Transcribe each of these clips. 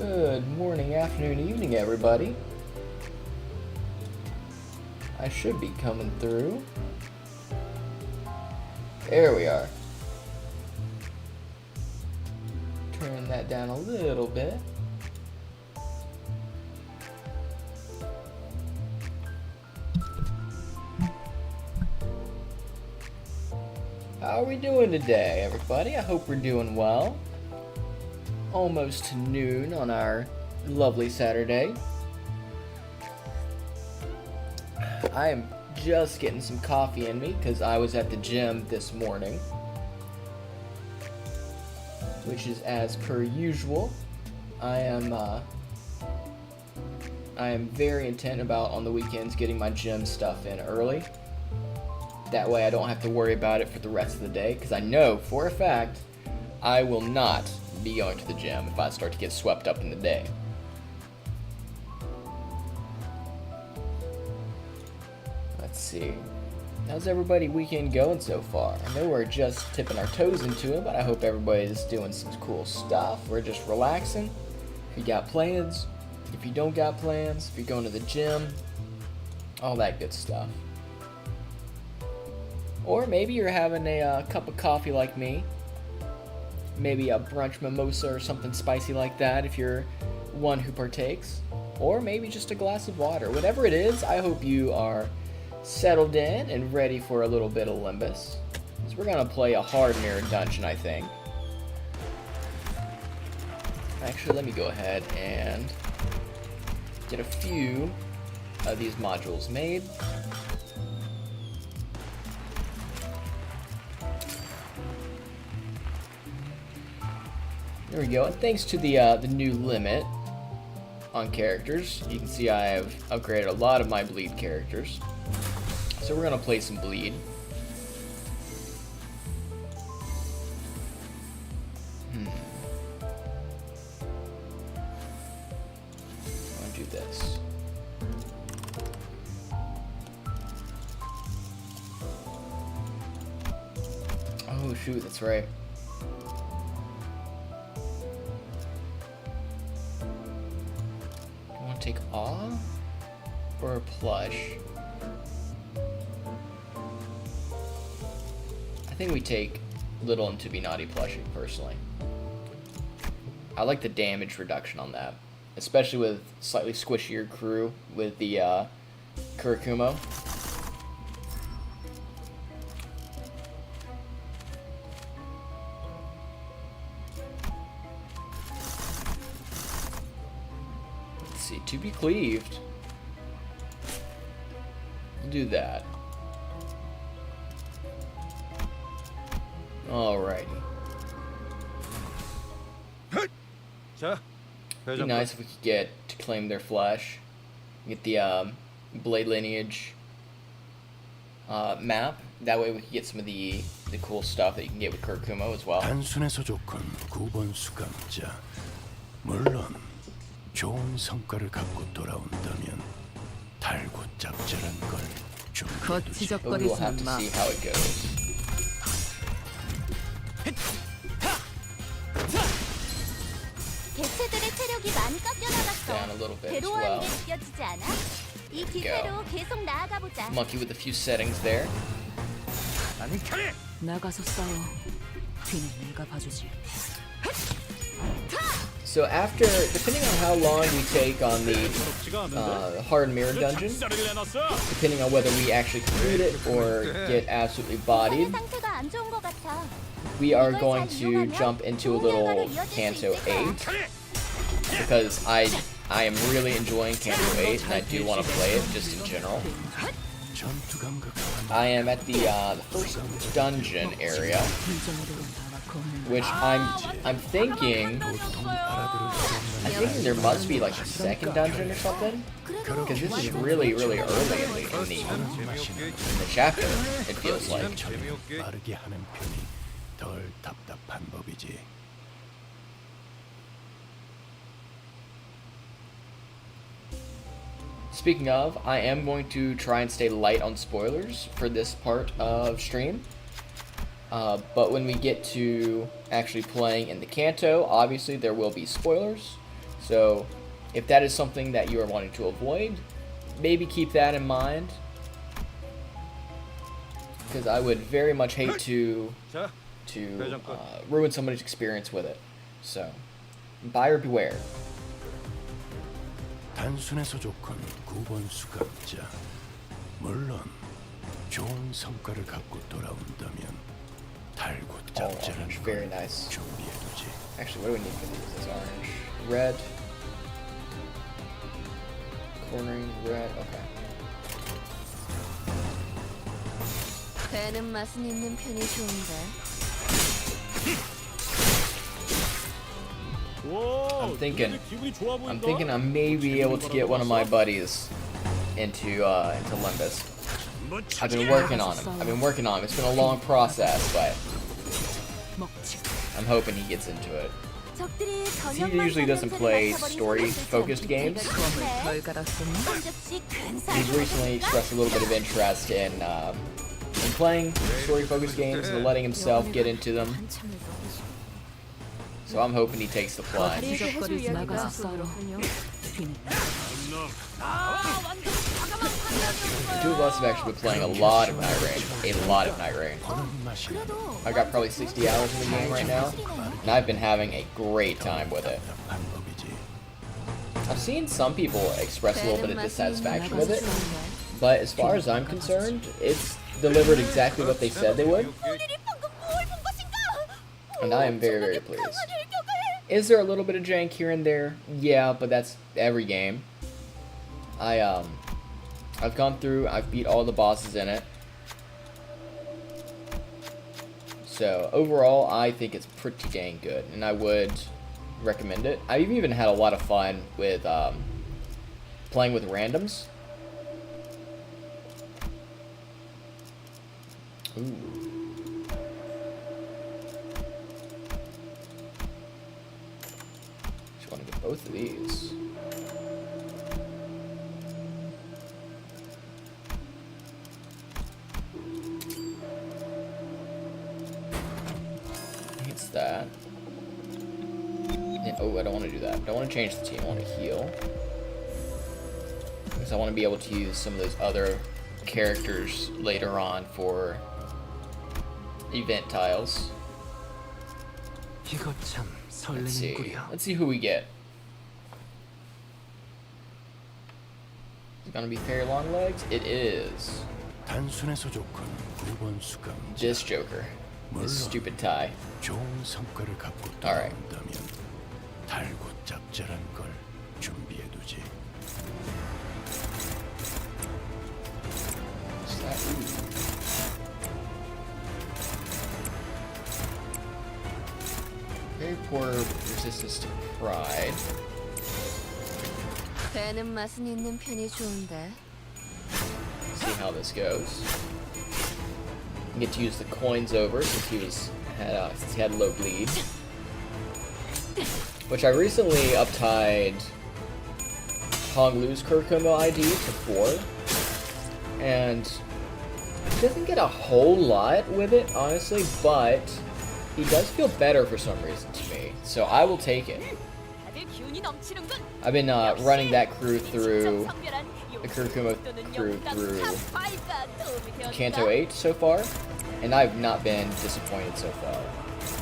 Good morning, afternoon, evening, everybody. I should be coming through. There we are. Turn that down a little bit. How are we doing today, everybody? I hope we're doing well. Almost noon on our lovely Saturday. I am just getting some coffee in me because I was at the gym this morning, which is as per usual. I am very intent about on the weekends getting my gym stuff in early. That way I don't have to worry about it for the rest of the day, because I know for a fact I will not be going to the gym if I start to get swept up in the day. Let's see. How's everybody weekend going so far? I know we're just tipping our toes into it, but I hope everybody's doing some cool stuff. We're just relaxing. If you got plans, if you don't got plans, if you're going to the gym, all that good stuff. Or maybe you're having a cup of coffee like me. Maybe a brunch mimosa or something spicy like that if you're one who partakes. Or maybe just a glass of water. Whatever it is, I hope you are settled in and ready for a little bit of Limbus. So we're going to play a hard mirror dungeon, I think. Actually, let me go ahead and get a few of these modules made. There we go, and thanks to the new limit on characters, you can see I have upgraded a lot of my bleed characters. So we're going to play some bleed. I'm going to do this. Oh shoot, that's right. Take awe or a plush? I think we take little and to be naughty plushing personally. I like the damage reduction on that, especially with slightly squishier crew with the Kurikumo. To be cleaved. We'll do that. Alrighty. It'd be nice if we could get to claim their flesh. Get the blade lineage map. That way we can get some of the cool stuff that you can get with Kurikumo as well. 좋은 성과를 갖고 돌아온다면 달고 짭짤한 걸 준비해두지. But we'll have to see how it goes. 개체들의 체력이 많이 깎여나갔어. Down a little bit as 괴로워하는 well. 게 느껴지지 않아? 이 기세로 계속 나아가 보자. Monkey with a few settings there. 나가서 싸워. 뒤는 내가 봐주지. So after, depending on how long we take on the hard mirror dungeon, depending on whether we actually complete it or get absolutely bodied, we are going to jump into a little Canto 8, because I am really enjoying Canto 8 and I do want to play it just in general. I am at the first dungeon area, which I'm thinking there must be like a second dungeon or something, because this is really early in the chapter, it feels like. Speaking of, I am going to try and stay light on spoilers for this part of stream. But when we get to actually playing in the Canto, obviously there will be spoilers. So if that is something that you are wanting to avoid, maybe keep that in mind, because I would very much hate to ruin somebody's experience with it. So buyer beware. 단순해서 좋건 9번 수감자. 물론 좋은 성과를 갖고 돌아온다면 달고 짭짤한 orange, 걸 very nice. 준비해두지. Actually, what do we need for these? This orange, red, cornering, red. Okay. 배는 맛은 있는 편이 좋은데. I'm thinking I may be able to get one of my buddies into Limbus. I've been working on him. It's been a long process, but I'm hoping he gets into it. He usually doesn't play story-focused games. He's recently expressed a little bit of interest in playing story-focused games and letting himself get into them. So I'm hoping he takes the plunge. The two of us have actually been playing a lot of Night Rain. I got probably 60 hours in the game right now, and I've been having a great time with it. I've seen some people express a little bit of dissatisfaction with it, but as far as I'm concerned, it's delivered exactly what they said they would, and I am very, very pleased. Is there a little bit of jank here and there? Yeah, but that's every game. I've gone through, I've beat all the bosses in it. So overall, I think it's pretty dang good, and I would recommend it. I've even had a lot of fun with playing with randoms. Ooh. Just want to get both of these. That. And, oh, I don't want to do that. I don't want to change the team. I want to heal. Because I want to be able to use some of those other characters later on for event tiles. Let's see. Let's see who we get. Is it going to be Fairy Longlegs? It is. This Joker. This stupid tie. Alright. Very poor resistance to pride. 배는 맛은 있는 편이 좋은데. See how this goes. You get to use the coins over since he had low bleed, which I recently uptied Hong Lu's Kurkumo ID to 4, and he doesn't get a whole lot with it, honestly, but he does feel better for some reason to me, so I will take it. I've been running that crew through the Kurkumo crew through Canto 8 so far, and I've not been disappointed so far.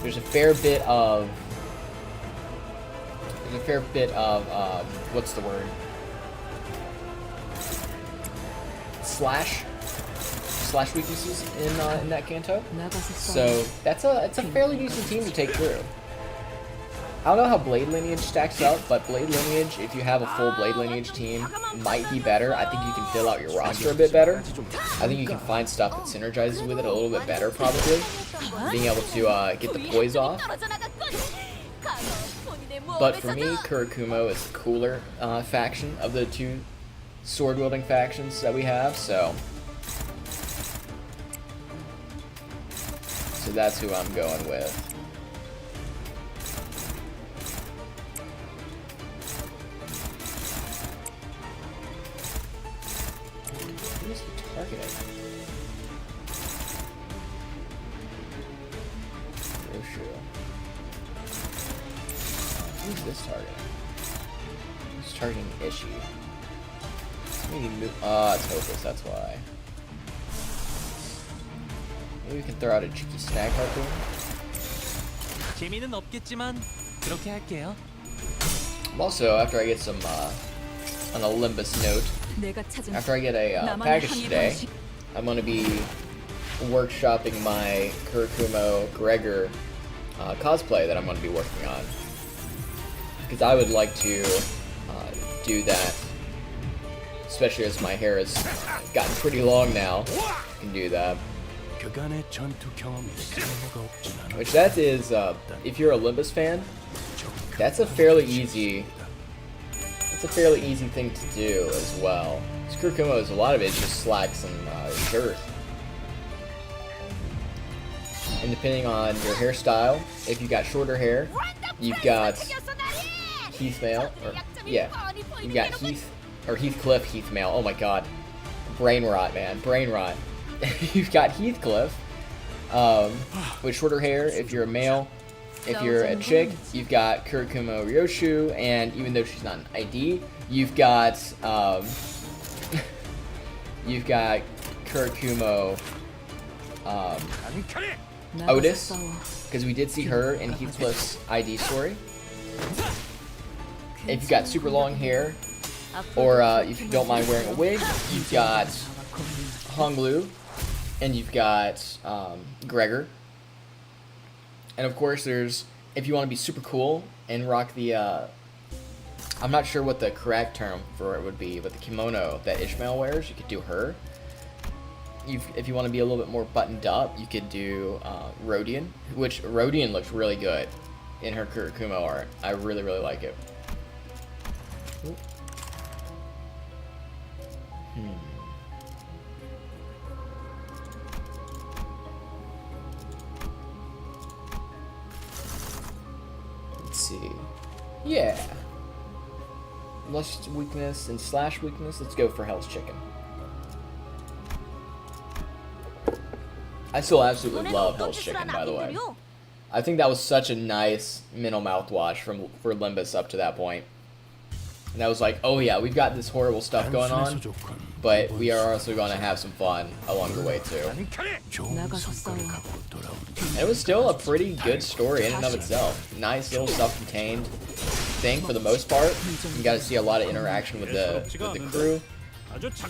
There's a fair bit of what's the word? Slash weaknesses in that Canto. So it's a fairly decent team to take through. I don't know how Blade Lineage stacks up, but Blade Lineage, if you have a full Blade Lineage team, might be better. I think you can fill out your roster a bit better. I think you can find stuff that synergizes with it a little bit better, probably. Being able to get the poise off. But for me, Kurikumo is the cooler faction of the two sword-wielding factions that we have, so that's who I'm going with. Who's he targeting? Roshu. Who's this targeting? charging issue. It's hopeless, that's why. Maybe we can throw out a cheeky snag harpoon. 재미는 없겠지만 그렇게 할게요. Also, after I get some, on a Limbus note, 내가 찾은 after I get a 나만의 package 항해 today, 방식. I'm going to be workshopping my Kurikumo Gregor cosplay that I'm going to be working on. Because I would like to do that, especially as my hair has gotten pretty long now. I can do that. 그간의 전투 경험이 쓸모가 없진 않아. Which that is, if you're a Limbus fan, that's a fairly easy thing to do as well. Kurikumo is a lot of it is just slacks and shirt. And depending on your hairstyle, if you got shorter hair, you've got Heathmail, or yeah, you've got Heathcliff. Oh my god, brain rot, man, brain rot. You've got Heathcliff with shorter hair. If you're a male, if you're a chick, you've got Kurikumo Ryoshu, and even though she's not an ID, you've got Kurikumo Otis, because we did see her in Heathcliff's ID story. If you've got super long hair, or if you don't mind wearing a wig, you've got Honglu, and you've got Gregor. And of course there's, if you want to be super cool and rock the, I'm not sure what the correct term for it would be, but the kimono that Ishmael wears, you could do her. If you want to be a little bit more buttoned up, you could do Rodian, which Rodian looks really good in her Kurikumo art. I really, really like it. Let's see. Yeah. Lust weakness and slash weakness. Let's go for Hell's Chicken. I still absolutely love Hell's Chicken, by the way. I think that was such a nice mental mouthwash for Limbus up to that point. And I was like, oh yeah, we've got this horrible stuff going on, but we are also going to have some fun along the way too. And it was still a pretty good story in and of itself. Nice little self-contained thing for the most part. You got to see a lot of interaction with the crew,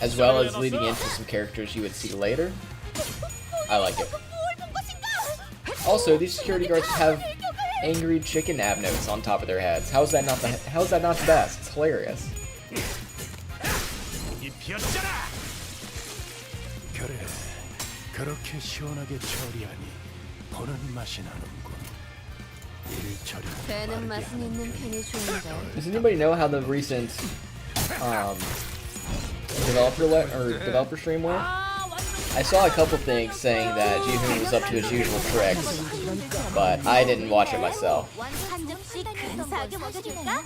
as well as leading into some characters you would see later. I like it. Also, these security guards have angry chicken abnotes on top of their heads. How's that not the best? It's hilarious. 그래, 그렇게 시원하게 처리하니 보는 맛이 나는군. 일 처리 되는 맛은 있는 편이 좋은데. Does anybody know how the recent developer stream went? I saw a couple things saying that Ji-hoon was up to his usual tricks, but I didn't watch it myself. 한 접시 근사하게 먹여줄까?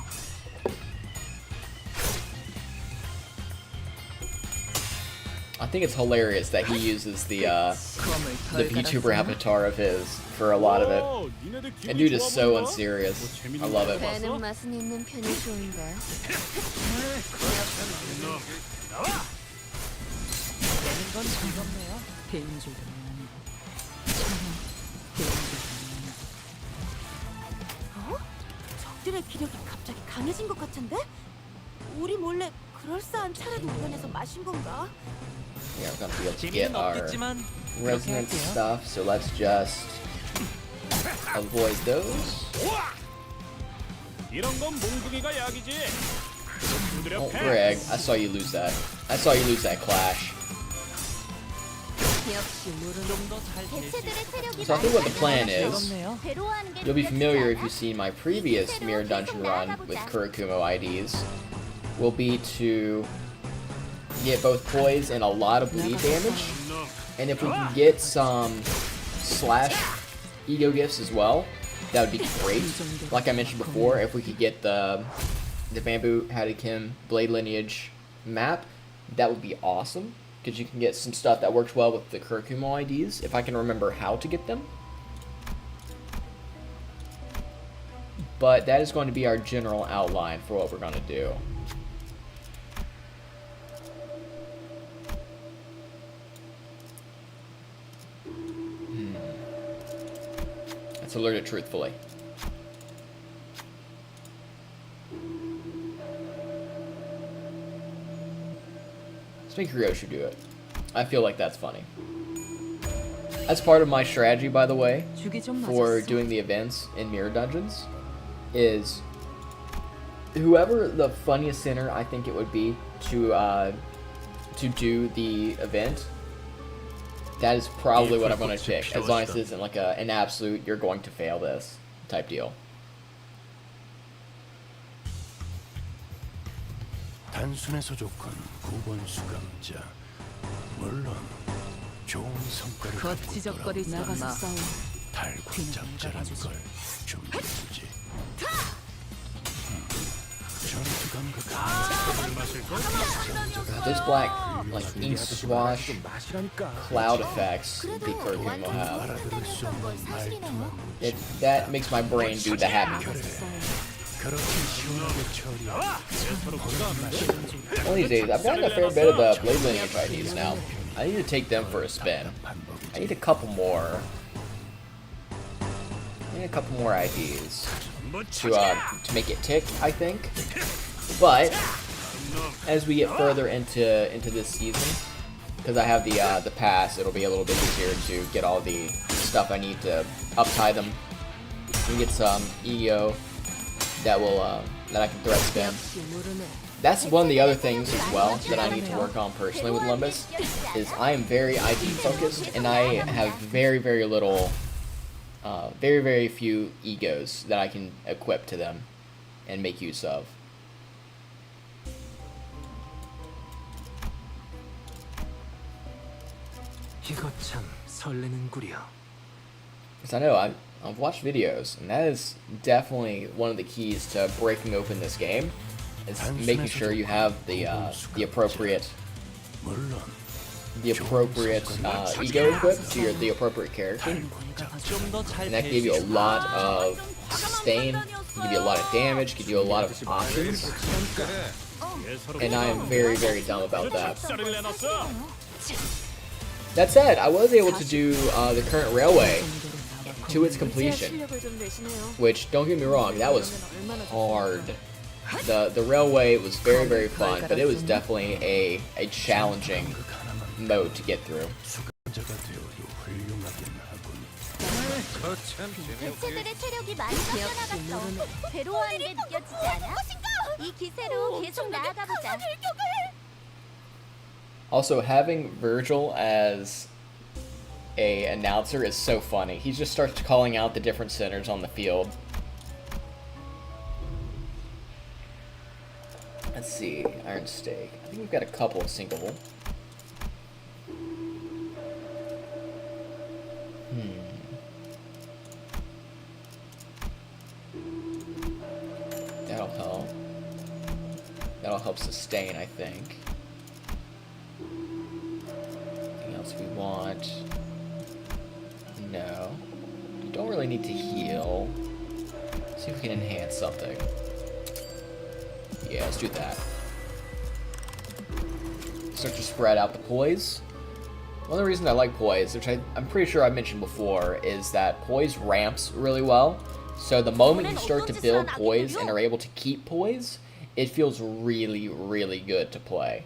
I think it's hilarious that he uses the VTuber avatar of his for a lot of it. And dude is so unserious. I love it. 되는 맛은 있는 편이 좋은데. 어? 적들의 기력이 갑자기 강해진 것 같은데? 우리 몰래 그럴싸한 차라도 우려내서 마신 건가? Yeah, we're gonna be able to get 재미는 our 없겠지만 그렇게 resonance 할게요. stuff, so let's just avoid those. 이런 건 몽둥이가 약이지. Oh, Greg, I saw you lose that. I saw you lose that clash. 역시 물은 좀더잘 개체들의 체력이 So I think what the plan is, 즐겁네요. 괴로워하는 게 you'll be 두렵지 familiar if 않아? you've seen my previous Mirror Dungeon run with Kurikumo IDs, will be to get both poise and a lot of bleed damage. And if we can get some slash ego gifts as well, that would be great. Like I mentioned before, if we could get the Bamboo Hadakim Blade Lineage map, that would be awesome. Because you can get some stuff that works well with the Kurikumo IDs, if I can remember how to get them. But that is going to be our general outline for what we're going to do. to learn it truthfully. Let's make Ryoshu do it. I feel like that's funny. That's part of my strategy, by the way, for doing the events in Mirror Dungeons, is whoever the funniest sinner I think it would be to do the event, that is probably what I'm going to pick, as long as it isn't like an absolute you're going to fail this type deal. 단순해서 조건 9번 수감자. 물론 좋은 성과를 갖고 거치적거리지 있더라도 나가서 싸워. 달굴잡자란 걸 준비해주지. 전투 감각. Those black, like, ink swash cloud effects the Kurokumi will have. 알아들을 수 없는 말투만 That makes my brain do the happy. 그렇게 시원하게 처리하고 One of these days, I've gotten a fair bit of the Blade Lineage IDs now. I need to take them for a spin. I need a couple more. I need a couple more IDs to make it tick, I think. But as we get further into this season, because I have the pass, it'll be a little bit easier to get all the stuff I need to uptie them. We get some EO that will that I can thread spin. That's one of the other things as well that I need to work on personally with Limbus, is I am very ID focused, and I have very, very little, very, very few egos that I can equip to them and make use of. 이거 참 설레는구려. Because I know I've watched videos, and that is definitely one of the keys to breaking open this game, is making sure you have the appropriate ego equipped to the appropriate character, and that can give you a lot of sustain, can give you a lot of damage, give you a lot of options, and I am very, very dumb about that. That said, I was able to do the current railway to its completion, which, don't get me wrong, that was hard. The railway was very, very fun, but it was definitely a challenging mode to get through. 개체들의 체력이 많이 깎여나갔어. 괴로워하는 게 느껴지지 않아? 이 기세로 계속 나아가보자. Also, having Virgil as a announcer is so funny. He just starts calling out the different centers on the field. Let's see, Iron Stake. I think we've got a couple of sinkable. That'll help. That'll help sustain, I think. Anything else we want? No. You don't really need to heal. See if we can enhance something. Yeah, let's do that. Start to spread out the poise. One of the reasons I like poise, which I'm pretty sure I mentioned before, is that poise ramps really well. So the moment you start to build poise and are able to keep poise, it feels really, really good to play.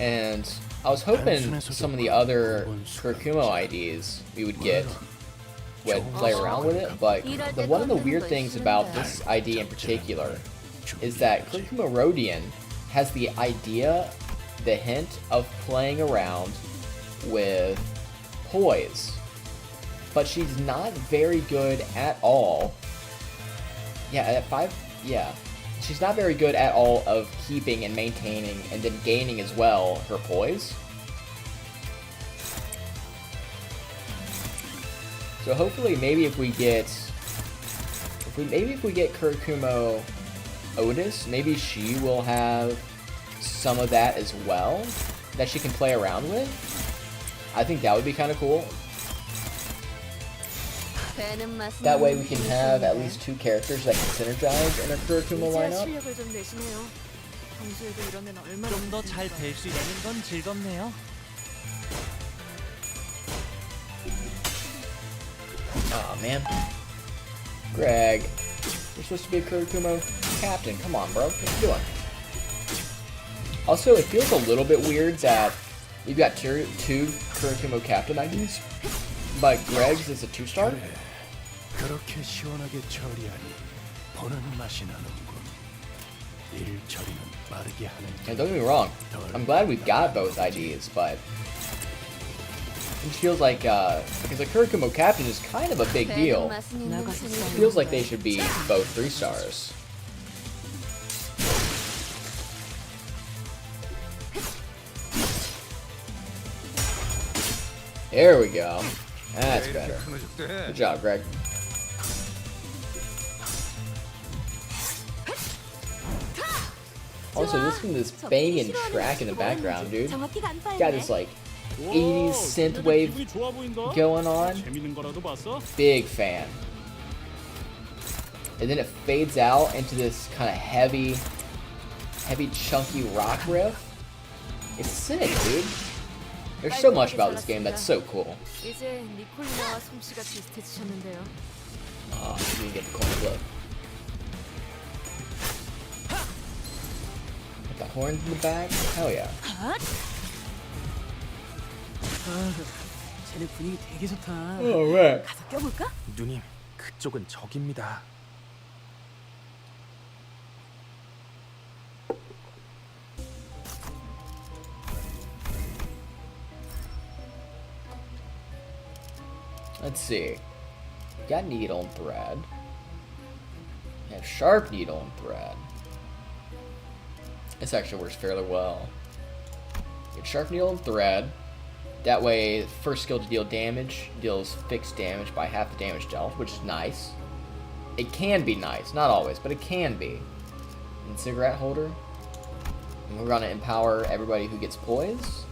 And I was hoping some of the other Kurkumo IDs we would get would play around with it, but one of the weird things about this ID in particular is that Kurkumo Rodian has the idea, the hint of playing around with poise, but she's not very good at all. Yeah, at 5, yeah. She's not very good at all of keeping and maintaining and then gaining as well her poise. So hopefully, maybe if we get Kurkumo Otis, maybe she will have some of that as well that she can play around with. I think that would be kind of cool. That way we can have at least 2 characters that can synergize in our Kurkumo lineup. 좀 더 잘 될 수 있는 건 즐겁네요. Oh man. Greg, you're supposed to be a Kurikumo captain. Come on, bro. What are you doing? Also, it feels a little bit weird that we've got two Kurikumo captain IDs, but Greg's is a 2-star. 그래, 그렇게 시원하게 처리하니 보는 맛이 나는군. 일 처리는 빠르게 하는 And don't get me wrong, I'm glad we've got both IDs, but it just feels like, because a Kurikumo captain is kind of a big deal. It feels like they should be both 3 stars. There we go. That's better. Good job, Greg. Also, listen to this banging track in the background, dude. Got this like 80s synth wave going on. Big fan. And then it fades out into this kind of heavy chunky rock riff. It's sick, dude. There's so much about this game that's so cool. 이제 니콜리나와 솜씨가 비슷해지셨는데요. Oh, you get the coin flip. With the horns in the back? Hell yeah. 쟤네 분위기 되게 좋다. Alright. 가서 껴볼까? 누님, 그쪽은 적입니다. Let's see. Got needle and thread. We have sharp needle and thread. This actually works fairly well. Get sharp needle and thread. That way, first skill to deal damage deals fixed damage by half the damage dealt, which is nice. It can be nice, not always, but it can be. And cigarette holder. And we're gonna empower everybody who gets poise.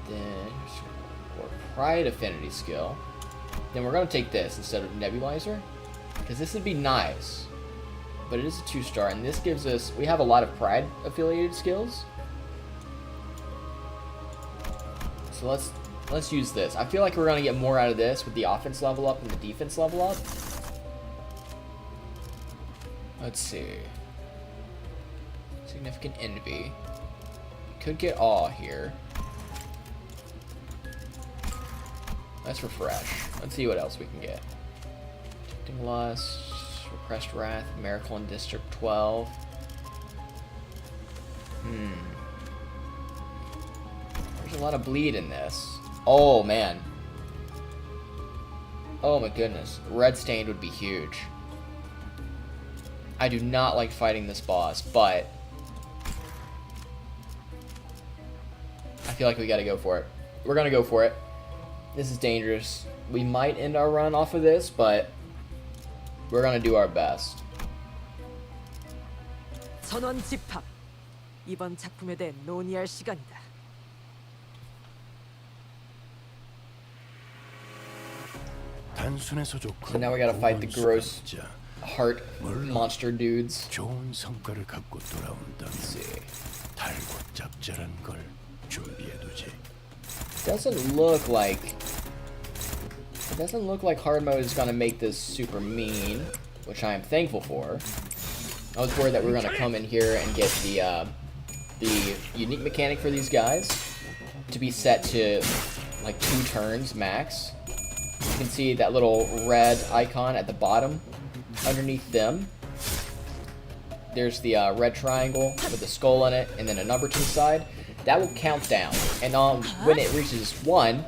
Then or pride affinity skill. Then we're gonna take this instead of nebulizer, because this would be nice. But it is a 2-star, and this gives us, we have a lot of pride affiliated skills. So let's use this. I feel like we're gonna get more out of this with the offense level up and the defense level up. Let's see. Significant envy. Could get awe here. Let's refresh. Let's see what else we can get. Detecting lust, repressed wrath, miracle in District 12. There's a lot of bleed in this. Oh man. Oh my goodness. Red stained would be huge. I do not like fighting this boss, but I feel like we gotta go for it. We're gonna go for it. This is dangerous. We might end our run off of this, but we're gonna do our best. 전원 집합. 이번 작품에 대해 논의할 시간이다. 단순해서 좋고. So now we gotta fight the gross 자, heart monster dudes. 좋은 성과를 갖고 돌아온다면 Let's see. 달고 짭짤한 걸 준비해두지. Doesn't look like hard mode is gonna make this super mean, which I am thankful for. I was worried that we were gonna come in here and get the unique mechanic for these guys to be set to like 2 turns max. You can see that little red icon at the bottom underneath them. There's the red triangle with the skull in it, and then a number to the side. That will count down, and when it reaches 1,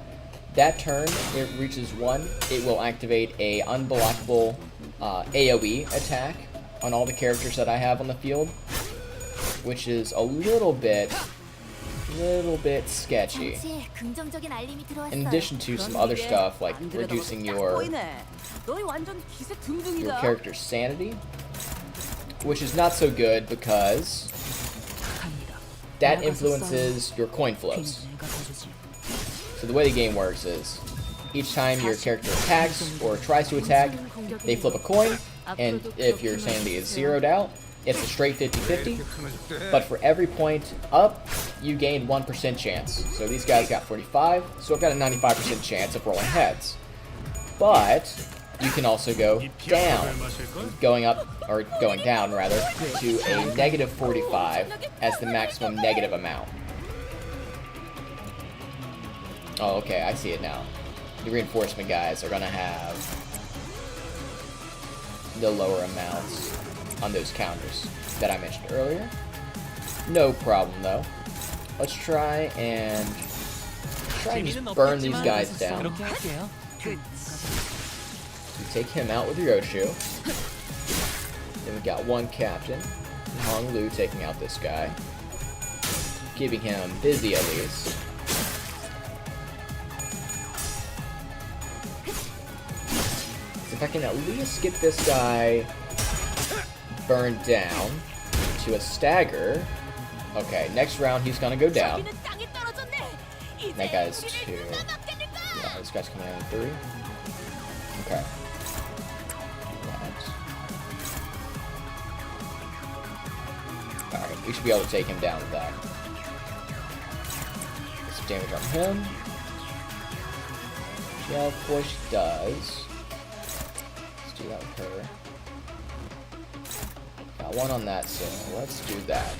that turn it reaches 1, it will activate a unblockable AoE attack on all the characters that I have on the field, which is a little bit sketchy. 장치에 긍정적인 알림이 들어왔어요. In addition to some other stuff like reducing your 너희 완전 기세 your 등등이다. character's sanity, which is not so good because that influences your coin flips. So the way the game works is each time your character attacks or tries to attack, they flip a coin, and if your sanity is zeroed out, It's a straight 50-50, but for every point up, you gain 1% chance. So these guys got 45, so I've got a 95% chance of rolling heads. But you can also go down, going up, or going down rather, to a negative 45 as the maximum negative amount. Oh, okay, I see it now. The reinforcement guys are gonna have the lower amounts on those counters that I mentioned earlier. No problem though. Let's try and just burn these guys down. 그렇게 할게요. You take him out with your Oshu. Then we got one captain, Hong Lu, taking out this guy, keeping him busy at least. If I can at least get this guy burned down to a stagger. Okay, next round he's gonna go down. That guy's 2. Yeah, this guy's coming in 3. Okay. Alright, we should be able to take him down with that. Get some damage on him. Yeah, of course she does. Let's do that with her. Got one on that, so let's do that.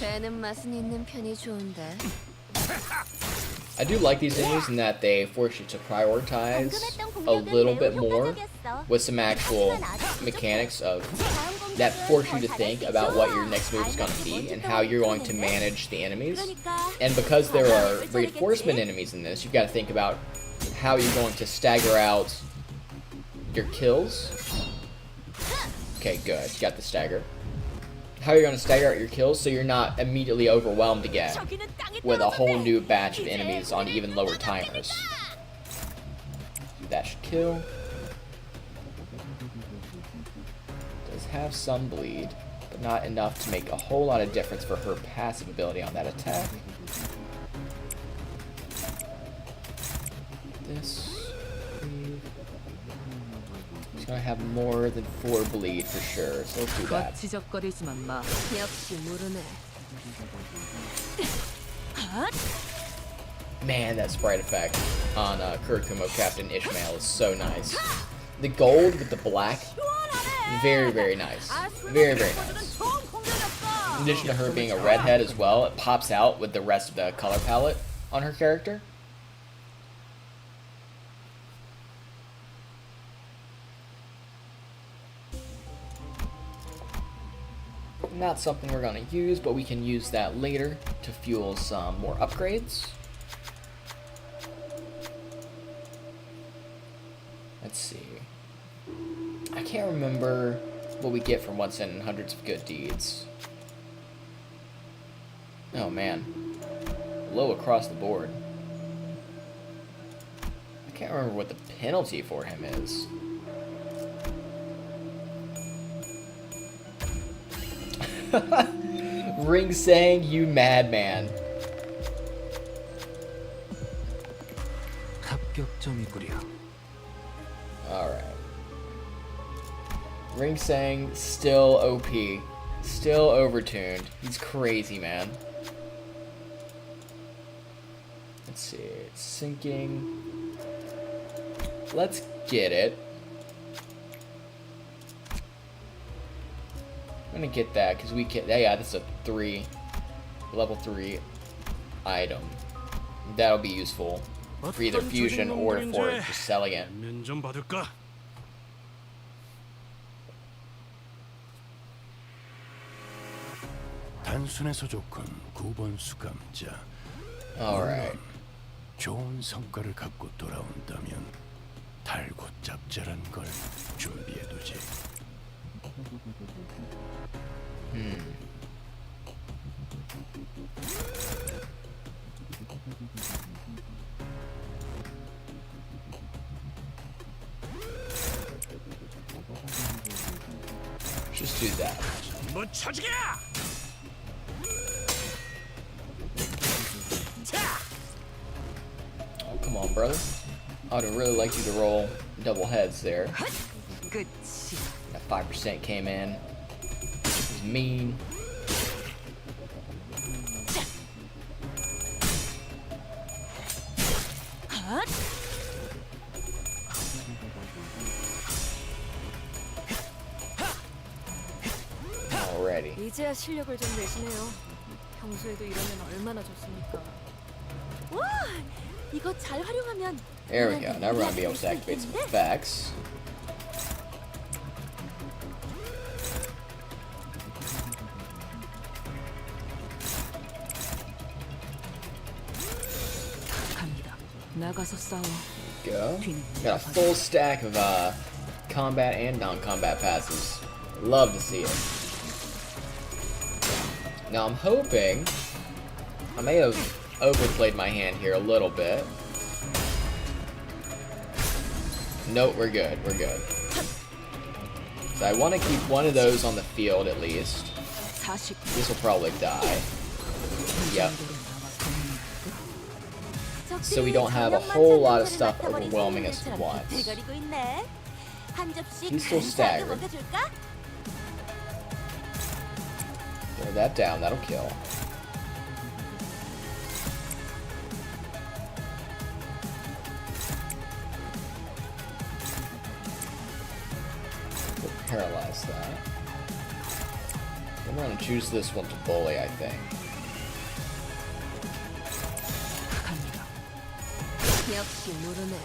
I do like these enemies in that they force you to prioritize a little bit more with some actual mechanics of that force you to think about what your next move is going to be and how you're going to manage the enemies. And because there are reinforcement enemies in this, you've got to think about how you're going to stagger out your kills. Okay, good. You got the stagger. How you're going to stagger out your kills so you're not immediately overwhelmed again with a whole new batch of enemies on even lower timers. That should kill. Does have some bleed, but not enough to make a whole lot of difference for her passive ability on that attack. This. He's gonna have more than 4 bleed for sure, so let's do that. 지적거리지만 마. Man, that sprite effect on Kurikumo Captain Ishmael is so nice. The gold with the black, very, very nice. Very, very nice. In addition to her being a redhead as well, it pops out with the rest of the color palette on her character. Not something we're going to use, but we can use that later to fuel some more upgrades. Let's see. I can't remember what we get from Once in Hundreds of Good Deeds. Oh man. Low across the board. I can't remember what the penalty for him is. Ring saying, you madman. 합격점이구려. Alright. Ring saying, still OP. Still overtuned. He's crazy, man. Let's see. It's sinking. Let's get it. I'm gonna get that because we can. Yeah, that's a level 3 item. That'll be useful for either fusion or for just selling it. 좀 받을까? 단순해서 좋군 9번 수감자. Alright. 좋은 성과를 갖고 돌아온다면 달고 짭짤한 걸 준비해두지. Just do that. 뭐 쳐주게! Oh, come on, brother. I would really like you to roll double heads there. 끝이. That 5% came in. It was mean. 핫! Already. 이제야 실력을 좀 내시네요. 평소에도 이러면 얼마나 좋습니까? 와, 이거 잘 활용하면 There we go. Now we're gonna be able to activate some effects. 갑니다. 나가서 싸워. Go. Got a full stack of combat and non-combat passes. Love to see it. Now I'm hoping I may have overplayed my hand here a little bit. Nope, we're good. We're good. So I want to keep one of those on the field at least. 40. This will probably die. Yep. So we don't have a whole lot of stuff overwhelming us at once. He's still staggered. Throw that down, that'll kill. We'll paralyze that. And we're gonna choose this one to bully, I think. 갑니다. 역시 모르네.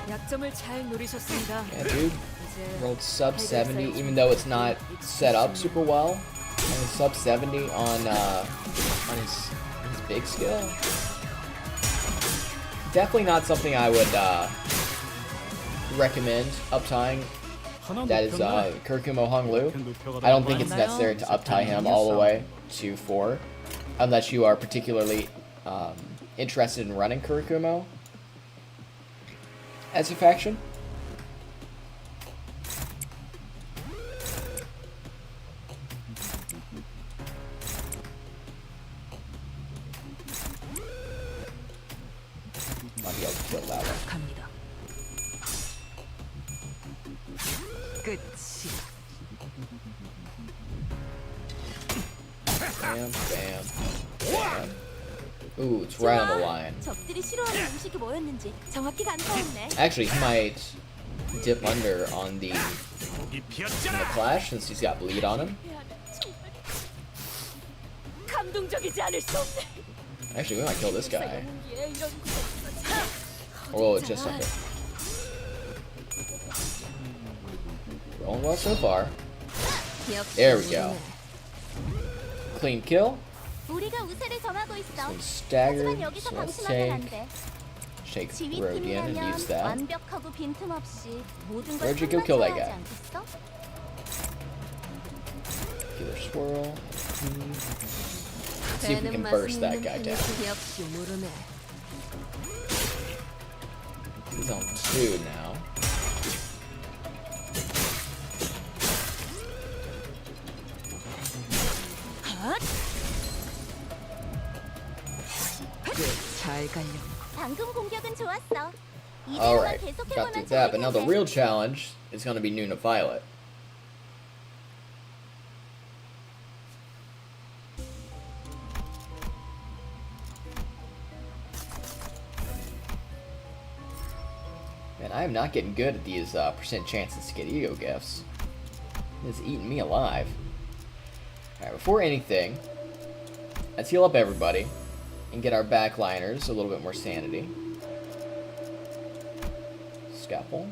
약점을 잘 노리셨습니다. Yeah, dude. 이제 Rolled sub 70, even though it's not set up super well. And sub 70 on his big skill. Definitely not something I would recommend uptying. That is Kurikumo Honglu. I don't think it's necessary to uptie him all the way to 4, unless you are particularly interested in running Kurikumo as a faction. Might be able to kill that one. 갑니다. 끝이. Bam, bam, bam. Ooh, it's right on the line. 적들이 싫어하는 음식이 뭐였는지 정확히 간파했네. Actually, he might dip under on the clash since he's got bleed on him. 감동적이지 않을 수 없네. Actually, we might kill this guy. Or it's just okay. Rolling well so far. There we go. Clean kill. 우리가 우세를 점하고 있어. Some stagger. 하지만 여기서 So let's 방심하면 안 take 돼. Shake Rodian and use 지휘팀이라면 that. 완벽하고 빈틈없이 모든 걸 Where'd you go kill that 끝마쳐야 guy? 하지 않겠어? Killer swirl. See if we can burst that guy down. 역시 모르네. He's on 2 now. 잘 가려고. 방금 공격은 좋았어. Alright, 이대로만 got 계속해보면 through that, but now the 좋겠네. real challenge is going to be Nuna Violet. Man, I am not getting good at these percent chances to get ego gifts. It's eating me alive. Alright, before anything, let's heal up everybody and get our backliners a little bit more sanity. Scalpel.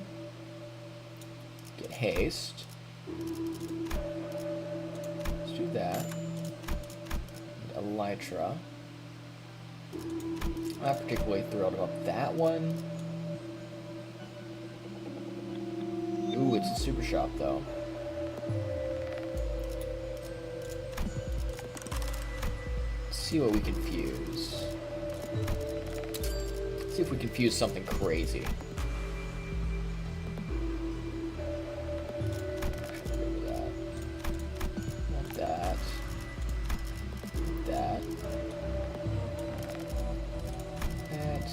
Get haste. Let's do that. Elytra. I'm not particularly thrilled about that one. Ooh, it's a super shop though. Let's see what we can fuse. Let's see if we can fuse something crazy. Not that. That. That.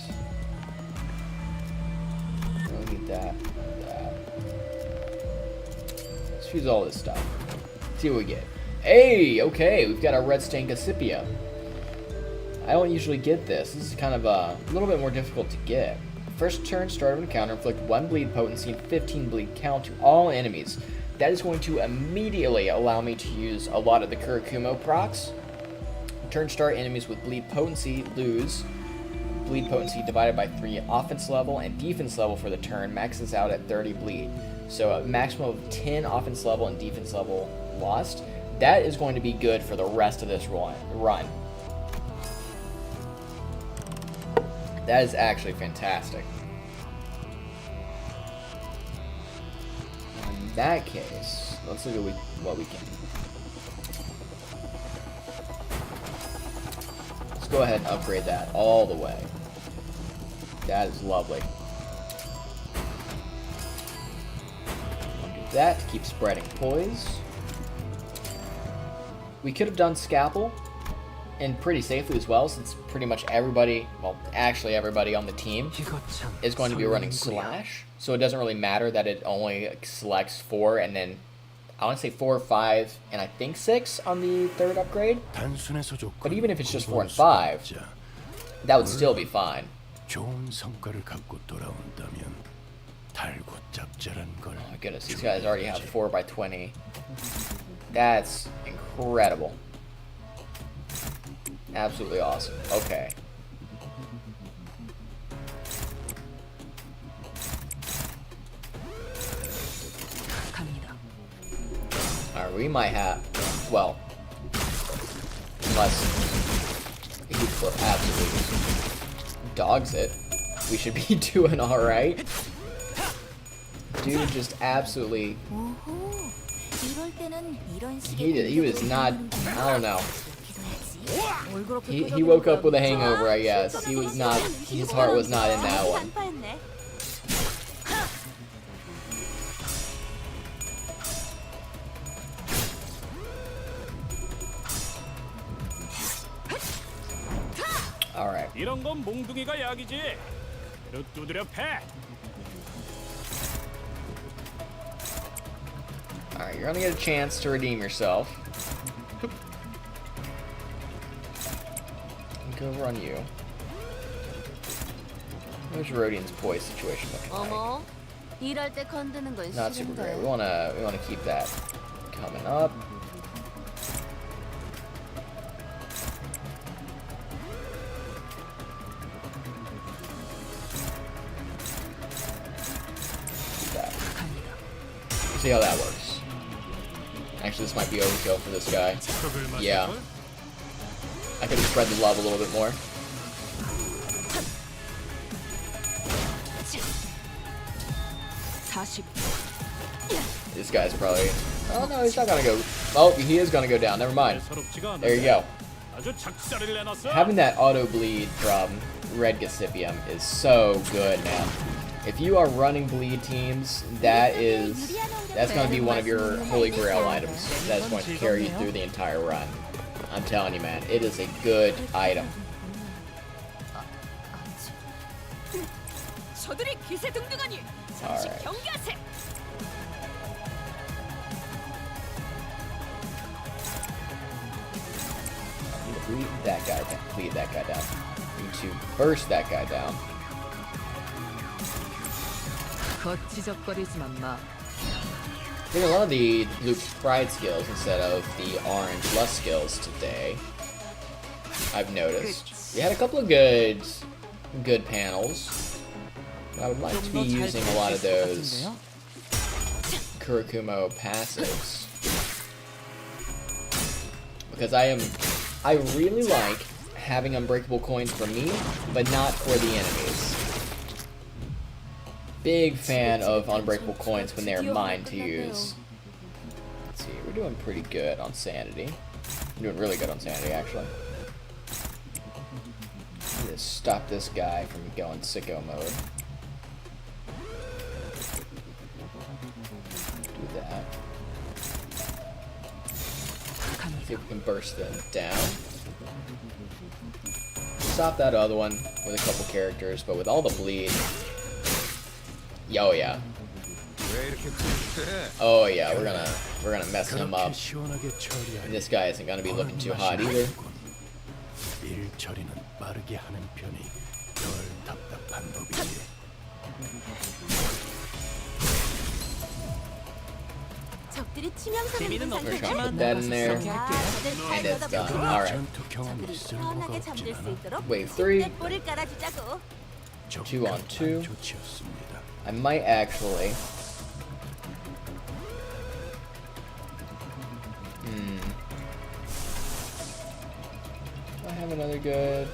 Don't need that. That. Let's fuse all this stuff. See what we get. Hey, okay, we've got our red stain Gossipia. I don't usually get this. This is kind of a little bit more difficult to get. First turn, start of an encounter, inflict 1 bleed potency and 15 bleed count to all enemies. That is going to immediately allow me to use a lot of the Kurakumo procs. Turn start, enemies with bleed potency lose. Bleed potency divided by 3 offense level and defense level for the turn maxes out at 30 bleed. So a maximum of 10 offense level and defense level lost. That is going to be good for the rest of this run. That is actually fantastic. In that case, let's look at what we can. Let's go ahead and upgrade that all the way. That is lovely. I'll do that to keep spreading poise. We could have done Scalpel, and pretty safely as well, since pretty much everybody, well, actually everybody on the team is going to be running Slash, so it doesn't really matter that it only selects 4, and then I want to say 4 or 5, and I think 6 on the 3rd upgrade. But even if it's just 4 and 5, that would still be fine. Oh my goodness, these guys already have 4x20. That's incredible. Absolutely awesome. Okay. Alright, we might have, well, unless he absolutely dogs it, we should be doing alright. Dude just absolutely, he was not, I don't know. He woke up with a hangover, I guess. He was not, his heart was not in that one. Alright. 이런 건 몽둥이가 약이지. 두드려 패. Alright, you're gonna get a chance to redeem yourself. Go over on you. Where's Rodian's poise situation looking like? Not super great. We wanna keep that coming up. Keep that. See how that works. Actually, this might be overkill for this guy. Yeah. I could have spread the love a little bit more. This guy's probably... Oh no, he's not gonna go... Oh, he is gonna go down. Never mind. There you go. Having that auto bleed from Red Gossipium is so good, man. If you are running bleed teams, that's gonna be one of your holy grail items. That's going to carry you through the entire run. I'm telling you, man, it is a good item. Alright. Bleed that guy down. Bleed that guy down. Need to burst that guy down. Doing a lot of the blue pride skills instead of the orange lust skills today. I've noticed. We had a couple of good panels. I would like to be using a lot of those Kurakumo passives. Because I really like having unbreakable coins for me, but not for the enemies. Big fan of unbreakable coins when they're mine to use. Let's see, we're doing pretty good on sanity. We're doing really good on sanity, actually. Just stop this guy from going sicko mode. Do that. See if we can burst them down. Stop that other one with a couple characters, but with all the bleed. Oh yeah. Oh yeah, we're gonna mess him 그렇게 up. 시원하게 And 처리할 this guy isn't gonna be looking too hot either. 일 처리는 빠르게 하는 편이 덜 답답한 법이지. 적들이 치명상을 입은 We're 상태네. trying to put that in there. 자, 다들 팔 And it's done. 걷어붙이고 Alright. 전투 경험이 적들이 쓸모가 편하게 없진 잠들 수 않아. 있도록 Wave 3. 침대볼을 깔아주자고. 2 on 2. 좋지였습니다. I might actually. Do I have another good?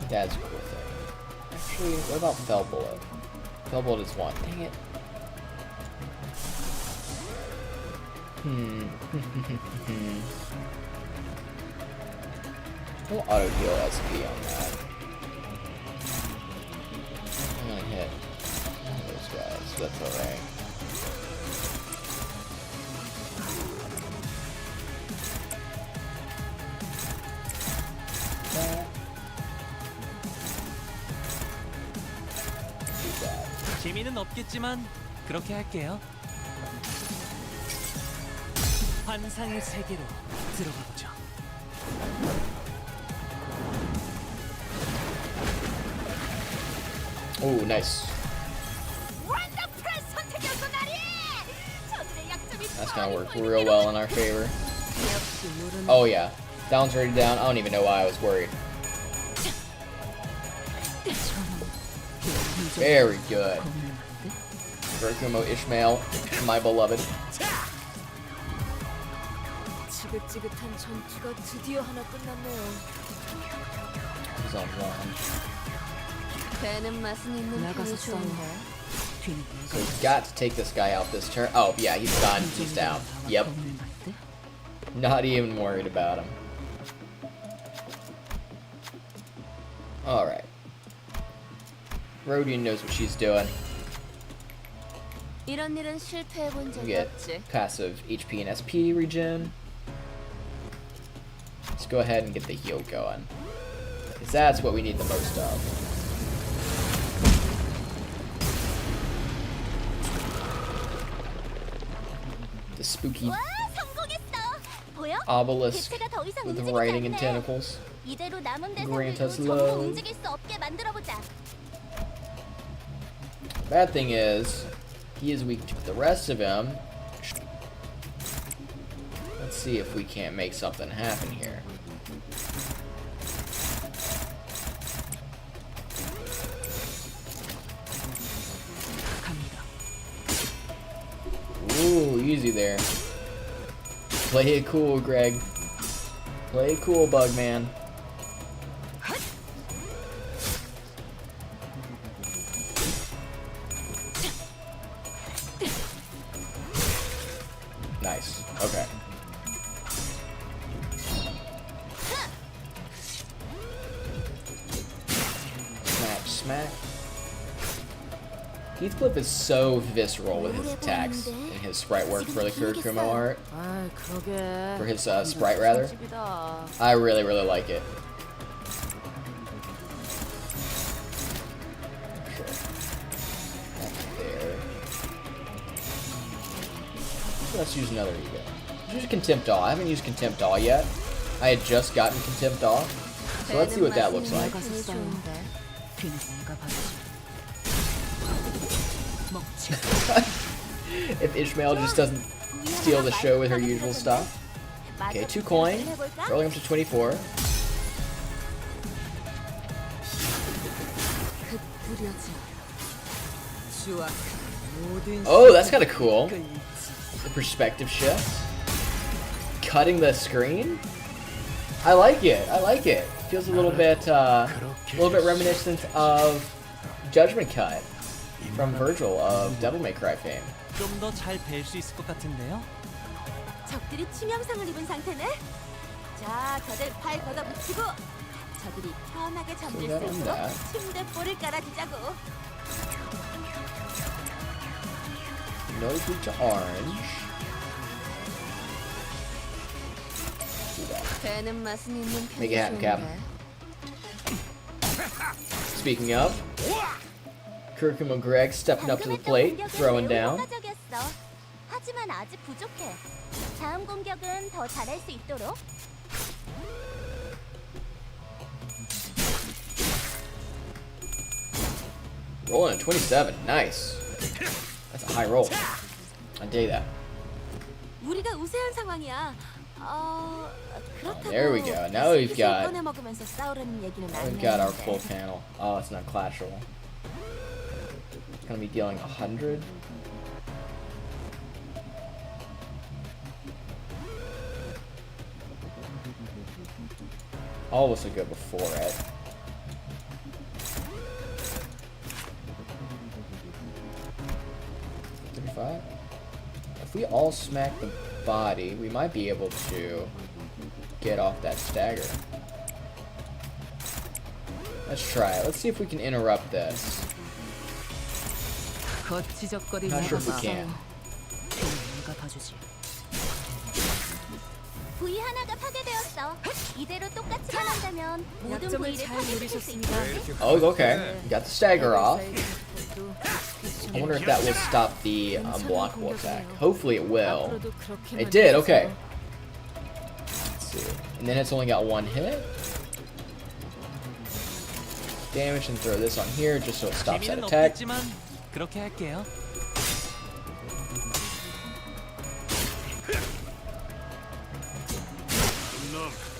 That's a cool thing. Actually, what about Fell Bullet? Fell Bullet is one. Dang it. We'll auto heal SP on that. I'm gonna hit those guys, so that's alright. That. Do that. 재미는 없겠지만 그렇게 할게요. 환상의 세계로 들어가 보죠. Oh, nice. 원더풀한 선택이었어, 나리! 저들의 약점이 That's gonna work 뻔히 real well in our favor. Oh yeah. That one's already down. I don't even know why I was worried. Very good. Verkumo Ishmael, my beloved. 지긋지긋한 전투가 드디어 하나 끝났네요. He's on one. 배는 맛은 있는 편이 좋은데. So we've got to take this guy out this turn. Oh yeah, he's done. He's down. Yep. Not even worried about him. Alright. Rodian knows what she's doing. 이런 일은 실패해본 We 적이 get 없지. passive HP and SP regen. Let's go ahead and get the heal going. Because that's what we need the most of. The spooky 와, 성공했어. 보여? obelisk 개체가 더 이상 with 움직이지 writing and 않네. tentacles. 이대로 남은 Grant us 대상들도 전부 love. 움직일 수 없게 만들어보자. Bad thing is, he is weak to the rest of him. Let's see if we can't make something happen here. Ooh, easy there. Play it cool, Greg. Play it cool, Bugman. Nice. Okay. Smack, smack. Heathcliff is so visceral with his attacks and his sprite work for the Kurikumo art. 아, 그러게. For his sprite, rather. 집이다. I really, really like it. Sure. That's there. Let's use another ego. Let's use Contempt All. I haven't used Contempt All yet. I had just gotten Contempt All. So let's see what that looks like. 편이 좋은데. If Ishmael just doesn't steal the show with her usual stuff. Okay, 2 coin. Rolling up to 24. Oh, that's kind of cool. The perspective shift. Cutting the screen. I like it. I like it. Feels a little bit reminiscent of Judgment Cut from Virgil of Devil May Cry fame. 좀 더 잘 뵐 수 있을 것 같은데요. 적들이 치명상을 입은 상태네. 자, 다들 팔 걷어붙이고 저들이 편하게 잠들 수 있도록 침대볼을 깔아주자고. Nose to orange. Do that. 배는 맛은 있는 편이 Make it happen, Cap. 좋은데. Speaking of, Kurikumo Greg stepping up to the plate, throwing down. 효과적이었어. 하지만 아직 부족해. 다음 공격은 더 잘할 수 있도록. Rolling at 27. Nice. That's a high roll. I dig that. 우리가 우세한 상황이야. 그렇다고 there we go. Now we've got- 꺼내 먹으면서 싸우려는 얘기는 We've got our full panel. Oh, it's not clash roll. It's gonna be dealing 100. All was so good before it. If we all smack the body, we might be able to get off that stagger. Let's try it. Let's see if we can interrupt this. Not sure if we can. 부위 하나가 파괴되었어. 이대로 똑같이만 한다면 모든 약점을 부위를 잘 파괴시킬 수 누리셨습니다. 있겠지? Oh, okay. We got the stagger off. I wonder if that will stop the unblockable attack. Hopefully it will. It did, okay. Let's see. And then it's only got one hit. Damage and throw this on here just so it stops that 재미는 attack. 없겠지만 그렇게 할게요.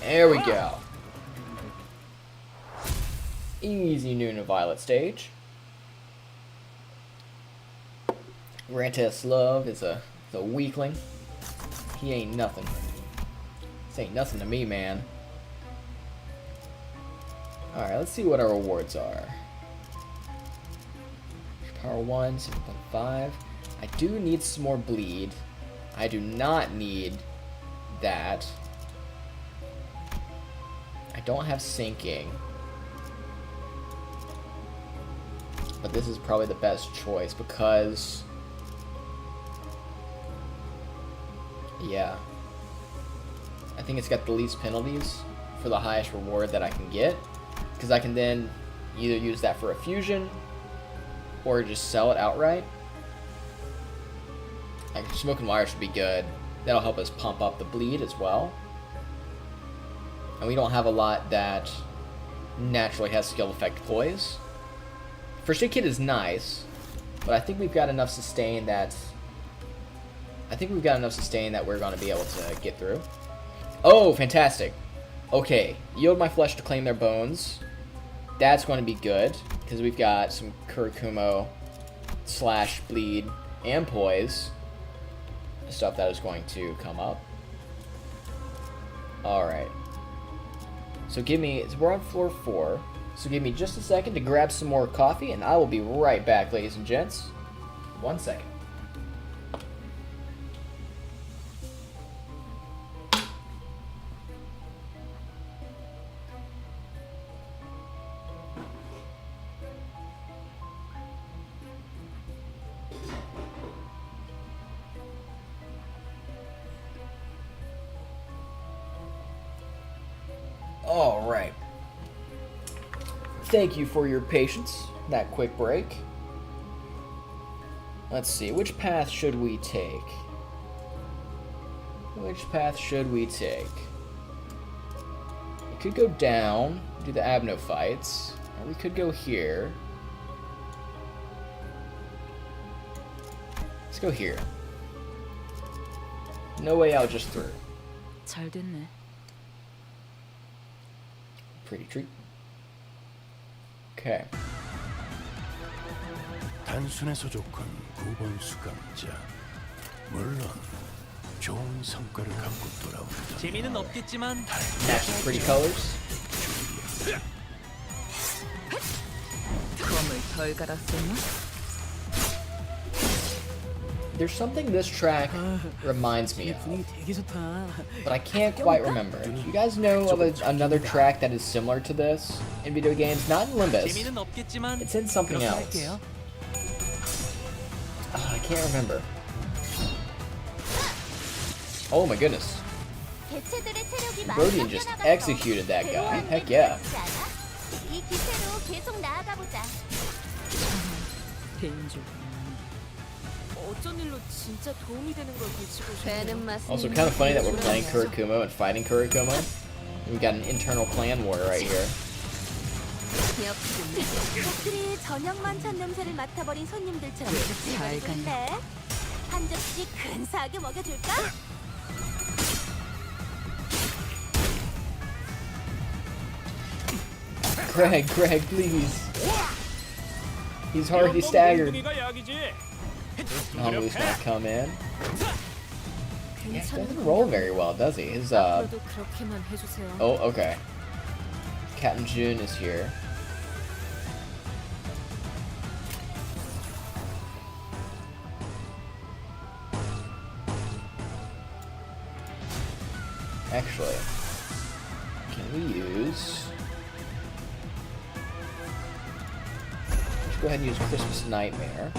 There we go. Easy Nuna Violet stage. Rantes Love is a weakling. He ain't nothing. This ain't nothing to me, man. Alright, let's see what our rewards are. Power 1, 7.5. I do need some more bleed. I do not need that. I don't have sinking. But this is probably the best choice because... yeah. I think it's got the least penalties for the highest reward that I can get. Because I can then either use that for a fusion or just sell it outright. Like Smoking Wire should be good. That'll help us pump up the bleed as well. And we don't have a lot that naturally has skill effect poise. First Aid Kit is nice, but I think we've got enough sustain that we're going to be able to get through. Oh, fantastic. Okay, yield my flesh to claim their bones. That's going to be good, because we've got some Kurikumo / bleed and poise stuff that is going to come up. Alright. So we're on floor 4. So give me just a second to grab some more coffee, and I will be right back, ladies and gents. 1 second. All right. Thank you for your patience, that quick break. Let's see, which path should we take? Which path should we take? We could go down, do the Abno fights, or we could go here. Let's go here. No way out, just through. 잘 됐네. Pretty treat. Okay. 단순해서 좋군 9번 수감자. 물론 좋은 성과를 갖고 돌아온다. 재미는 없겠지만 Match some pretty colors. 검을 덜 갈았었나? There's something this track reminds me of, but I can't quite remember. Do you guys know of another track that is similar to this in video games? Not in Limbus. 재미는 없겠지만 It's in something 그렇게 else. 할게요. I can't remember. Oh my goodness. 개체들의 체력이 많이 Brodian just 깎여나가서 executed that guy. 괴로워하는 Heck 게 yeah. 부럽지 않아? 이 기세로 계속 나아가 보자. 어쩐 일로 진짜 도움이 되는 걸 걸치고 배는 맛은 Also, kind of funny that we're playing Kurikumo and fighting Kurikumo. We got an internal clan war right here. 적들이 저녁만 찬 냄새를 맡아버린 손님들처럼 잘 간대. 한 접시 근사하게 먹여줄까? Greg, please. He's hard, he's staggered. Limbus gonna come in. Yeah, he doesn't roll very well, does he? His, 앞으로도 그렇게만 해주세요. Oh, okay. Captain June is here. Actually, can we use... Let's go ahead and use Christmas Nightmare.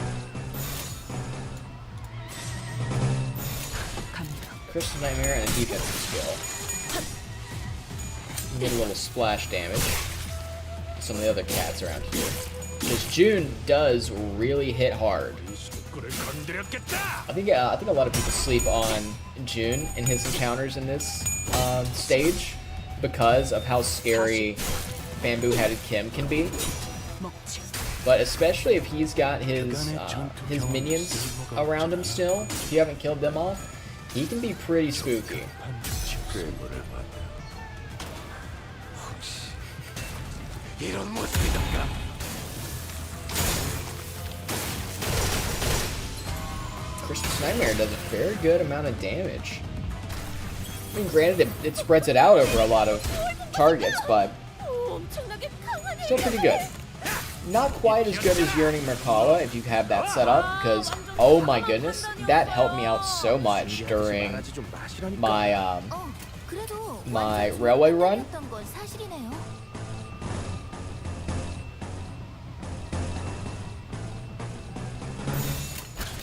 Christmas Nightmare and a defensive skill. Get a little splash damage. Some of the other cats around here. Because June does really hit hard. I think a lot of people sleep on June and his encounters in this stage because of how scary Bamboo-Headed Kim can be. But especially if he's got his minions around him still, if you haven't killed them off, he can be pretty spooky. Christmas Nightmare does a very good amount of damage. I mean, granted, it spreads it out over a lot of targets, but still pretty good. Not quite as good as Yearning Merkala if you have that set up, because, oh my goodness, that helped me out so much during my, my railway run.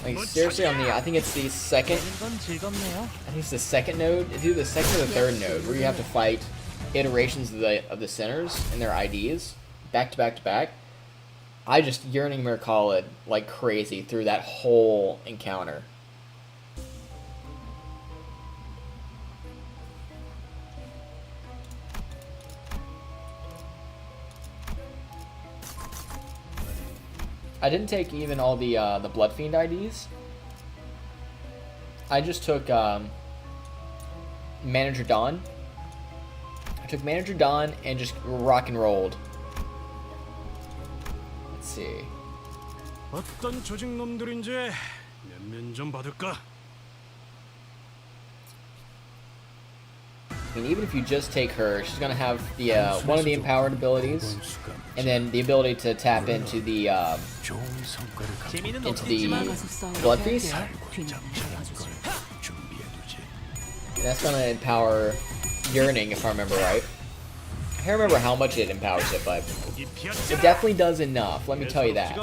Like, seriously, on the, I think it's the second, I think it's the second node, it's either the second or the third node, where you have to fight iterations of the centers and their IDs, back to back to back. I just Yearning Merkala like crazy through that whole encounter. I didn't take even all the Blood Fiend IDs. I just took Manager Dawn. I took Manager Dawn and just rock and rolled. Let's see. 어떤 조직 놈들인지 면면 좀 받을까? I mean, even if you just take her, she's gonna have the one of the empowered abilities, and then the ability to tap into the Blood Feast. And that's gonna empower Yearning, if I remember right. I can't remember how much it empowers it, but it definitely does enough. Let me tell you that.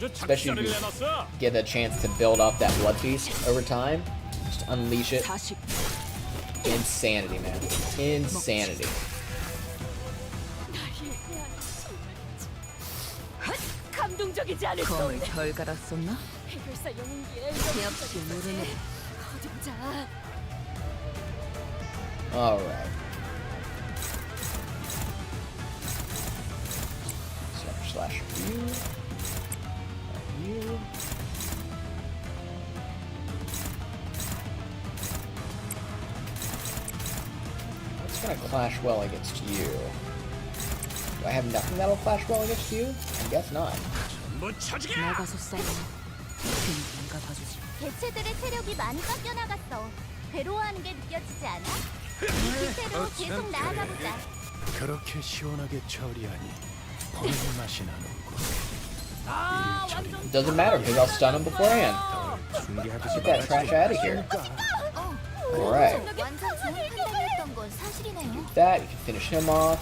Especially if you get a chance to build up that Blood Feast over time, just unleash it. Insanity, man. Insanity. 감동적이지 않을 수 없네. 덜 갈았었나? 해결사 영웅기에 역시 모르네. 거듭자. Alright. Slash you. You. What's gonna clash well against you? Do I have nothing that'll clash well against you? I guess not. 나가서 싸워. 누가 봐주지. 개체들의 체력이 많이 깎여 나갔어. 괴로워하는 게 느껴지지 않아? 이 기세로 계속 나아가 보자. 그렇게 시원하게 처리하니 보는 맛이 나는군. It doesn't matter because I'll stun him beforehand. Get that trash out of here. Alright. Get that, you can finish him off.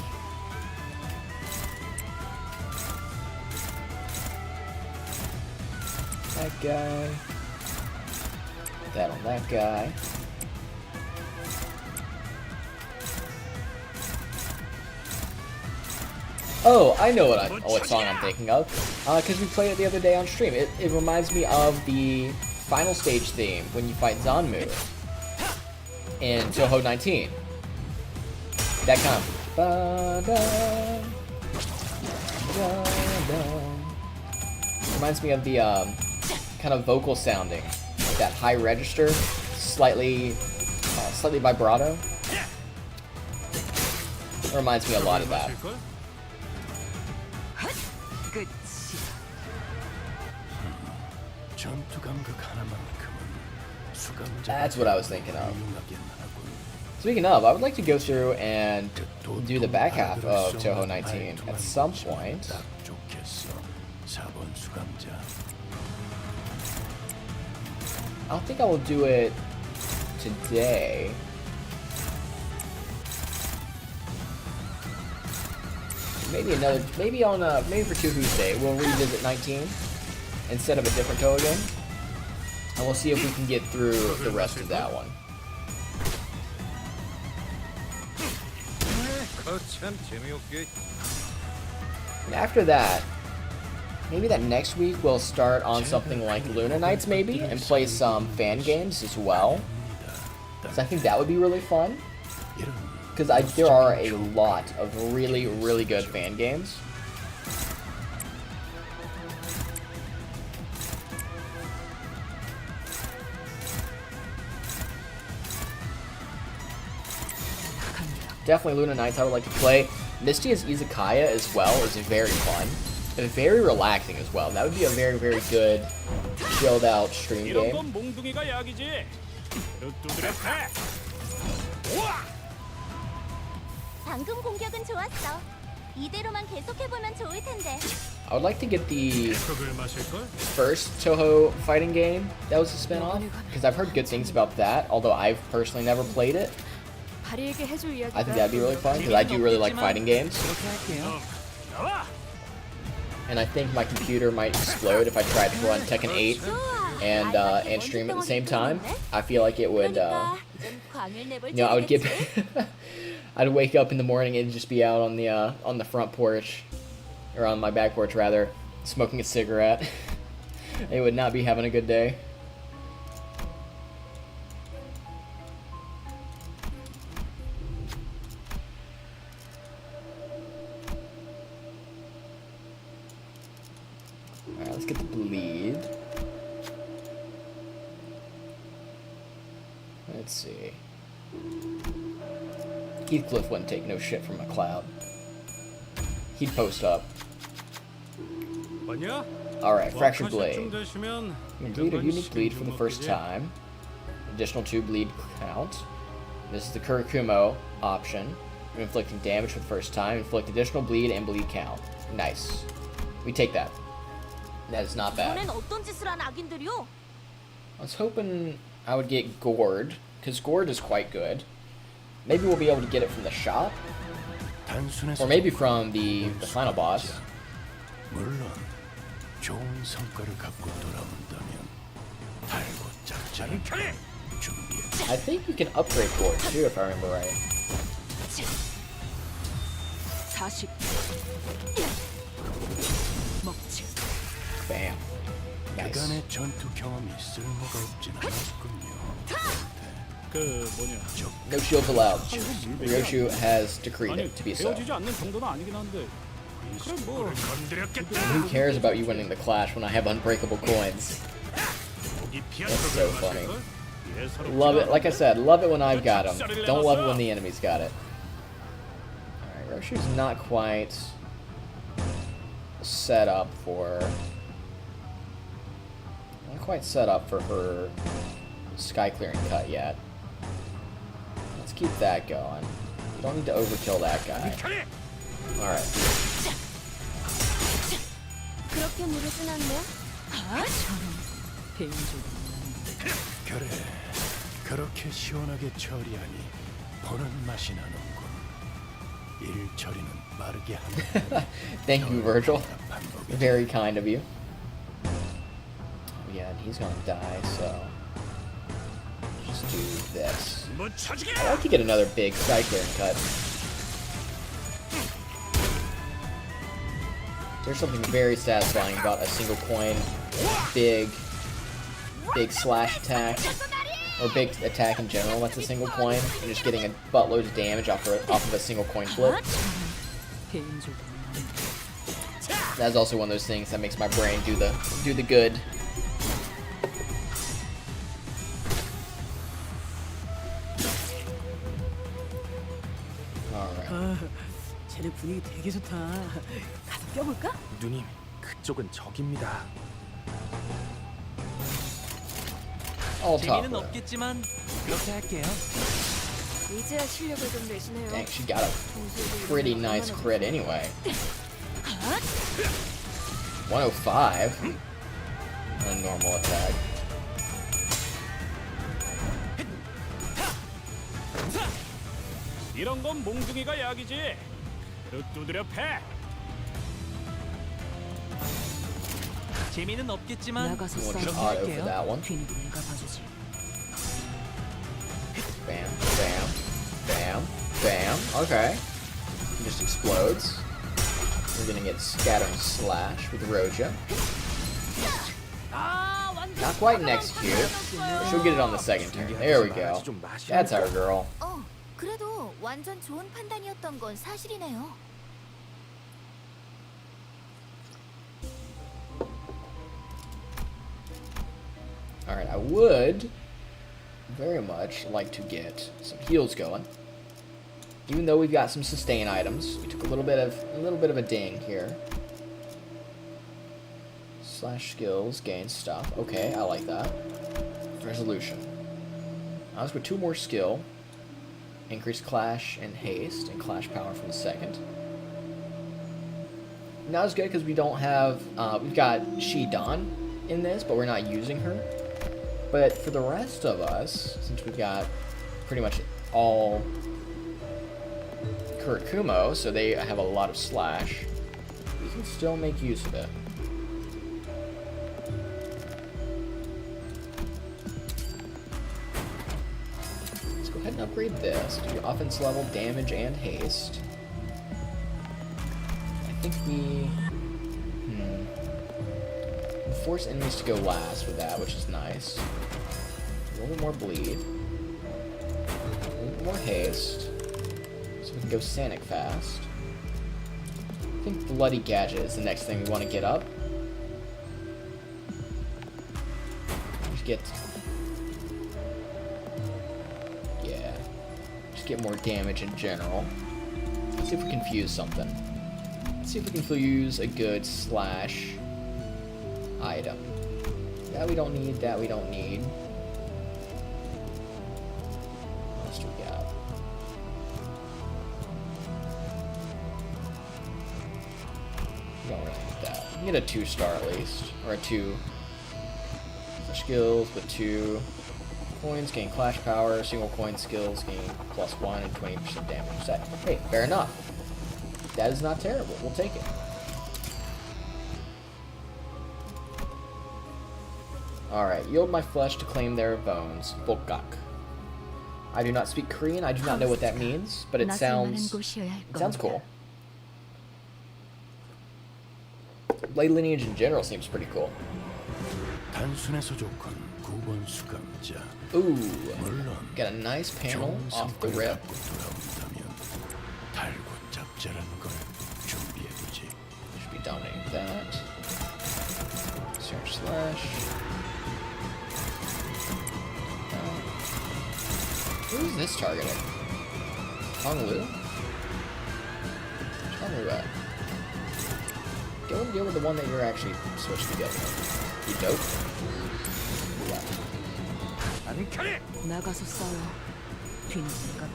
That guy. Put that on that guy. Oh, I know what song I'm thinking of. Because we played it the other day on stream. It reminds me of the final stage theme when you fight Zanmu in Touhou 19. That kind of... reminds me of the kind of vocal sounding. That high register, slightly vibrato. It reminds me a lot of that. That's what I was thinking of. Speaking of, I would like to go through and do the back half of Touhou 19 at some point. I don't think I will do it today. Maybe for Touhou's Day, we'll revisit 19 instead of a different Touhou game, and we'll see if we can get through the rest of that one. And after that, maybe that next week we'll start on something like Luna Nights maybe, and play some fan games as well. So I think that would be really fun. Because there are a lot of really, really good fan games. Definitely Luna Nights I would like to play. Misty as Izakaya as well is very fun. And very relaxing as well. That would be a very, very good chilled out stream game. 방금 공격은 좋았어. 이대로만 계속해보면 좋을 텐데. I would like to get the first Touhou fighting game that was a spin-off, because I've heard good things about that, although I've personally never played it. I think that'd be really fun, because I do really like fighting games. And I think my computer might explode if I tried to run Tekken 8 and stream at the same time. I feel like it would, I would get... I'd wake up in the morning and just be out on the front porch, or on my back porch rather, smoking a cigarette. I would not be having a good day. Alright, let's get the bleed. Let's see. Heathcliff wouldn't take no shit from McLeod. He'd post up. Alright, Fractured Blade. Bleed a unique bleed for the first time. Additional 2 bleed count. This is the Kurikumo option. Inflicting damage for the first time. Inflict additional bleed and bleed count. Nice. We take that. That is not bad. I was hoping I would get Gourd, because Gourd is quite good. Maybe we'll be able to get it from the shop, or maybe from the final boss. I think you can upgrade Gourd too, if I remember right. Bam. Nice. No shields allowed. Ryoshu has decreed it to be so. Who cares about you winning the clash when I have unbreakable coins? That's so funny. Love it. Like I said, love it when I've got them. Don't love it when the enemy's got it. Alright, Ryoshu's not quite set up for... Not quite set up for her sky clearing cut yet. Let's keep that going. You don't need to overkill that guy. Alright. Thank you, Virgil. Very kind of you. Yeah, and he's gonna die, so... Just do this. I'd like to get another big sky clearing cut. There's something very satisfying about a single coin, big slash attack, or big attack in general. That's a single coin. You're just getting a buttload of damage off of a single coin flip. That's also one of those things that makes my brain do the good. Alright. 쟤네 분위기 되게 좋다. 가서 껴볼까? 누님, 그쪽은 적입니다. I'll talk 재미는 with her. 없겠지만 그렇게 할게요. 이제야 실력을 좀 내시네요. Dang, she got a pretty nice crit anyway. 105 on a normal attack. 이런 건 몽둥이가 약이지. 그릇 두드려 패. 재미는 없겠지만 We'll just 그렇게 auto for 할게요. that one. Bam, bam, bam, bam. Okay. It just explodes. We're gonna get Scattering Slash with Roja. Not quite next Q. She'll get it on the second turn. There we go. That's our girl. 그래도 완전 좋은 판단이었던 건 사실이네요. Alright, I would very much like to get some heals going. Even though we've got some sustain items, we took a little bit of a ding here. Slash skills, gain stuff. Okay, I like that. Resolution. Now let's put 2 more skill. Increase clash and haste and clash power from the second. Not as good because we don't have we've got Shidan in this, but we're not using her. But for the rest of us, since we've got pretty much all Kurikumo, so they have a lot of slash, we can still make use of it. Let's go ahead and upgrade this to do offense level, damage, and haste. I think we force enemies to go last with that, which is nice. A little bit more bleed. A little bit more haste. So we can go Sanic fast. I think Bloody Gadget is the next thing we want to get up. Just get... yeah. Just get more damage in general. Let's see if we can fuse something. Let's see if we can fuse a good slash item. That we don't need, that we don't need. What else do we got? We don't really need that. We can get a 2-star at least. Or a 2 for skills, but 2 coins gain clash power, single coin skills gain +1 and 20% damage set. Hey, fair enough. That is not terrible. We'll take it. Alright, yield my flesh to claim their bones. Volkak. I do not speak Korean, I do not know what that means, but it sounds cool. Blade lineage in general seems pretty cool. 단순해서 좋군. 9번 수감자. Ooh, 물론 got a nice panel 좋은 off the 성과를 rip. 갖고 돌아온다면 달고 잡자라는 걸 준비해두지. Should be dominating that. Search slash. Who's this targeting? Honglu? Where's Honglu at? Go and deal with the one that you're actually supposed to be dealing with. You dope? Yeah.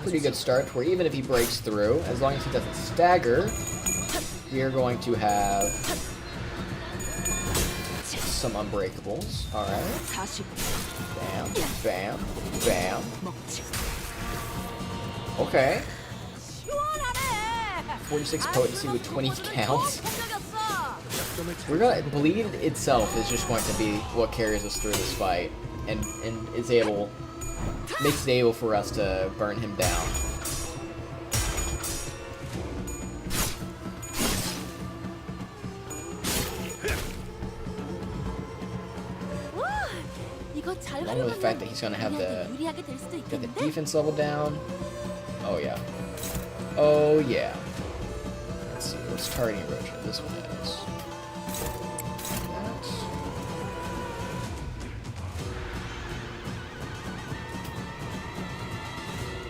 Pretty good start, where even if he breaks through, as long as he doesn't stagger, we are going to have some unbreakables. Alright. Bam, bam, bam. Okay. 46 potency with 20 counts. We're gonna bleed itself is just going to be what carries us through this fight, and is able makes it able for us to burn him down. along with the fact that he's gonna have the 유리하게 될 수도 get the 있겠는데? defense level down. Oh yeah. Oh yeah. Let's see, what's targeting Rocha? This one is. That.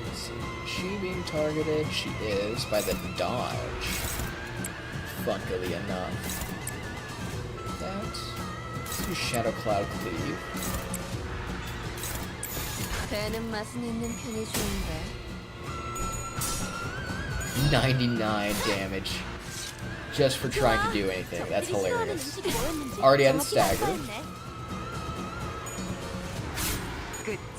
Let's see. Is she being targeted? She is by the dodge. Funnily enough. That. Let's do Shadow Cloud Cleave. 배는 맛은 있는 편이 좋은데. 99 damage. Just for trying to do anything. That's 적들이 싫어하는 hilarious. 음식이 뭐였는지 Already had a 정확히 stagger. 간파했네.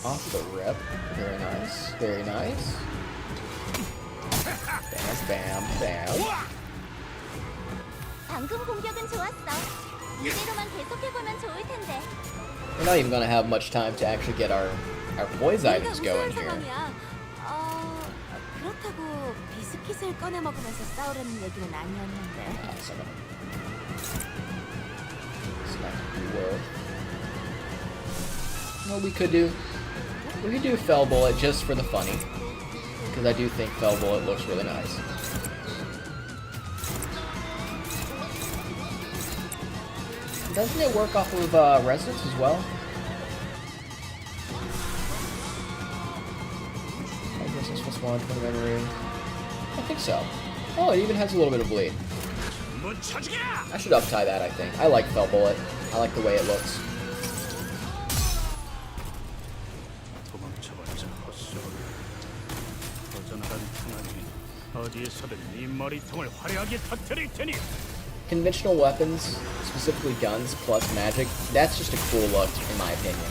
Off the rip. Very nice. Very nice. Bam, bam, bam. 방금 공격은 좋았어. 이대로만 계속해보면 좋을 텐데. We're not even gonna have much time to actually get our poise items going here. 상황이야. 그렇다고 비스킷을 꺼내 먹으면서 싸우려는 얘기는 아니었는데. Ah, son of a- It's not gonna be worth. Well, we could do Fell Bullet just for the funny, because I do think Fell Bullet looks really nice. Doesn't it work off of Resonance as well? I guess this was one from memory. I think so. Oh, it even has a little bit of bleed. I should uptie that, I think. I like Fell Bullet. I like the way it looks. 도망쳐봤자 헛소리. 허전한 편하니 어디에서든 이 머리통을 화려하게 터뜨릴 테니. Conventional weapons, specifically guns plus magic, that's just a cool look in my opinion.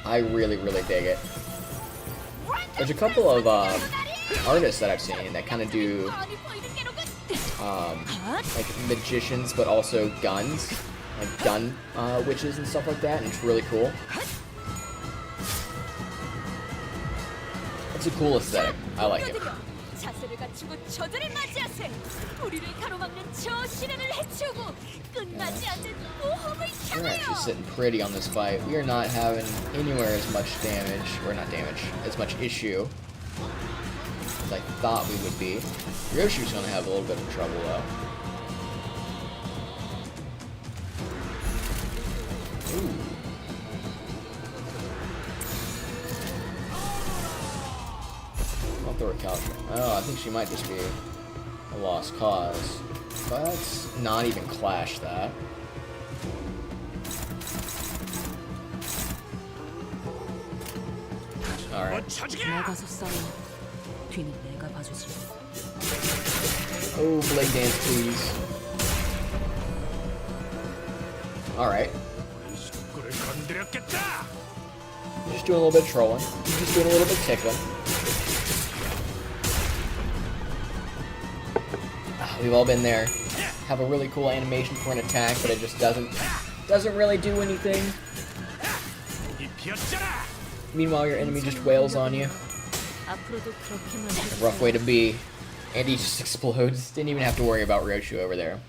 I really, really dig it. There's a couple of artists that I've seen that kind of do like magicians, but also guns, like gun witches and stuff like that, and it's really cool. It's a cool aesthetic. I like it. 자세를 갖추고 저들을 맞이하세. 우리를 가로막는 저 시련을 해치우고 끝나지 않는 모험을 We're 향하여. actually sitting pretty on this fight. We are not having anywhere as much damage, or not damage, as much issue as I thought we would be. Ryoshu's gonna have a little bit of trouble though. Ooh. I'll throw a counter. Oh, I think she might just be a lost cause. But let's not even clash that. Alright. 나가서 싸워. 뒤는 내가 봐주지. Oh, blade dance, please. Alright. 식구를 건드렸겠다. You're just doing a little bit of trolling. You're just doing a little bit of tickling. We've all been there. Have a really cool animation for an attack, but it just doesn't really do anything. Meanwhile, your enemy just wails on you. 앞으로도 그렇게만 A rough way to be. And he just explodes. Didn't even have to worry about Ryoshu over there.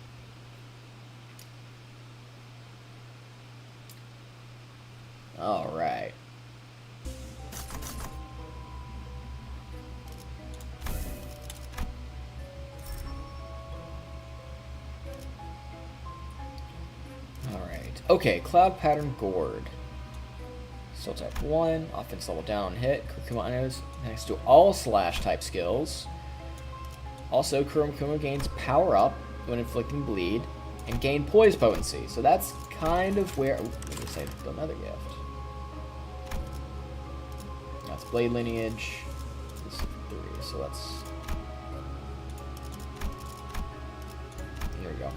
Alright. Alright. Okay, Cloud Pattern Gourd. Still type 1, offense level down hit. Kurokuma knows next to all slash type skills. Also, Kurokuma gains power up when inflicting bleed and gain poise potency. So that's kind of where. Ooh, let me say another gift. That's blade lineage. This is 3, so that's. Here we go.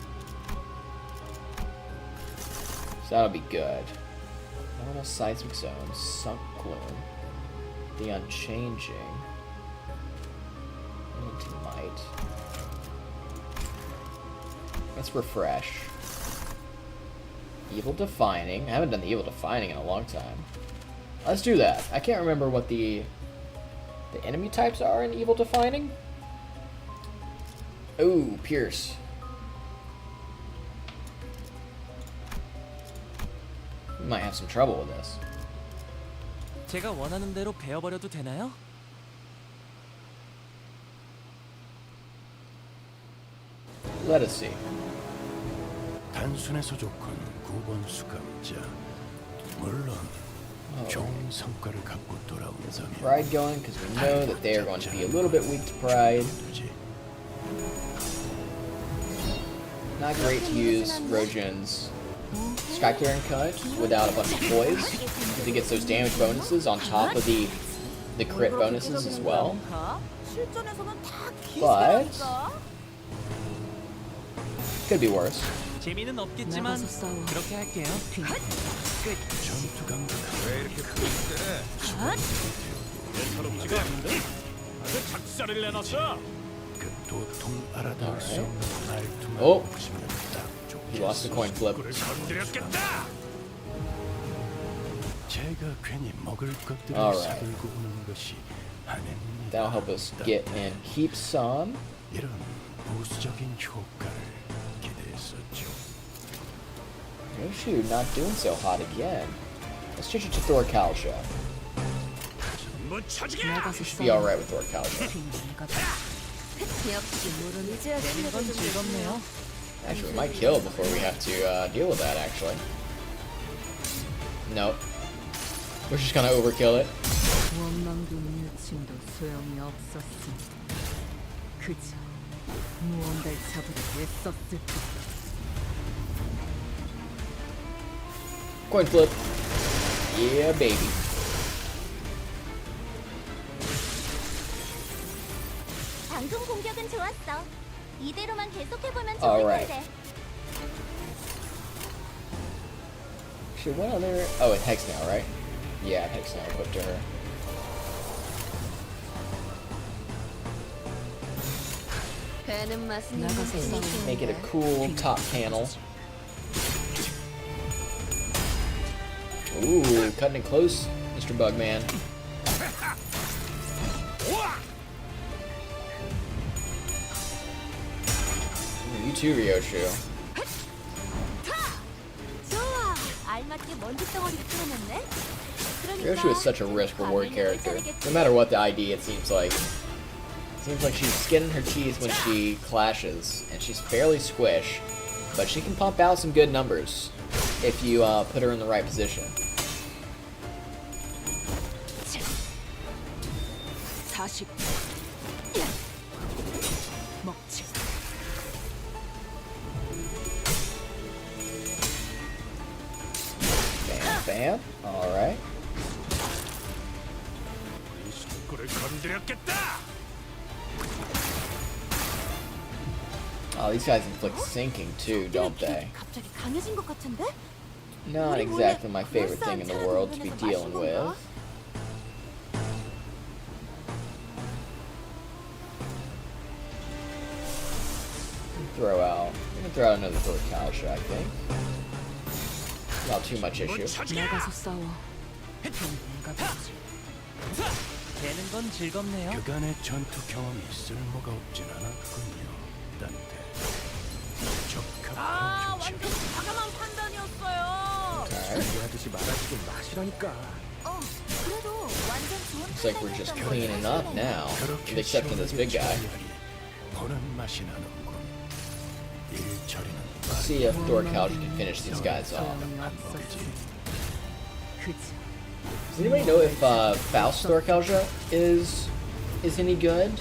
So that'll be good. Normal seismic zone, sunk gloom, the unchanging, anti-might. Let's refresh. Evil defining. I haven't done the evil defining in a long time. Let's do that. I can't remember what the enemy types are in evil defining. Ooh, pierce. We might have some trouble with this. 제가 원하는 대로 베어버려도 되나요? Let us see. 단순해서 좋군 9번 수감자. 물론 좋은 성과를 갖고 돌아온다면 Pride going because we know that they are going to be a little bit weak to pride. 되지. Not great to use Rojin's Sky Clearing Cut without a bunch of toys, because he gets those damage bonuses on top of the crit bonuses as well. 실전에서는 다 But 기술하니까. could be worse. 재미는 없겠지만 그렇게 할게요. 전투 감각 작사를 내놨어. 그 도통 알아둘 수 없는 말투만 Oh. 보시면 딱 He lost the coin flip. 건드렸겠다. 제가 괜히 먹을 것들을 Alright. 사들고 오는 것이 아닙니다. That'll help us get and keep some. 이런 부수적인 효과를 기대했었죠. Oh shoot, not doing so hot again. Let's change it to Thor Kalsha. 무차지게. Should be alright with Thor Kalsha. 역시 모르는 이제야 되는 건 즐겁네요. Actually, we might kill before we have to deal with that, actually. Nope. We're just gonna overkill it. 원망도 미우침도 소용이 없었으니 그저 무언가를 잡으려 애썼을 뿐. Coin flip. Yeah, baby. 방금 공격은 좋았어. 이대로만 계속해보면 좋을 Alright. 텐데. Actually, what other... Oh, it Hex now, right? Yeah, Hex now equipped to her. 배는 맛은 나가서 싸워. Make it a cool top panel. Ooh, cutting it close, Mr. Bugman. Ooh, you too, Ryoshu. 좋아. 알맞게 먼지 덩어리를 풀어냈네. Ryoshu is such a risk-reward character. No matter what the ID, it seems like. Seems like she's skinning her teeth when she clashes, and she's fairly squish, but she can pump out some good numbers if you put her in the right position. 40 먹지. Bam, bam. Alright. 꿀을 건드렸겠다. Oh, these guys inflict sinking too, don't they? 갑자기 강해진 것 같은데? Not exactly my favorite thing in the world to be dealing with. Throw out. I'm gonna throw out another Thor Kalsha, I think. Not too much issue. 나가서 싸워. 내가 보지. 되는 건 즐겁네요. 그간의 전투 경험이 쓸모가 없진 않았군요. 딴데 적합한 조치. 과감한 판단이었어요. Alright. 준비하듯이 말아주긴 마시라니까. 그래도 완전 좋은 Looks like we're just cleaning up now, with the 그렇게 exception of this big guy. 보는 맛이 나는군. 일 처리는 Let's see if Thor Kalsha can finish these guys off. 소용이 없었으니 그저 Does anybody know if Faust Thor Kalsha is any good?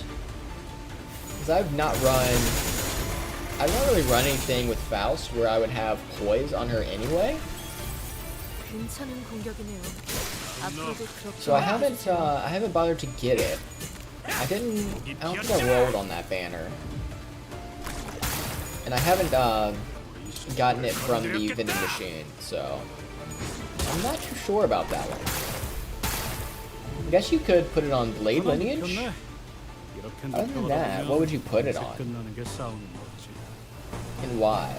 Because I've not really run anything with Faust where I would have poise on her anyway. 괜찮은 공격이네요. 앞으로도 그렇게 So I haven't bothered to get it. I don't think I rolled on that banner. And I haven't gotten it from the vending machine, so I'm not too sure about that one. I guess you could put it on Blade Lineage. Other than that, what would you put it on? And why?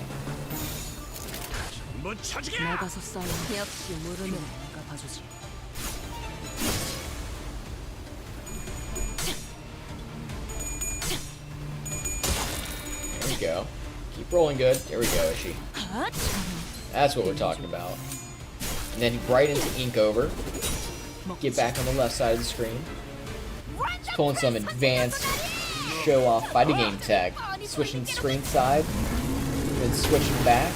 무차지게. 나가서 싸워. 역시 모르는 내가 봐주지. There we go. Keep rolling good. There we go, Ishi. That's what we're talking about. And then bright into ink over. get back on the left side of the screen. He's pulling some advanced show-off fighting game tech. Switching screen side, then switching back.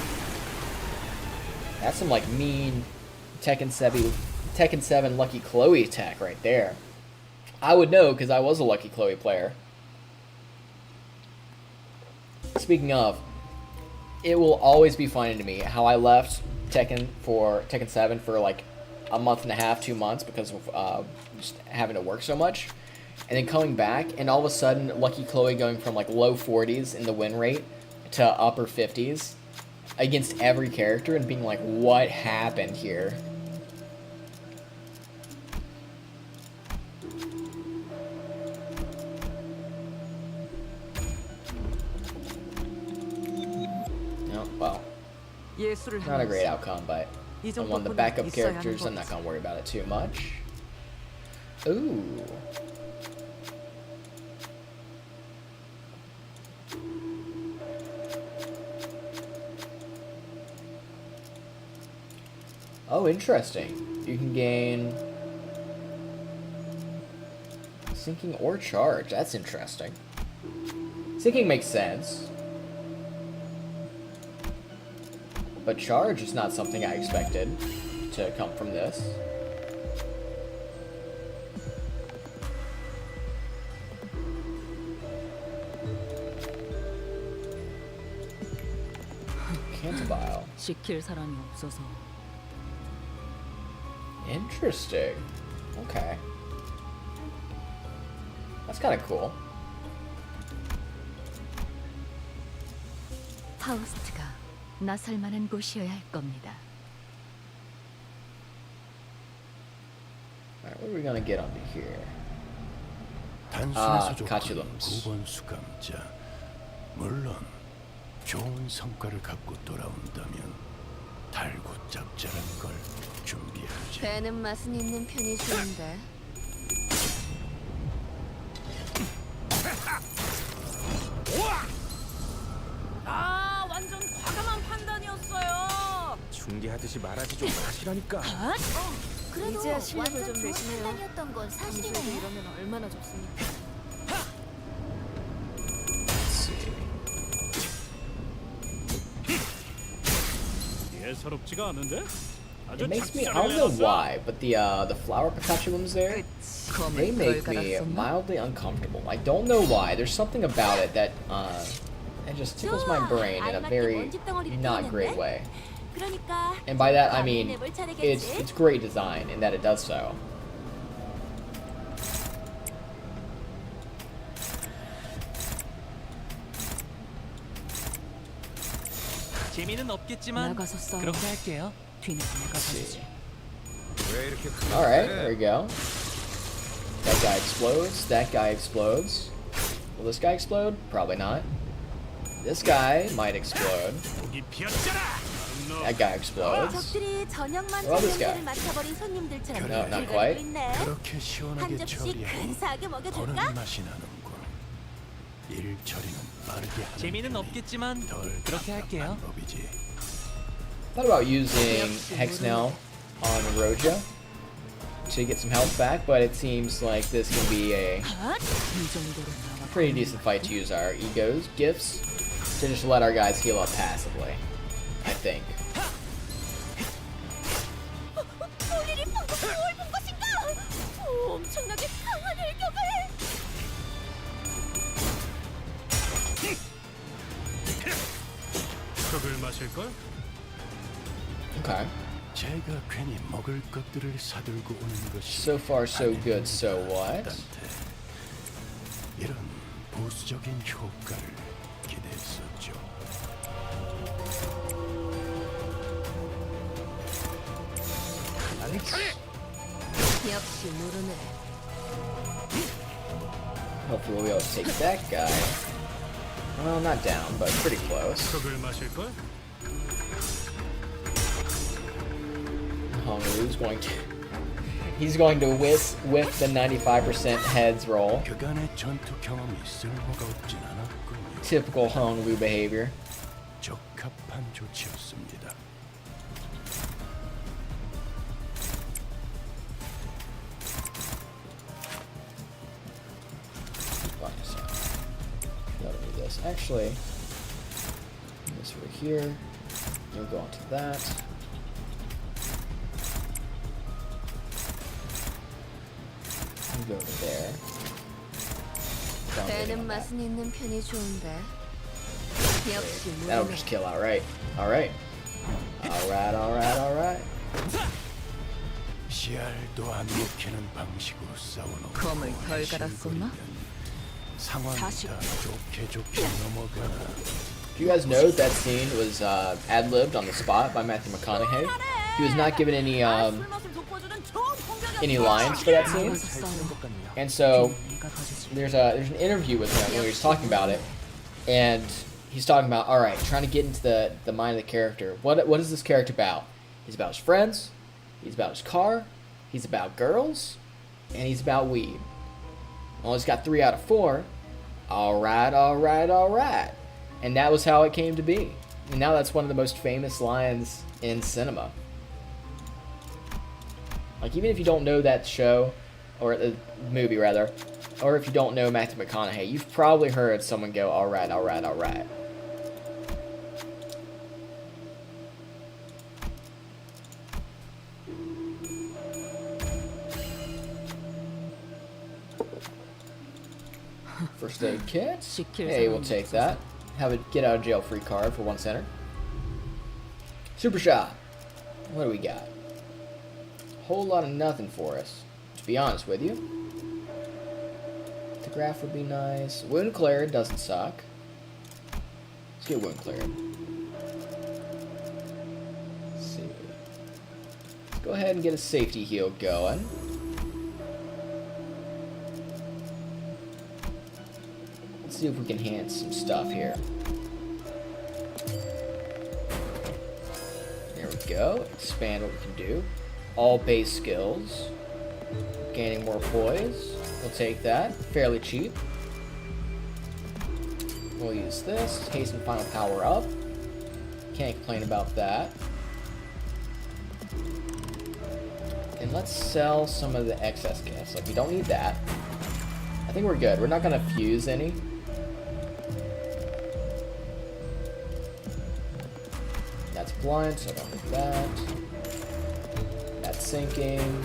That's some like mean Tekken 7 Lucky Chloe tech right there. I would know because I was a Lucky Chloe player. Speaking of, it will always be funny to me how I left Tekken 7 for like a month and a half, 2 months because of just having to work so much, and then coming back and all of a sudden Lucky Chloe going from like low 40s in the win rate to upper 50s against every character and being like, what happened here? Oh, well. Not a great outcome, but on one of the backup characters, I'm not going to worry about it too much. Ooh. Oh, interesting. You can gain sinking or charge. That's interesting. Sinking makes sense. But charge is not something I expected to come from this. Canto. 지킬 사람이 없어서. Interesting. Okay. That's kind of cool. 파우스트가 나설 만한 곳이어야 할 겁니다. Alright, what are we gonna get onto here? 단순해서 좋고 가치럼스. 9번 수감자. 물론 좋은 성과를 갖고 돌아온다면 달고 짭짤한 걸 준비하지. 배는 맛은 있는 편이 좋은데. 아, 완전 과감한 판단이었어요. 중계하듯이 말하지 좀 마시라니까. 그래도 이제야 실력을 완전 좀 좋은 내시네요. 판단이었던 건 평소에도 사실이네. 이러면 얼마나 좋습니까? Let's see. 예사롭지가 않은데? 아주 It makes me, I 작사를 don't know 내놨어. why, but the flower Pikachuums there, they make me mildly uncomfortable. I don't know why. There's something about it that it just tickles my brain in a very not great way. 그러니까 And by that I mean 해볼 차례겠지? it's great design in that it does so. 재미는 없겠지만 나가서 싸워. 그렇게 할게요. 뒤는 내가 봐주지. 왜 이렇게 Alright, there we go. That guy explodes. That guy explodes. Will this guy explode? Probably not. This guy might explode. 여기 피었잖아. 너 That guy explodes. 적들이 저녁만 Well, this guy. 장면들을 맡아버린 손님들처럼 No, not 길거리고 quite. 있네. 그렇게 한 시원하게 접시 처리하고 근사하게 먹여줄까? 보는 맛이 나는군. 일 처리는 빠르게 하는 재미는 편이 없겠지만 덜 그렇게 할게요. 답답한 법이지. Thought about using Hex now on Roja to get some health back, but it seems like this can be a 이 정도로 나와. pretty decent fight to use our egos, gifts, to just let our guys heal up passively, I think. 본인이 방금 무엇을 본 것인가? 엄청나게 강한 일격을. 그걸 마실걸? Okay. 제가 괜히 먹을 것들을 사들고 오는 것이 So far so good, so what? 아닙니다한테 이런 보수적인 효과를 기대했었죠. 역시 모르네. Hopefully we'll be able to take that guy. Well, not down, but pretty close. 그걸 마실걸? Honglu's going to... He's going to whiff the 95% heads roll. 그간의 전투 경험이 쓸모가 없진 않았군요. Typical Honglu behavior. 적합한 조치였습니다. this. Actually, this over here. We'll go on to that. We'll go over there. 배는 맛은 있는 편이 좋은데. 역시 That'll 무리네. just kill outright. Alright. Alright. 씨알도 안 먹히는 방식으로 싸우는 검을 덜 갈았었나? 상황이 다시. 다 좋게 넘어가. Do you guys know that scene was ad-libbed on the spot by Matthew McConaughey? He was not given any lines for that scene, 나가서 싸워. and so 네가 가주지. there's an interview with him where he's talking about it, and he's talking about, all right, trying to get into the mind of the character. What is this character about? He's about his friends, he's about his car, he's about girls, and he's about weed. Well, he's got 3 out of 4. Alright. And that was how it came to be. And now that's one of the most famous lines in cinema. Like, even if you don't know that show, or the movie rather, or if you don't know Matthew McConaughey, you've probably heard someone go, alright. First aid kit. Hey, we'll take that. Have a get out of jail free card for 1 center. Super shot. What do we got? Whole lot of nothing for us, to be honest with you. The graph would be nice. Wound cleared doesn't suck. Let's get wound cleared. Let's see. Let's go ahead and get a safety heal going. Let's see if we can enhance some stuff here. There we go. Expand what we can do. All base skills. Gaining more poise. We'll take that. Fairly cheap. We'll use this. Hasten final power up. Can't complain about that. And let's sell some of the excess gas. Like, we don't need that. I think we're good. We're not gonna fuse any. That's blind, so I don't need that. That's sinking.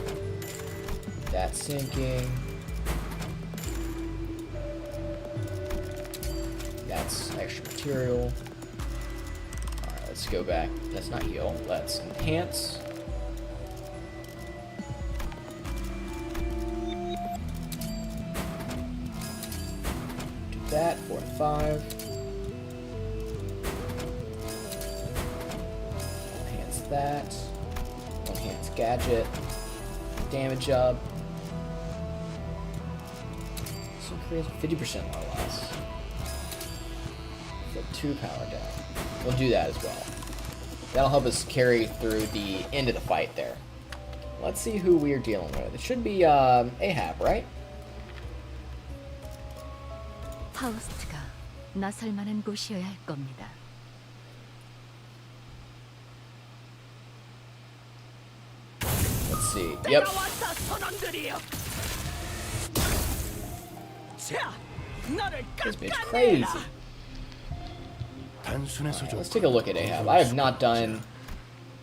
That's sinking. That's extra material. Alright, let's go back. Let's not heal. Let's enhance. Do that. 4 and 5. Enhance that. Enhance gadget. Damage up. So creates 50% more loss. So 2 power down. We'll do that as well. That'll help us carry through the end of the fight there. Let's see who we're dealing with. It should be Ahab, right? 파우스트가 나설 만한 곳이어야 할 겁니다. Let's see. Yep. This bitch crazy. 단순해서 Let's take a look at Ahab. I have not done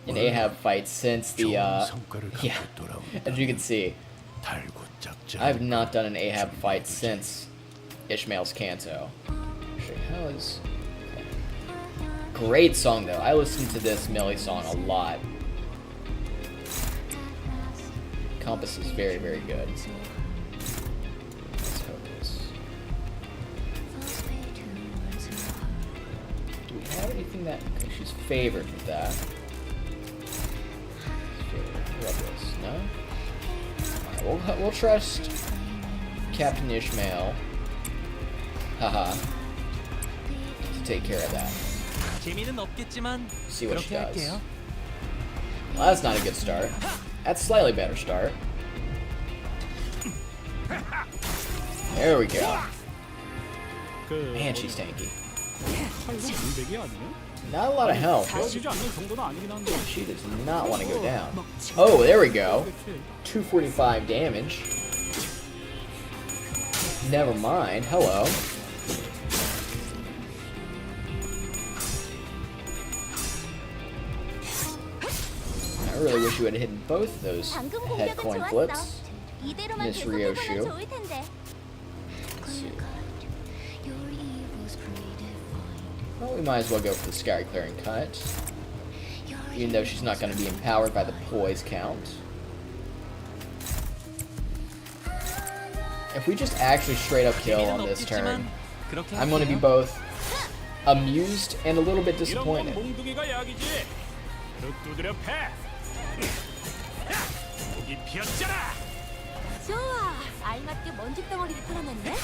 an Ahab fight since the yeah, as you can see, I have not done an Ahab fight since Ishmael's Canto. Actually, how is... Great song though. I listen to this Millie song a lot. Compass is very, very good. Let's focus. Do we have anything that... Okay, she's favored with that. What about this? No? Alright, we'll trust Captain Ishmael. Haha. To take care of that. 재미는 없겠지만 See what she 그렇게 does. 할게요. Well, that's not a good start. That's a slightly better start. There we go. Man, she's tanky. 200이 아니에요? Not a lot of health. 지지 않는 정도는 아니긴 한데. She does not want to go down. Oh, there we go. 245 damage. Never mind. Hello. really wish you had hidden both those 방금 head 공격은 coin 좋았어. flips. 이대로만 Miss 계속해보면 Ryoshu. 좋을 텐데. Let's see. Well, we might as well go for the Sky Clearing Cut. Even though she's not going to be empowered by the poise count. If we just actually straight up kill on this turn, I'm going to be both amused and a little bit 이런 건 disappointed. 몽둥이가 약이지. 그 두드려 패. 여기 피었잖아. 좋아. 알맞게 먼지 덩어리를 털어냈네.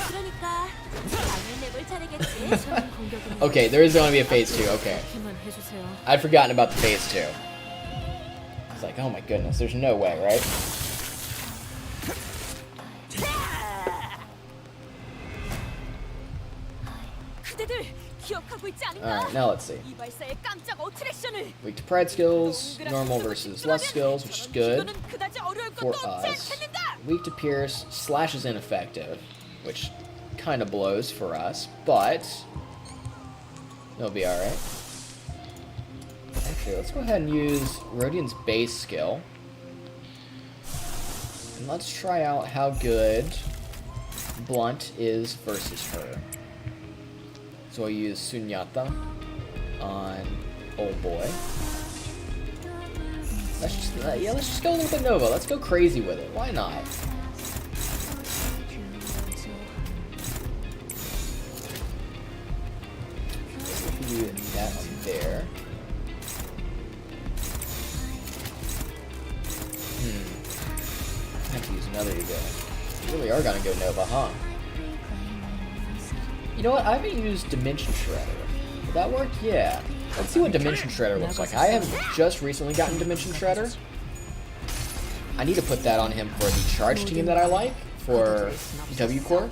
그러니까 방을 내볼 차례겠지. 처음 공격은 Okay, there is going to be a phase 2. Okay. 이렇게만 해주세요. I'd forgotten about the phase 2. It's like, oh my goodness, there's no way, right? 그대들 기억하고 있지 않은가? Alright, now let's see. 이 발사의 깜짝 어트랙션을. Weak to pride skills, normal versus less skills, which is good 이거는 그다지 어려울 for 것도 없지 us. 않겠는가? Weak to pierce, slash is ineffective, which kind of blows for us, but it'll be alright. Actually, let's go ahead and use Rodian's base skill. And let's try out how good Blunt is versus her. So I'll use Sunyata on old boy. Let's just go a little bit Nova. Let's go crazy with it. Why not? Do that on there. I have to use another ego. We really are gonna go Nova, huh? You know what? I haven't used Dimension Shredder. Will that work? Yeah. Let's see what Dimension Shredder looks like. I have just recently gotten Dimension Shredder. I need to put that on him for the charge team that I like, for W Core.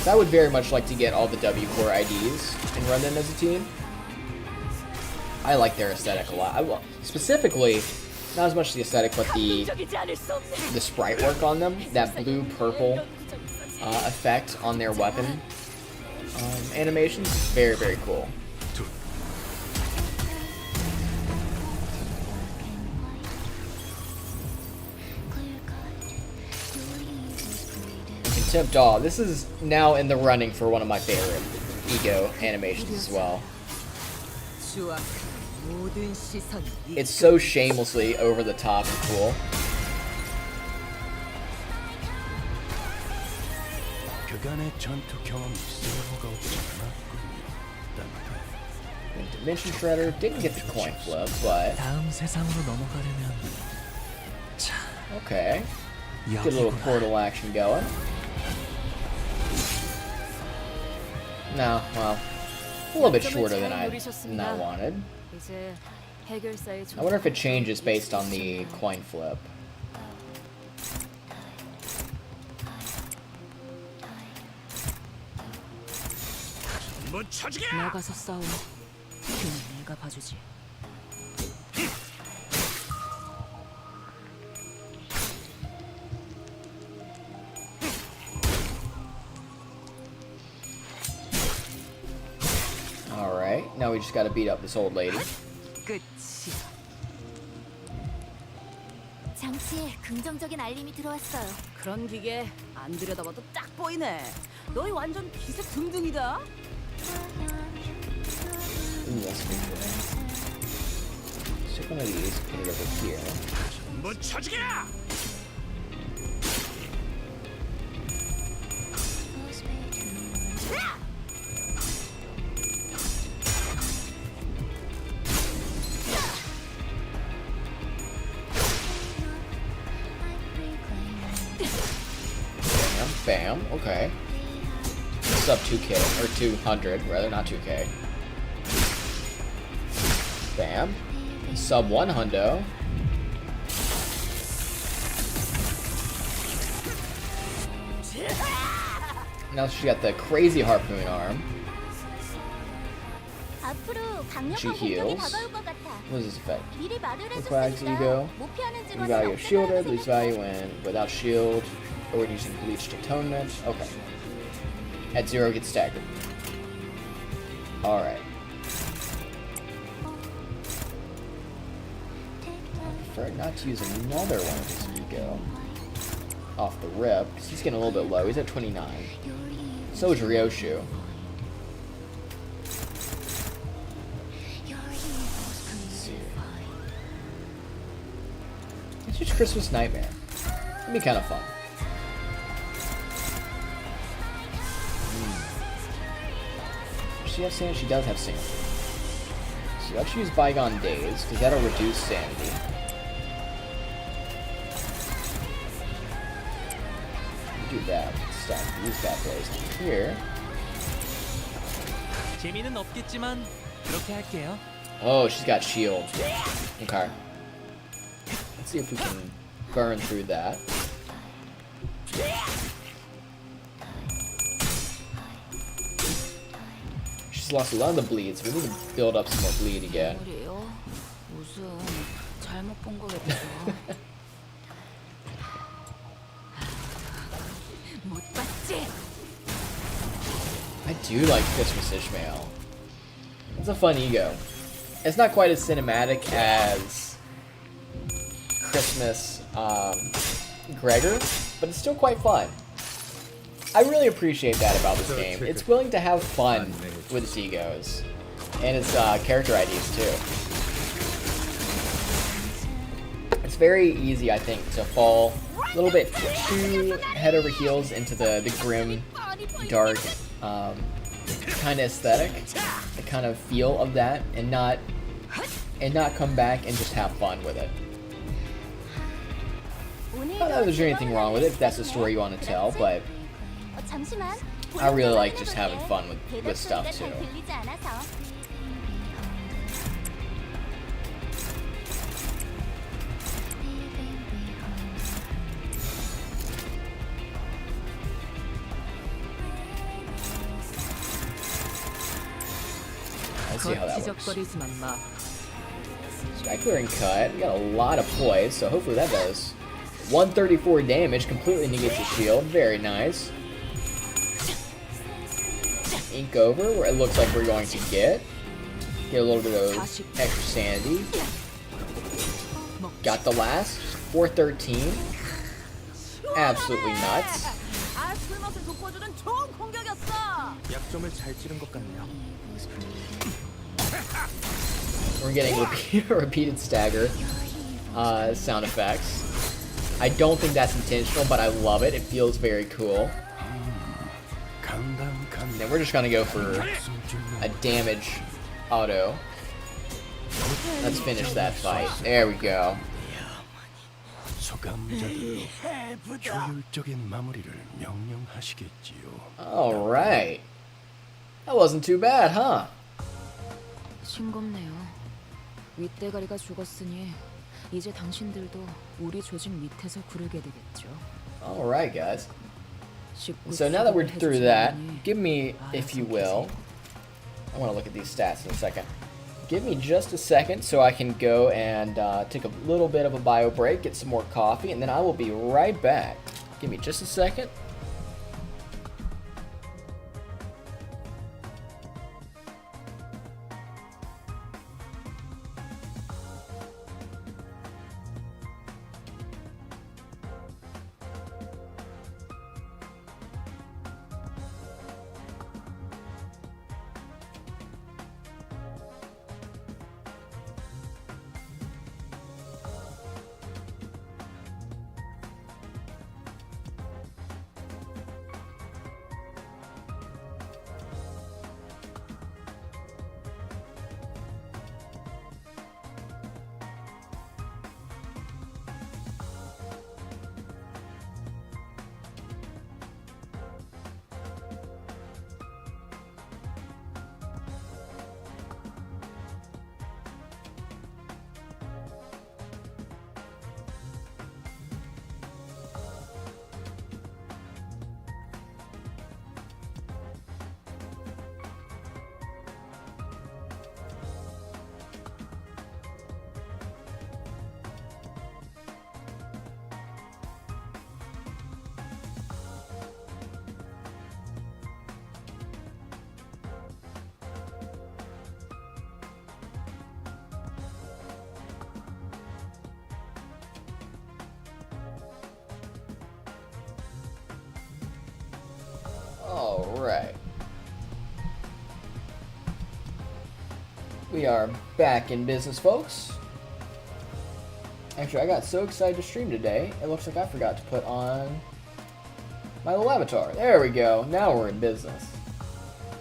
I would very much like to get all the W Core IDs and run them as a team. I like their aesthetic a lot. Well, specifically, not as much the aesthetic, but the sprite work on them. That blue-purple effect on their weapon animations is very, very cool. Contempt Awe. This is now in the running for one of my favorite ego animations as well. It's so shamelessly over the top and cool. 그간에 전투 경험이 쓸모가 없지 않았군요. And Dimension Shredder didn't get the coin flip, but 다음 세상으로 넘어가려면 okay. Get a little portal action going. No, well, a little bit shorter than I wanted. 이제 해결사의 I wonder if it changes based on the coin flip. 뭐 쳐지게. 나가서 싸워. 그냥 내가 봐주지. Alright, now we just gotta beat up this old lady. 끝이. 장치에 긍정적인 알림이 들어왔어요. 그런 기계 안 들여다봐도 딱 보이네. 너희 완전 기세 등등이다. Ooh, that's a good one. Take one of these, put it over here. 뭐 쳐지게. Bam, okay. Sub 2k, or 200, rather, not 2k. Bam. Sub 1 hundo. Now she got the crazy harpoon arm. 앞으로 She 강력한 공격이 heals. 다가올 것 같아. What does this affect? 미리 말을 Requires 해줬으니까 ego. 목표하는 직원은 Revalue 없애버릴 shielded, lose 생각이야. value when without shield, or when using bleached atonement. Okay. At 0 gets staggered. Alright. prefer not to use another one of his ego off the rip, because he's getting a little bit low. He's at 29. So is Ryoshu. Let's see. It's just Christmas Nightmare. It'd be kind of fun. Does she have sanity? She does have sanity. So let's use Bygone Days, because that'll reduce sanity. Do that. Stack these bad boys here. 재미는 없겠지만 그렇게 할게요. Oh, she's got shield. Okay. Let's see if we can burn through that. She's lost a lot of the bleed, so we need to build up some more bleed again. 말이에요. 무슨 잘못 본 거겠죠. 못 봤지? I do like Christmas Ishmael. It's a fun ego. It's not quite as cinematic as Christmas Gregor, but it's still quite fun. I really appreciate that about this game. It's willing to have fun with its egos and its character IDs too. It's very easy, I think, to fall a little bit too head over heels into the grim, dark kind of aesthetic, the kind of feel of that, and not come back and just have fun with it. Not that there's anything wrong with it if that's the story you want to tell, but I really like just having fun with stuff too. Let's see how that works. 지적거리지만 마. Sky clearing cut. We got a lot of poise, so hopefully that does 134 damage. Completely negates the shield. Very nice. Ink over, where it looks like we're going to get a little bit of extra sanity. Got the last 413. Absolutely nuts. 아, 술맛을 돋궈주는 좋은 공격이었어. 약점을 잘 찌른 것 같네요. We're getting repeated stagger sound effects. I don't think that's intentional, but I love it. It feels very cool. And then we're just gonna go for a damage auto. Let's finish that fight. There we go. 소감자들로 효율적인 마무리를 명령하시겠지요. Alright. That wasn't too bad, huh? 싱겁네요. 윗대가리가 죽었으니 이제 당신들도 우리 조직 밑에서 구르게 되겠죠. Alright, guys. So now that we're through that, give me, if you will, I want to look at these stats in a second. Give me just a second so I can go and take a little bit of a bio break, get some more coffee, and then I will be right back. Give me just a second. Alright. We are back in business, folks. Actually, I got so excited to stream today, it looks like I forgot to put on my little avatar. There we go. Now we're in business.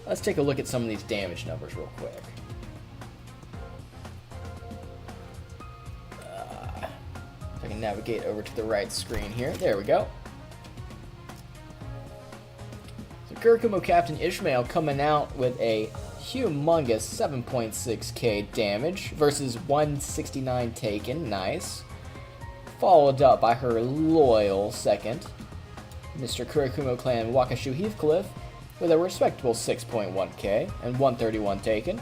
Let's take a look at some of these damage numbers real quick. If I can navigate over to the right screen here. There we go. So Kurikumo Captain Ishmael coming out with a humongous 7.6k damage versus 169 taken. Nice. Followed up by her loyal second, Mr. Kurikumo Clan Wakashu Heathcliff, with a respectable 6.1k and 131 taken.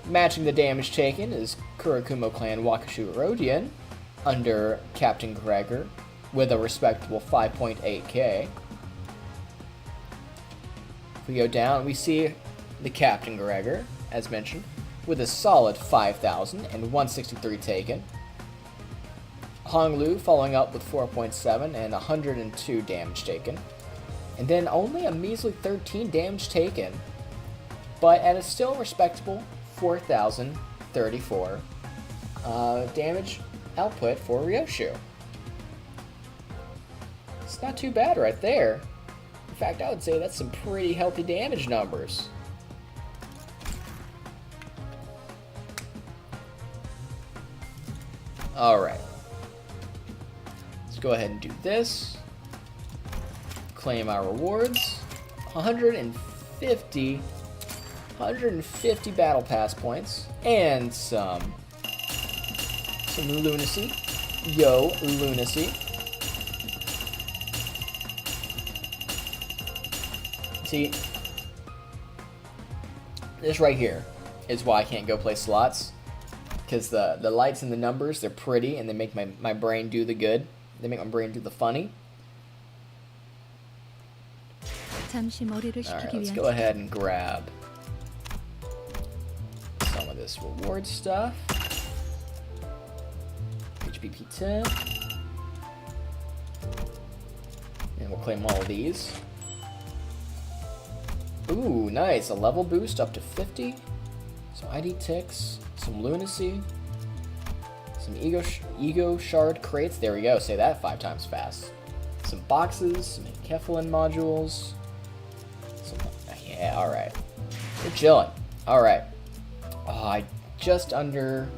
Matching the damage taken is Kurikumo Clan Wakashu Rodian under Captain Gregor with a respectable 5.8k. If we go down, we see the Captain Gregor, as mentioned, with a solid 5,000 and 163 taken. Honglu following up with 4.7 and 102 damage taken. And then only a measly 13 damage taken, but at a still respectable 4,034 damage output for Ryoshu. It's not too bad right there. In fact, I would say that's some pretty healthy damage numbers. Alright. Let's go ahead and do this. Claim our rewards. 150 battle pass points and some lunacy. Yo, lunacy. See, this right here is why I can't go play slots, because the lights and the numbers, they're pretty and they make my brain do the good. They make my brain do the funny. Alright, let's go ahead and grab some of this reward stuff. HPP 10. And we'll claim all of these. Ooh, nice. A level boost up to 50. Some ID ticks. Some lunacy. Some ego shard crates. There we go. Say that 5 times fast. Some boxes. Some Keflin modules. Yeah, alright. We're chilling. Alright. Oh, I just under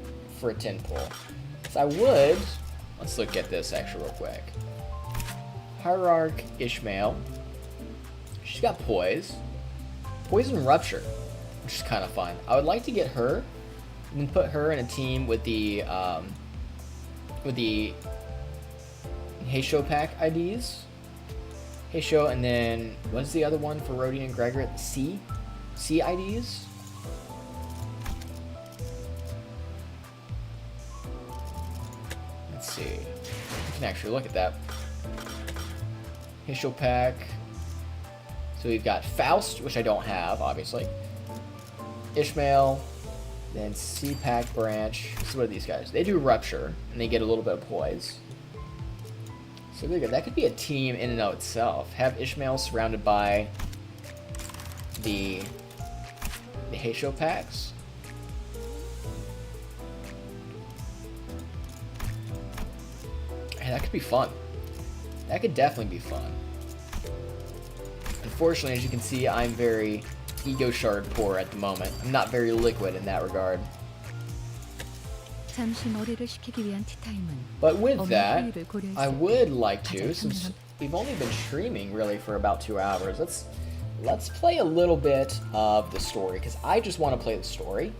for a 10 pull. So I would... Let's look at this actually real quick. Hierarch Ishmael. She's got Poise. Poison Rupture, which is kind of fun. I would like to get her and then put her in a team with the Heisho pack IDs. Heisho, and then what's the other one for Rodian and Gregor? C IDs. Let's see. We can actually look at that. Heisho pack. So we've got Faust, which I don't have, obviously. Ishmael, then C-Pack branch. So what are these guys? They do Rupture, and they get a little bit of Poise. So there you go. That could be a team in and of itself. Have Ishmael surrounded by the Heisho packs. Hey, that could be fun. That could definitely be fun. Unfortunately, as you can see, I'm very ego shard poor at the moment. I'm not very liquid in that regard. But with that, I would like to, since we've only been streaming really for about 2 hours, let's play a little bit of the story, because I just want to play the story.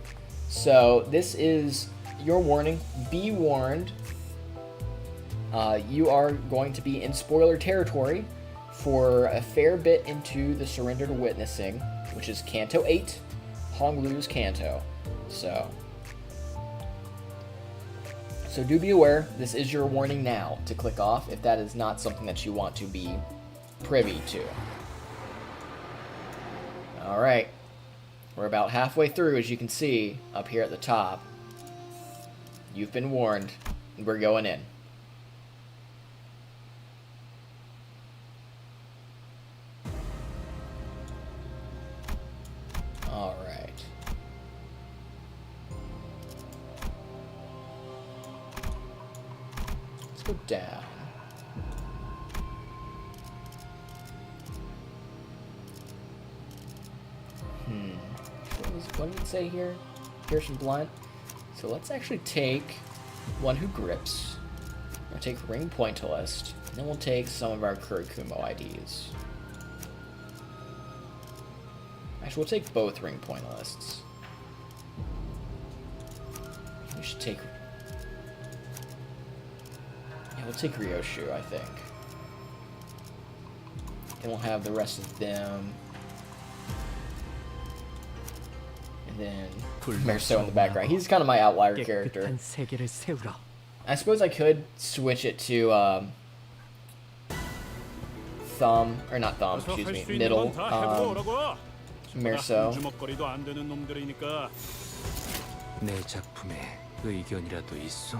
So this is your warning. Be warned. You are going to be in spoiler territory for a fair bit into the Surrender to Witnessing, which is Canto 8, Honglu's Canto. So do be aware, this is your warning now to click off if that is not something that you want to be privy to. Alright, we're about halfway through, as you can see up here at the top. You've been warned, we're going in. go down. What did it say here? Piercing blunt. So let's actually take one who grips. We'll take ring pointillist, and then we'll take some of our Kurikumo IDs. Actually, we'll take both ring pointillists. We should take. Yeah, we'll take Ryoshu, I think. Then we'll have the rest of them. And then Merceau in the background. He's kind of my outlier character. 깨끗한 세계를 세우라. I suppose I could switch it to thumb, or not thumb, excuse me, middle, Merceau. 주먹거리도 안 되는 놈들이니까. 내 작품에 의견이라도 있어?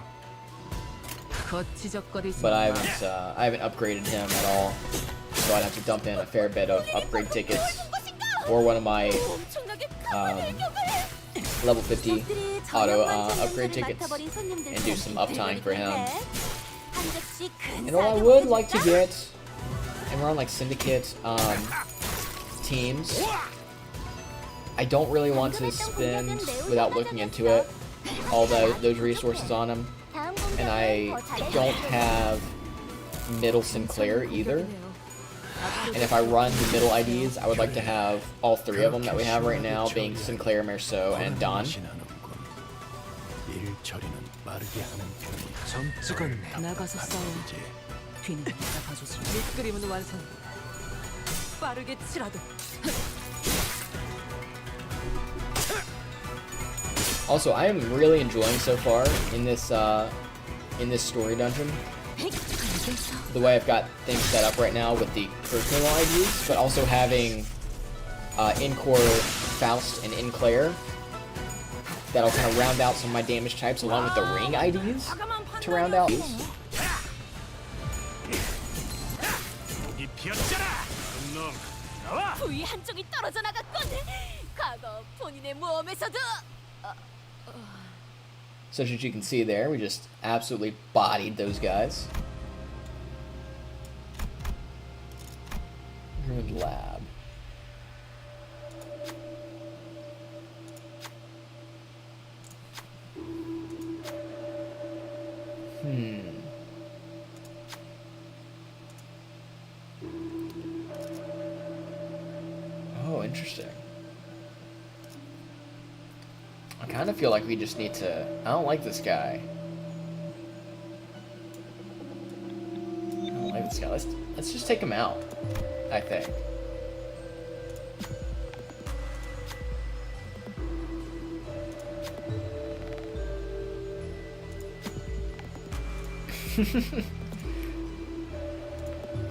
거치적거리지 But I 마. haven't upgraded him at all, so I'd have to dump in a fair bit of upgrade tickets, or one of my level 50 auto upgrade tickets, and do some uptime for him. And what I would like to get, and we're on like syndicate teams, I don't really want to spend, without looking into it, all those resources on him. And I don't have middle Sinclair either. And if I run the middle IDs, I would like to have all three of them that we have right now, being Sinclair, Merceau, and Don. 일 처리는 빠르게 하는 편이 좀 찍었네. 나가서 싸워. 뒤는 내가 봐주지. 밑그림은 완성. 빠르게 치라도. Also, I am really enjoying so far in this story dungeon. The way I've got things set up right now with the personal IDs, but also having in-core Faust and in-Claire. That'll kind of round out some of my damage types along with the ring IDs to round out these. 이 피었잖아. 놈 나와. 부위 한쪽이 떨어져 나갔군. 과거 본인의 모험에서도. So as you can see there, we just absolutely bodied those guys. Ruined lab. Oh, interesting. I kind of feel like we just need to... I don't like this guy. I don't like this guy. Let's just take him out, I think.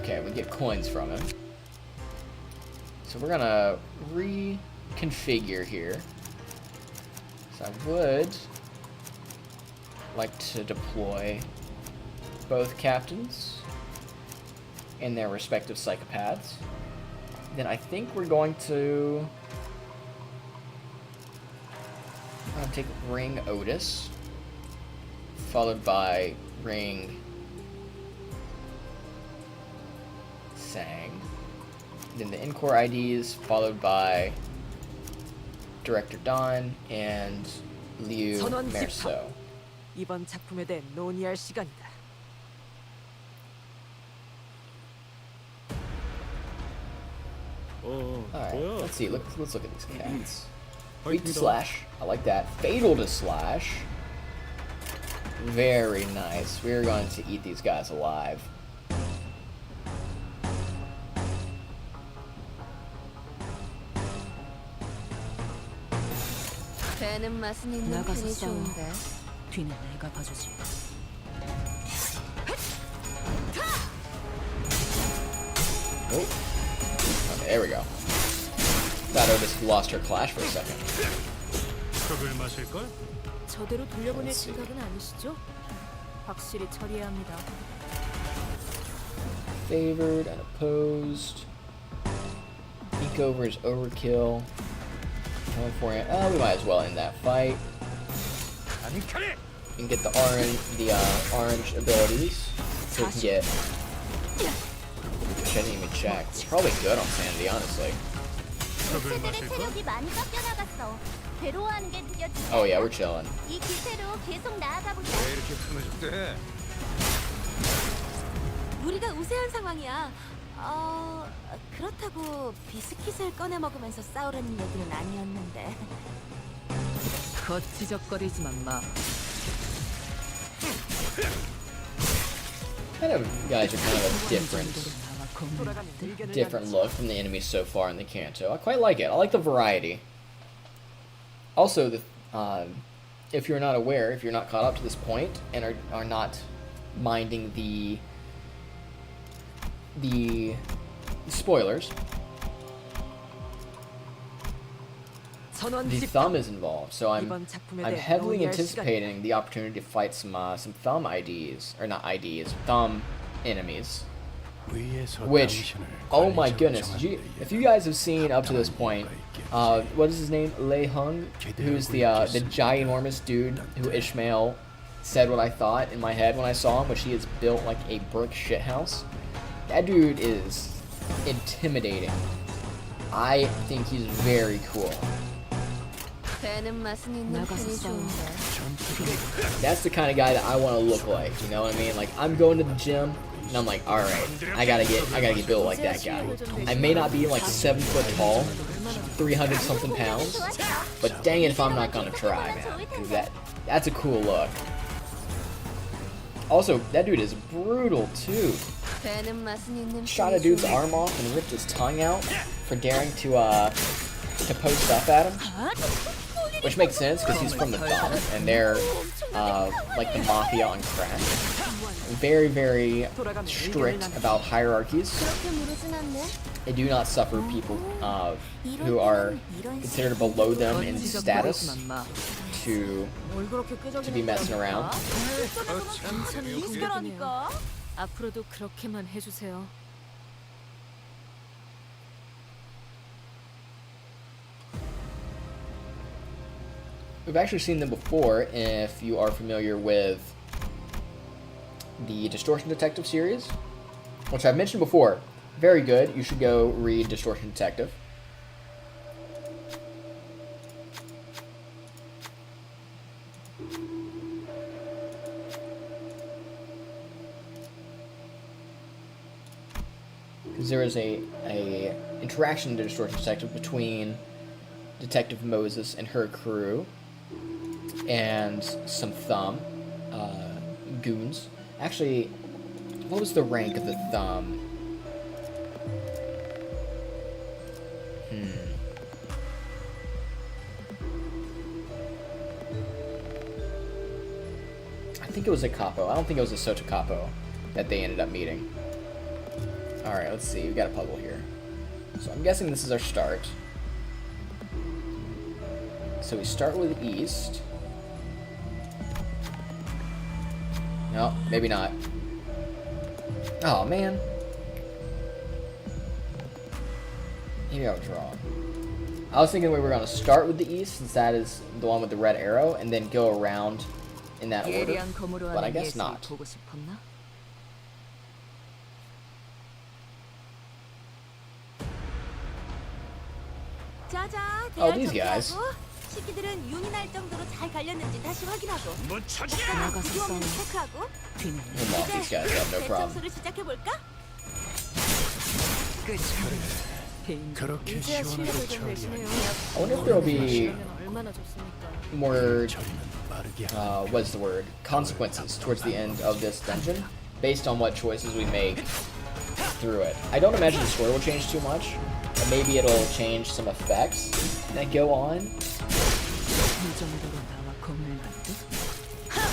Okay, we get coins from him. So we're gonna reconfigure here. So I would like to deploy both captains and their respective psychopaths. Then I think we're going to take Ring Otis, followed by Ring Sang. Then the in-core IDs, followed by Director Don and Liu Merceau. 이번 작품에 대해 논의할 시간이다. Alright, let's see. Let's look at these cats. Weak to slash. I like that. Fatal to slash. Very nice. We're going to eat these guys alive. 배는 맛은 있는 나가서 편이 싸워. 좋은데. 뒤는 내가 봐주지. Oh. Okay, there we go. Thought Otis lost her clash for a second. 컵을 마실 걸? 저대로 돌려보낼 생각은 아니시죠? 확실히 처리해야 합니다. Favored and opposed. Peek over is overkill. Going for it. Oh, we might as well end that fight. 안 칼해. And get the orange abilities. so we can get. Shouldn't even check. It's probably good on sanity, honestly. 그걸 개체들의 마실 거야? 체력이 많이 깎여나갔어. 괴로워하는 게 느껴지지 Oh yeah, 않아? we're chilling. 이 기세로 계속 나아가보자. 왜 이렇게 흐느적대? 우리가 우세한 상황이야. 그렇다고 비스킷을 꺼내 먹으면서 싸우려는 얘기는 아니었는데. 거치적거리지만 마. Kind of guys are kind of a different look from the enemies so far in the Canto. I quite like it. I like the variety. Also, if you're not aware, if you're not caught up to this point and are not minding the spoilers, the thumb is involved. So I'm heavily anticipating the opportunity to fight some thumb IDs, or not IDs, thumb enemies. Which, oh my goodness, if you guys have seen up to this point, what is his name? Lei Hung, who's the ginormous dude who Ishmael said what I thought in my head when I saw him, which he is built like a brick shithouse. That dude is intimidating. I think he's very cool. That's the kind of guy that I want to look like, you know what I mean? Like, I'm going to the gym, and I'm like, alright, I gotta get built like that guy. I may not be like 7 foot tall, 300 something pounds, but dang it if I'm not gonna try, man. Cause that's a cool look. Also, that dude is brutal too. Shot a dude's arm off and ripped his tongue out for daring to post up at him. Which makes sense because he's from the thumb, and they're like the mafia on crack. Very, very strict about hierarchies. They do not suffer people who are considered below them in status to be messing around. 앞으로도 그렇게만 해주세요. We've actually seen them before if you are familiar with the Distortion Detective series, which I've mentioned before. Very good. You should go read Distortion Detective. Because there is a interaction in Distortion Detective between Detective Moses and her crew and some thumb goons. Actually, what was the rank of the thumb? I think it was a capo. I don't think it was a Soto capo that they ended up meeting. Alright, let's see. We got a puzzle here. So I'm guessing this is our start. So we start with east. No, maybe not. Oh, man. Maybe I was wrong. I was thinking we were going to start with the east, since that is the one with the red arrow, and then go around in that order. But I guess not. Oh, these guys. 시키들은 윤이 날 정도로 잘 갈렸는지 다시 확인하고 뭐 찾아? 구조는 체크하고 We'll lock these guys up, no problem. 대청소를 시작해볼까? 그렇게 시원하게 처리하니 I wonder if there'll be 얼마나 좋습니까? more, 빠르게 what's the word? Consequences towards the end of this dungeon, based on what choices we make through it. I don't imagine the story will change too much, but maybe it'll change some effects that go on.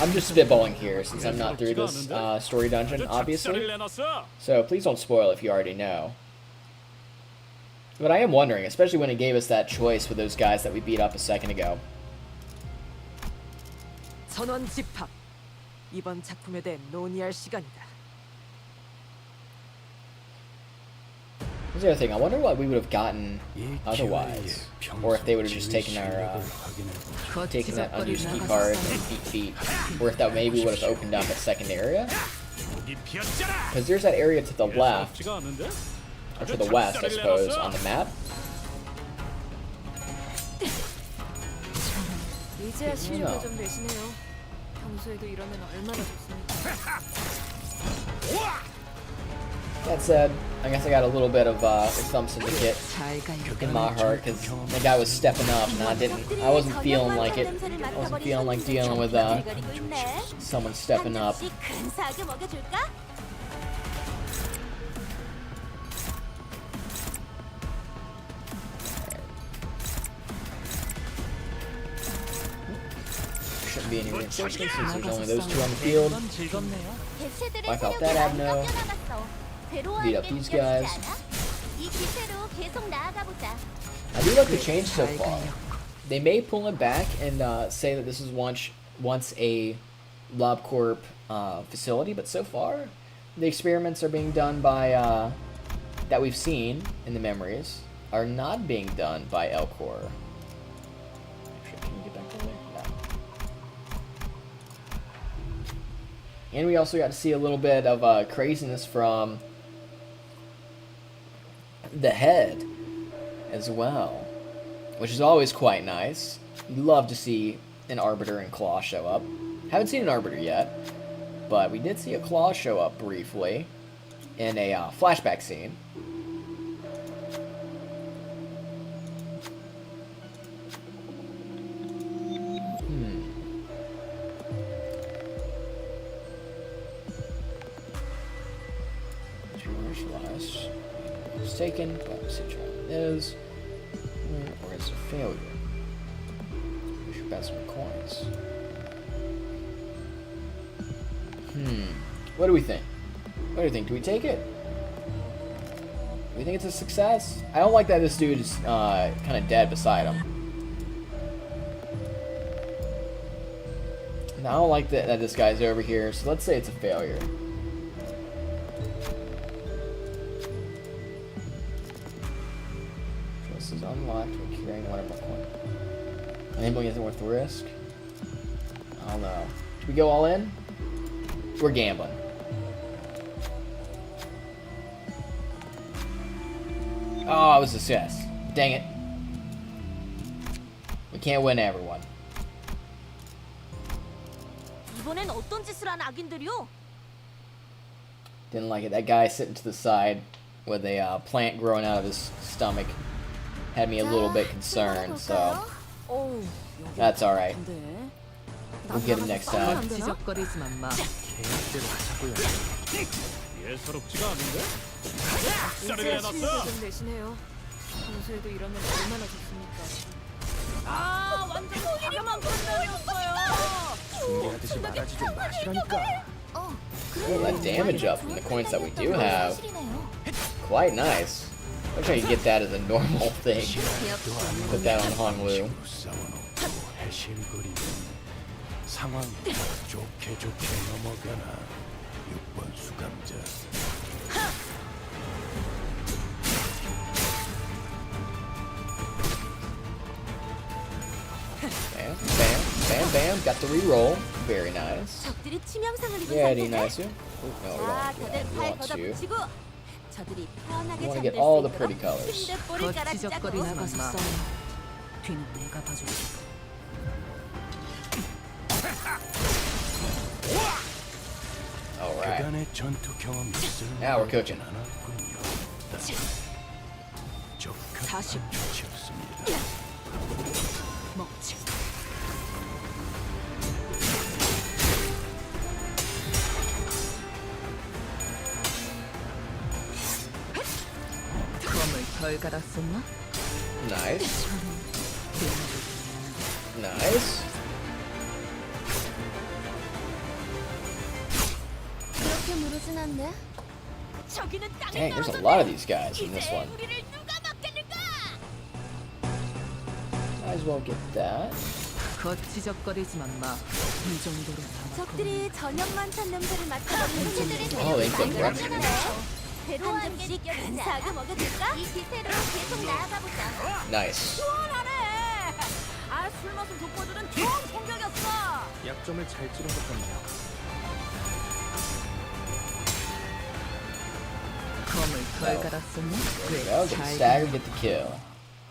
I'm just spitballing here, since I'm not through this story dungeon, obviously. So please don't spoil if you already know. But I am wondering, especially when it gave us that choice with those guys that we beat up a second ago. 선원 집합. 이번 작품에 대해 논의할 시간이다. Here's the other thing, I wonder what we would have gotten otherwise. Or if they would have just taken our, taken that unused key card and beat, or if that maybe would have opened up a second area. 여기 피었잖아. Because there's that area to the left, 예사롭지가 않은데? or to the west, I suppose, on the map. 이제야 실력을 좀 내시네요. 평소에도 이러면 얼마나 좋습니까? That said, I guess I got a little bit of thumb syndicate 잘 가요. in my heart because the guy was stepping up and I wasn't feeling like it. I wasn't feeling like dealing with someone stepping up. 근사하게 먹여줄까? Shouldn't be any reinforcements since there's only those two on the field. 이건 즐겁네요. 개체들의 Wipe out 세력이 that 많이 Abno. 깎여나갔어. 괴로워하는 Beat up 게 these 느껴지지 guys. 않아? 이 기세로 계속 나아가보자. I do like the change so far. They may pull it back and say that this is once a LobCorp facility, but so far the experiments are being done by that we've seen in the memories are not being done by Elcor. Actually, can you get back over there? No. And we also got to see a little bit of craziness from the head as well, which is always quite nice. You love to see an Arbiter and Claw show up. Haven't seen an Arbiter yet, but we did see a Claw show up briefly in a flashback scene. Commercialized. It's taken, but Citron is. Or is it a failure? We should bet some coins. What do we think? What do you think? Do we take it? Do we think it's a success? I don't like that this dude is kind of dead beside him. And I don't like that this guy's over here, so let's say it's a failure. This is unlocked. We're carrying one of our coins. Enabling isn't worth the risk. I don't know. Should we go all in? We're gambling. Oh, it was a success. Dang it. We can't win everyone. 이번엔 어떤 짓을 한 악인들이요? Didn't like it. That guy sitting to the side with a plant growing out of his stomach had me a little bit concerned, so 어우, that's alright. 근데 We'll get him next time. 지적거리지만 마. 계획대로 하자고요. 예사롭지가 않은데? 쌀을 이제야 내놨어. 실력을 좀 내시네요. 평소에도 이러면 얼마나 좋습니까? 아, 완전 화려만 끝내줬어요. 중계하듯이 말하지 좀 마시라니까. Well, that damage up from the coins that we do have, quite nice. Wish I could get that as a normal thing. Put that on Honglu. 싸워놓고 해실거리면 상황이 좋게 넘어가나 6번 수감자. Bam, bam, bam, bam. Got the re-roll. Very nice. 적들이 치명상을 입은 Yeah, 상태네. nice. Oh, no, we 자, don't 다들 we 팔 want to. 걷어붙이고 저들이 편하게 We wanna 잠들 get 수 all the 있도록 pretty colors. 침대 뿌리 깔아주자고. 지적거리지만 마. 뒤는 내가 봐줄게. Alright. 그간의 전투 경험이 Now we're cooking. 않았군요. 적합한 40. 조치였습니다. 먹지. 검을 덜 갈았었나? Nice. Nice. 그렇게 무르진 않네. 저기는 땅에 Dang, there's a 떨어졌네. lot of these guys in this 이제 one. 우리를 누가 막겠는가? Might as well get that. 거치적거리지만 마. 이 정도로 적들이 저녁만 찬 냄새를 맡아버리는 새들의 Oh, they think 세력이 that's 나타나요. 괴로워하는 게 근사하게 먹여줄까? 이 기세로 계속 나아가보자. Nice. 시원하네. 아, 술 맛을 돋궈주는 좋은 공격이었어. 약점을 잘 찌른 것 같네요. 검을 덜 갈았었네. Go, get stagger, get the kill.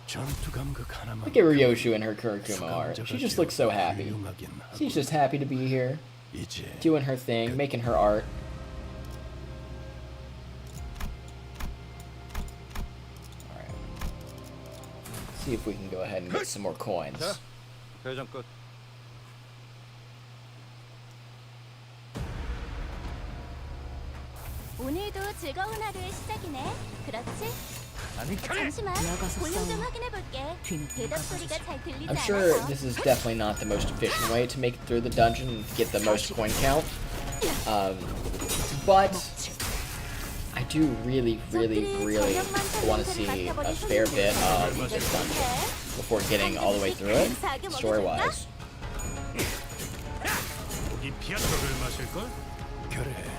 전투 감각 하나만. Look at Ryoshu and her Kurikuma art. She just looks so happy. 훌륭하긴 하고. She's just happy to be here, 이제 doing her thing, making her art. Alright. See if we can go ahead and get some more coins. 대장 끝. 오늘도 즐거운 하루의 시작이네. 그렇지? 아니, 잠시만. 나가서 볼륨 좀 싸워. 확인해 볼게. 뒤는 대답 소리가 잘 들리지 I'm sure 않아서. this is definitely not the most efficient way to make it through the dungeon and get the most coin count. But I do really want to see a fair bit of this dungeon before getting all the way through it, story-wise. 이 피아노를 마실걸? 그래.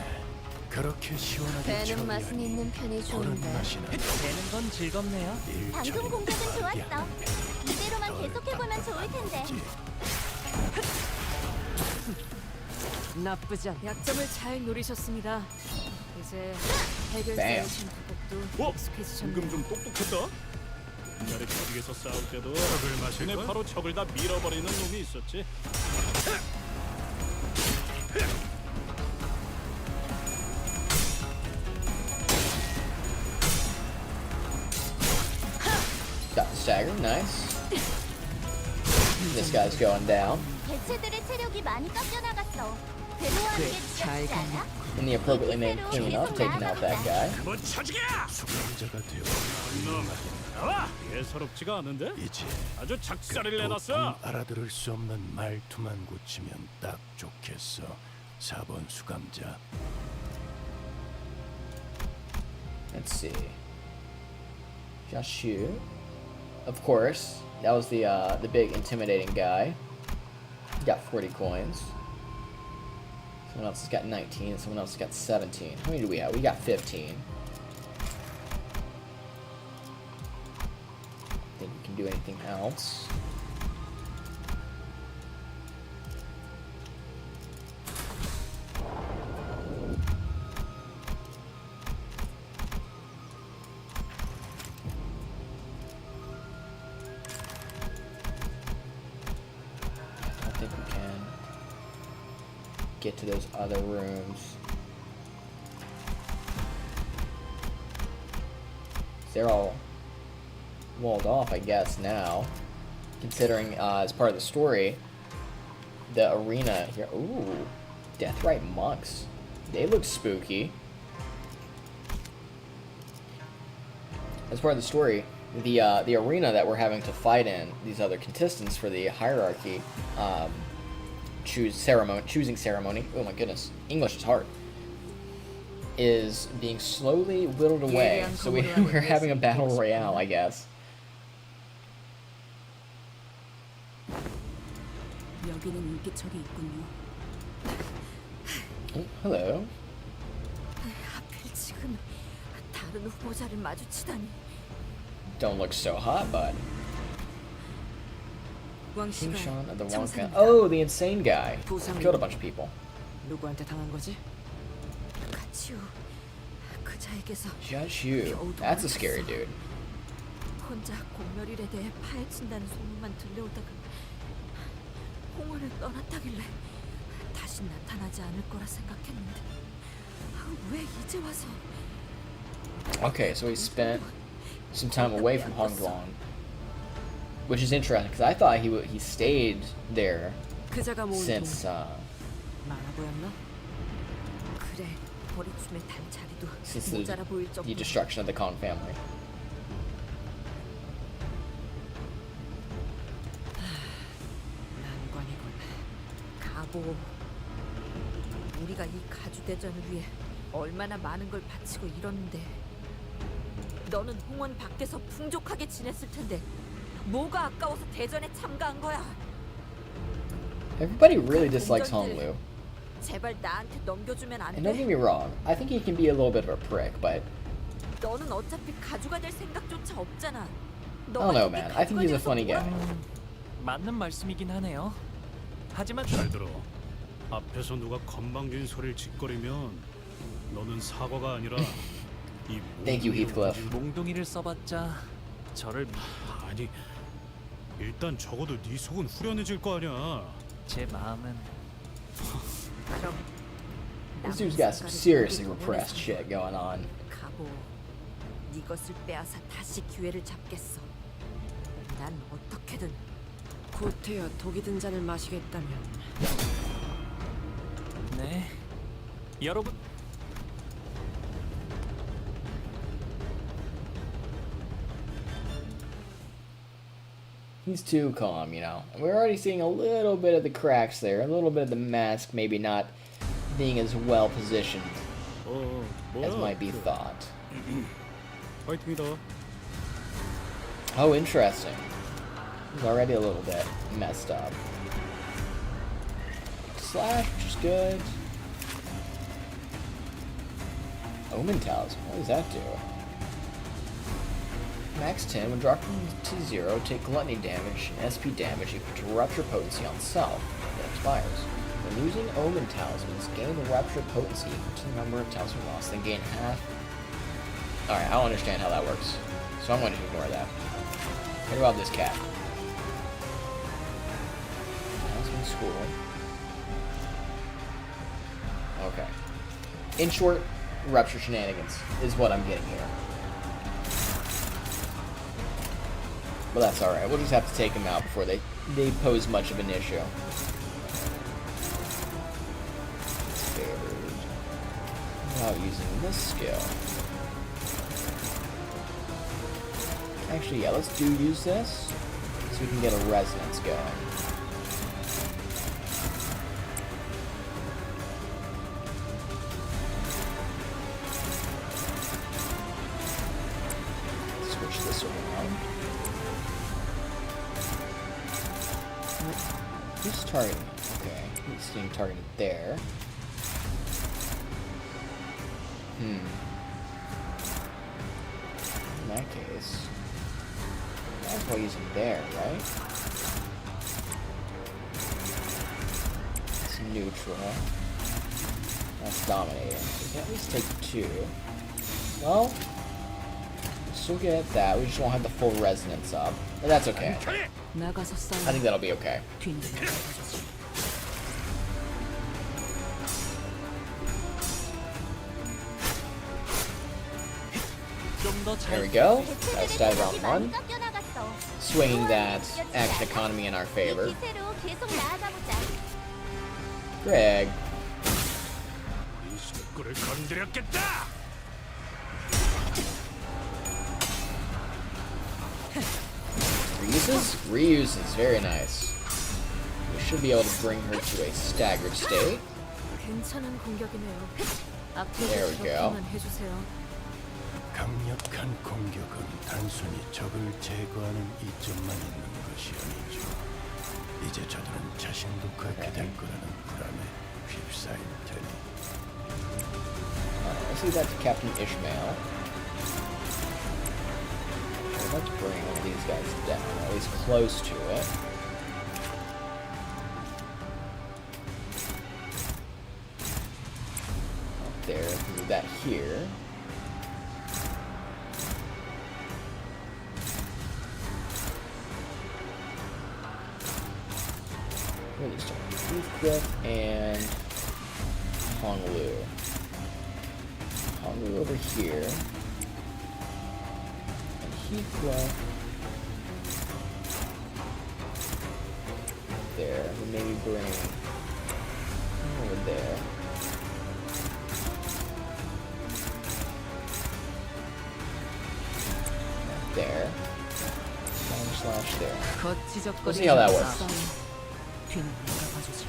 그렇게 시원하게 배는 맛은 있는 편이 그런 좋은데. 맛이 나. 되는 건 즐겁네요. 방송 공격은 좋았어. 이대로만 계속해보면 좋을 텐데. 나쁘지 않. 약점을 잘 노리셨습니다. 이제 Bam. 해결사의 신부법도 어? 익숙해지셨네요. 방금 좀 똑똑했다. 옛날에 저기에서 싸울 때도 적을 마실걸? 근데 바로 적을 다 밀어버리는 놈이 있었지. Got the stagger, nice. This guy's going down 개체들의 체력이 많이 깎여 나갔어. 배로하는 게 느껴지지 않아? in the appropriately named cleanup, taking out that guy. 뭐 차지야! 수감자가 되어 놈 나와! 예사롭지가 않은데? 이제 아주 작살을 도통 내놨어. 알아들을 수 없는 말투만 고치면 딱 좋겠어. 4번 수감자. Let's see. Jashu. Of course, that was the big intimidating guy. He got 40 coins. Someone else has got 19, and someone else has got 17. How many do we have? We got 15. Think we can do anything else? I don't think we can get to those other rooms. They're all walled off, I guess, now. Considering, as part of the story, the arena here. Ooh, Deathrite monks. They look spooky. As part of the story, the arena that we're having to fight in, these other contestants for the hierarchy, choosing ceremony. Oh my goodness, English is hard. Is being slowly whittled away. So we're having a battle royale, I guess. 여기는 인기척이 있군요. Oh, hello. 하필 지금 다른 후보자를 마주치다니. Don't look so hot, bud. King 왕씨가 Sean of the Wonka. 청산입니다. Oh, the insane guy. Killed a bunch of people. 누구한테 당한 거지? 가치우. 그자에게서 Jashu. That's a scary dude. 혼자 공멸일에 대해 파헤친다는 소문만 들려오다가 홍원을 떠났다길래 다시 나타나지 않을 거라 생각했는데 왜 이제 와서? Okay, so he spent some time away from Hongguang, which is interesting because I thought he stayed there 그자가 모은 since 돈 많아 보였나? 그래, 버리춤의 단차리도 since 모자라 보일 the 정도. destruction of the Kong family. 난관이군. 가보. 우리가 이 가주 대전을 위해 얼마나 많은 걸 바치고 이뤘는데 너는 홍원 밖에서 풍족하게 지냈을 텐데 뭐가 아까워서 대전에 참가한 거야? Everybody really dislikes Honglu. 제발 나한테 넘겨주면 안 And don't 돼? get me wrong, I think he can be a little bit of a prick, but 너는 어차피 가주가 될 생각조차 없잖아. I don't know, man. I think he's a funny guy. 맞는 말씀이긴 하네요. 하지만 잘 들어. 앞에서 누가 건방진 소리를 짓거리면 너는 사과가 아니라 이 Thank you, Heathcliff. 몽둥이를 써봤자 저를 아니 일단 적어도 네 속은 후련해질 거 아니야. 제 마음은 그럼 This dude's got some seriously repressed shit going on. 가보. 네 것을 빼앗아 다시 기회를 잡겠어. 난 어떻게든 고태여 독이 든 잔을 마시겠다면 네 여러분 He's too calm, you know. We're already seeing a little bit of the cracks there, a little bit of the mask maybe not being as well positioned as might be thought. 파이팅이다. Oh, interesting. He's already a little bit messed up. Slash, which is good. Omen Talisman, what does that do? Max 10, when dropped to 0, take gluttony damage and SP damage equal to rupture potency on self. It expires. When using Omen Talismans, gain the rupture potency equal to the number of talisman lost, then gain half. Alright, I don't understand how that works, so I'm going to ignore that. What about this cat? Talisman School. Okay. In short, rupture shenanigans is what I'm getting here. But that's alright. We'll just have to take them out before they pose much of an issue. Favored. Without using this skill. Actually, yeah, let's use this so we can get a resonance going. Switch this around. Who's targeting? Okay, he's being targeted there. In that case, might as well use him there, right? It's neutral. That's dominating. So we can at least take 2. Well, we'll still get that. We just won't have the full resonance up. But that's okay. 나가서 싸워. I think that'll be okay. 뒤는 내가 봐주지. 좀더 There we 잘 go. That's 대체들의 dive 체력이 round 많이 1. 깎여나갔어. Swinging that 느껴지지 action 않아? economy in our 이 favor. 기세로 계속 나아가보자. Greg. 이 식구를 건드렸겠다. Reuses? Reuses. Very nice. We should be able to bring her to a staggered state. 괜찮은 공격이네요. There we go. 앞으로 해주세요. 강력한 공격은 단순히 적을 제거하는 이점만 있는 것이 아니죠. 이제 저들은 자신도 그렇게 될 거라는 불안에 휩싸일 테니. Let's leave that to Captain Ishmael. Let's bring one of these guys down, at least close to it. Up there, do that here. Really start with Heathcliff and Honglu. Honglu over here. And Heathcliff there. And maybe bring over there. There. Slash there. We'll see how that works. 뒤는 내가 봐주지.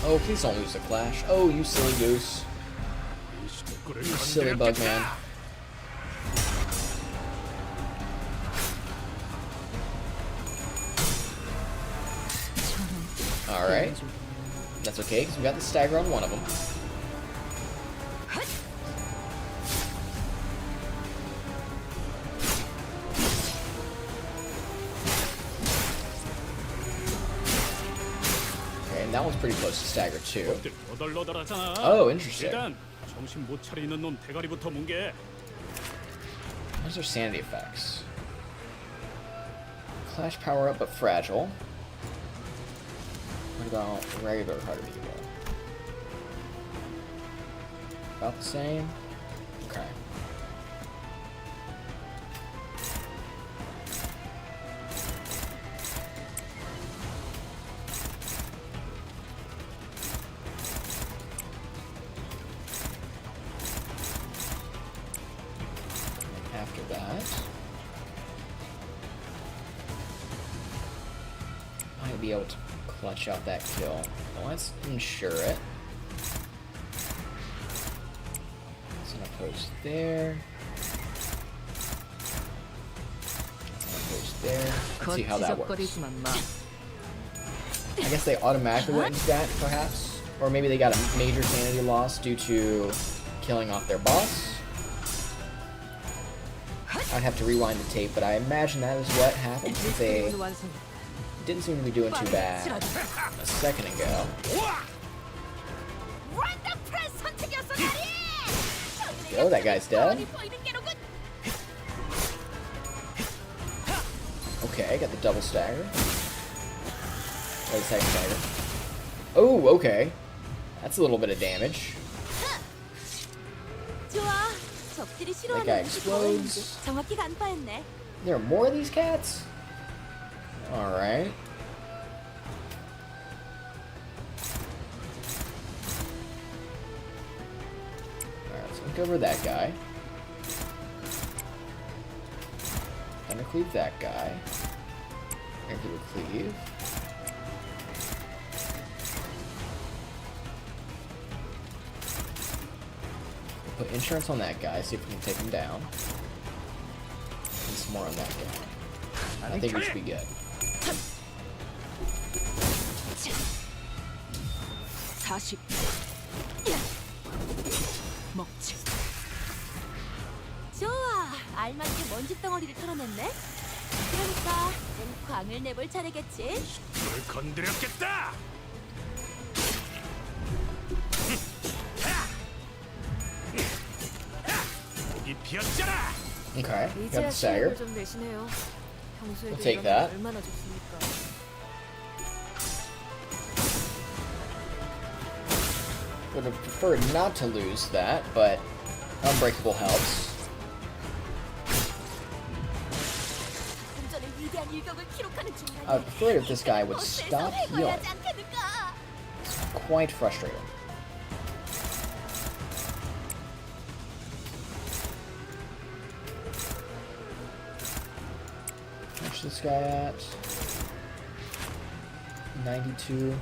Oh, please don't lose the clash. Oh, you silly goose. 이 식구를 You silly bug man. 건드렸겠다. Alright. That's okay, because we got the stagger on one of them. Okay, and that one's pretty close to stagger too. 것들 너덜너덜하잖아. Oh, interesting. 일단 정신 못 차리는 놈 대가리부터 뭉개. Where's their sanity effects? Clash power up, but fragile. What about regular Heart of Evil? About the same? Okay. After that, might be able to clutch out that kill. Well, let's ensure it. It's gonna post there. It's gonna post there. Let's see how that works. 거짓말거리지만 마. I guess they automatically went into that, perhaps, or maybe they got a major sanity loss due to killing off their boss. I'd have to rewind the tape, but I imagine that is what happened. They didn't seem to be doing too bad a second ago. Oh, that guy's dead. Okay, got the double stagger. Or the second stagger. Oh, okay. That's a little bit of damage. That guy explodes. There are more of these cats? Alright. Alright, let's look over that guy. Gonna cleave that guy. Gonna do a cleave. Put insurance on that guy, see if we can take him down. And some more on that guy. I think we should be good. 좋아, 알맞게 먼지 덩어리를 털어냈네. 그러니까 이젠 광을 내볼 차례겠지. 널 건드렸겠다. 여기 비었잖아. Okay, got the 이제야 stagger. 실력을 좀 내시네요. 평소에도 We'll take 이런 게 that. 얼마나 좋습니까? Would have preferred not to lose that, but Unbreakable helps. I would prefer it if this guy would stop healing. It's quite frustrating. Where's this guy at? 92.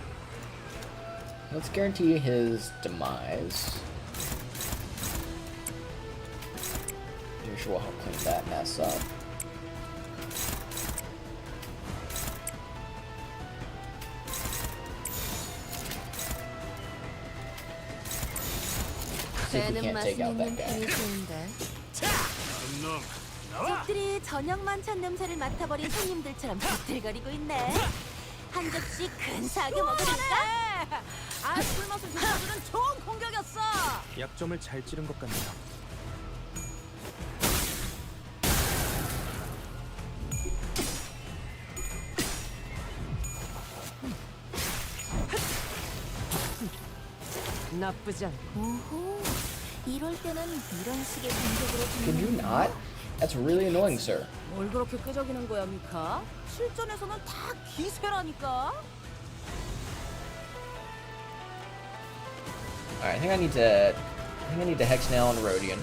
Let's guarantee his demise. Usually will help clean that mess up. See if we can't take out that guy. 놈 나와. 적들이 저녁만 찬 냄새를 맡아버린 손님들처럼 비틀거리고 있네. 한 접시 근사하게 먹으니까. 아, 술맛을 돋아주는 좋은 공격이었어. 약점을 잘 찌른 것 같네요. 나쁘지 않고. 오호, 이럴 때는 이런 식의 공격으로 Could you not? That's really annoying, sir. 뭘 그렇게 끄적이는 거야, 미카? 실전에서는 다 기세라니까. Alright, I think I need to Hex Nail on Rodian.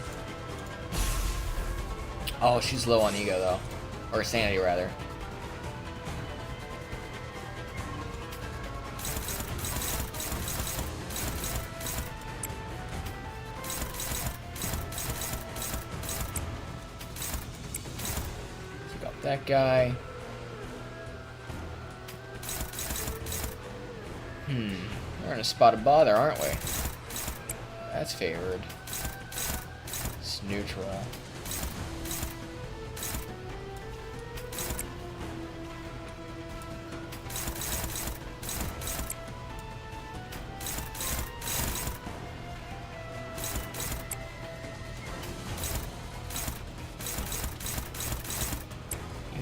Oh, she's low on ego though. Or sanity rather. Take out that guy. We're in a spot of bother, aren't we? That's favored. It's neutral.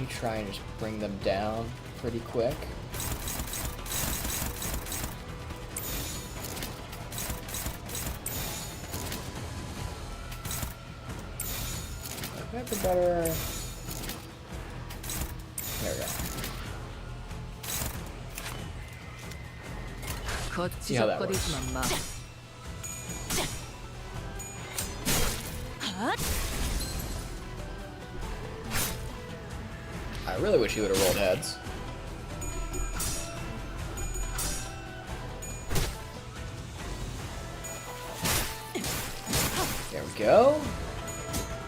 me try and just bring them down pretty quick. That's a better. There we go. See how that works. 거짓적거리지만 마. I really wish he would have rolled heads. There we go.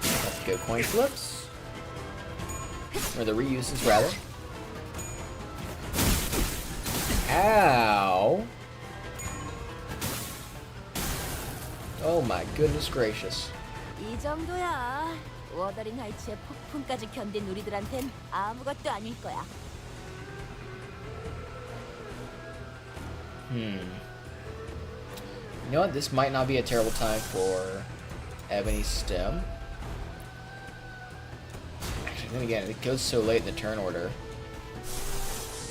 Let's go coin flips. Or the reuses, rather. Ow! Oh my goodness gracious. 이 정도야. 워더링 하이츠의 폭풍까지 견딘 우리들한텐 아무것도 아닐 거야. You know what? This might not be a terrible time for Ebony Stem. Actually, then again, it goes so late in the turn order.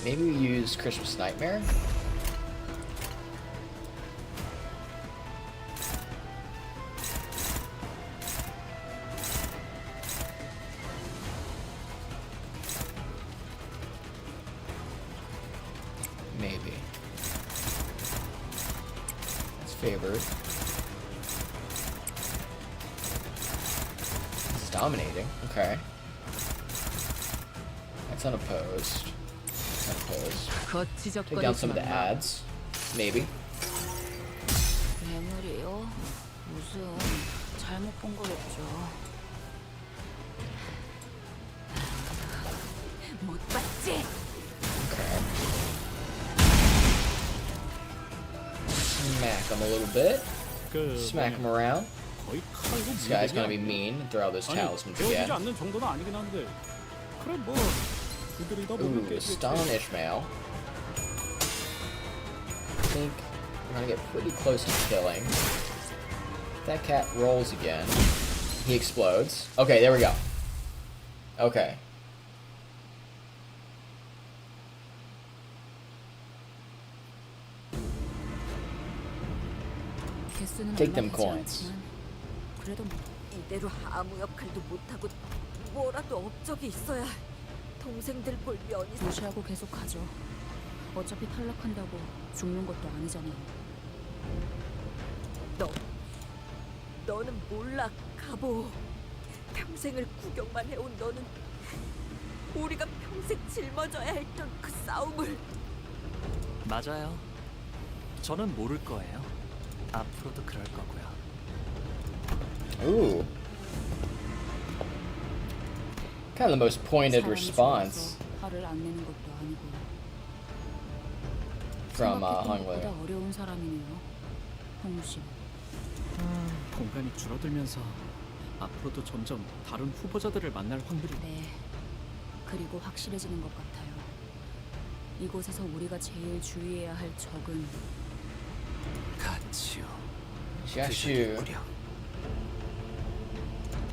Maybe we use Christmas Nightmare? Maybe. It's favored. It's dominating. Okay. That's unopposed. Unopposed. Take down some of the ads. Maybe. 괴물이요? 무슨 잘못 본 거겠죠. 못 봤지? Okay. Smack him a little bit. Smack him around. 거의 칼로 This guy's gonna be mean and throw out those talismans 배워지지 again. 않는 정도는 아니긴 한데. 그래 뭐 그들이 더 보면 Ooh, stun Ishmael. I think we're gonna get pretty close to killing. If that cat rolls again, he explodes. Okay, there we go. Okay. Take them coins. 그래도 이대로 아무 역할도 못하고 뭐라도 업적이 있어야 동생들 볼 면이. 무시하고 계속 가죠. 어차피 탈락한다고 죽는 것도 아니잖아요. 너는 몰라, 가보. 평생을 구경만 해온 너는 우리가 평생 짊어져야 했던 그 싸움을. 맞아요. 저는 모를 거예요. 앞으로도 그럴 거고요. Ooh. Kind of the most pointed response 화를 안 내는 것도 아니고. from 생각했던 Hungler. 것보다 어려운 사람이네요. 홍우 씨. 공간이 줄어들면서 앞으로도 점점 다른 후보자들을 만날 확률이. 네. 그리고 확실해지는 것 같아요. 이곳에서 우리가 제일 주의해야 할 적은 같이요. Xiaxu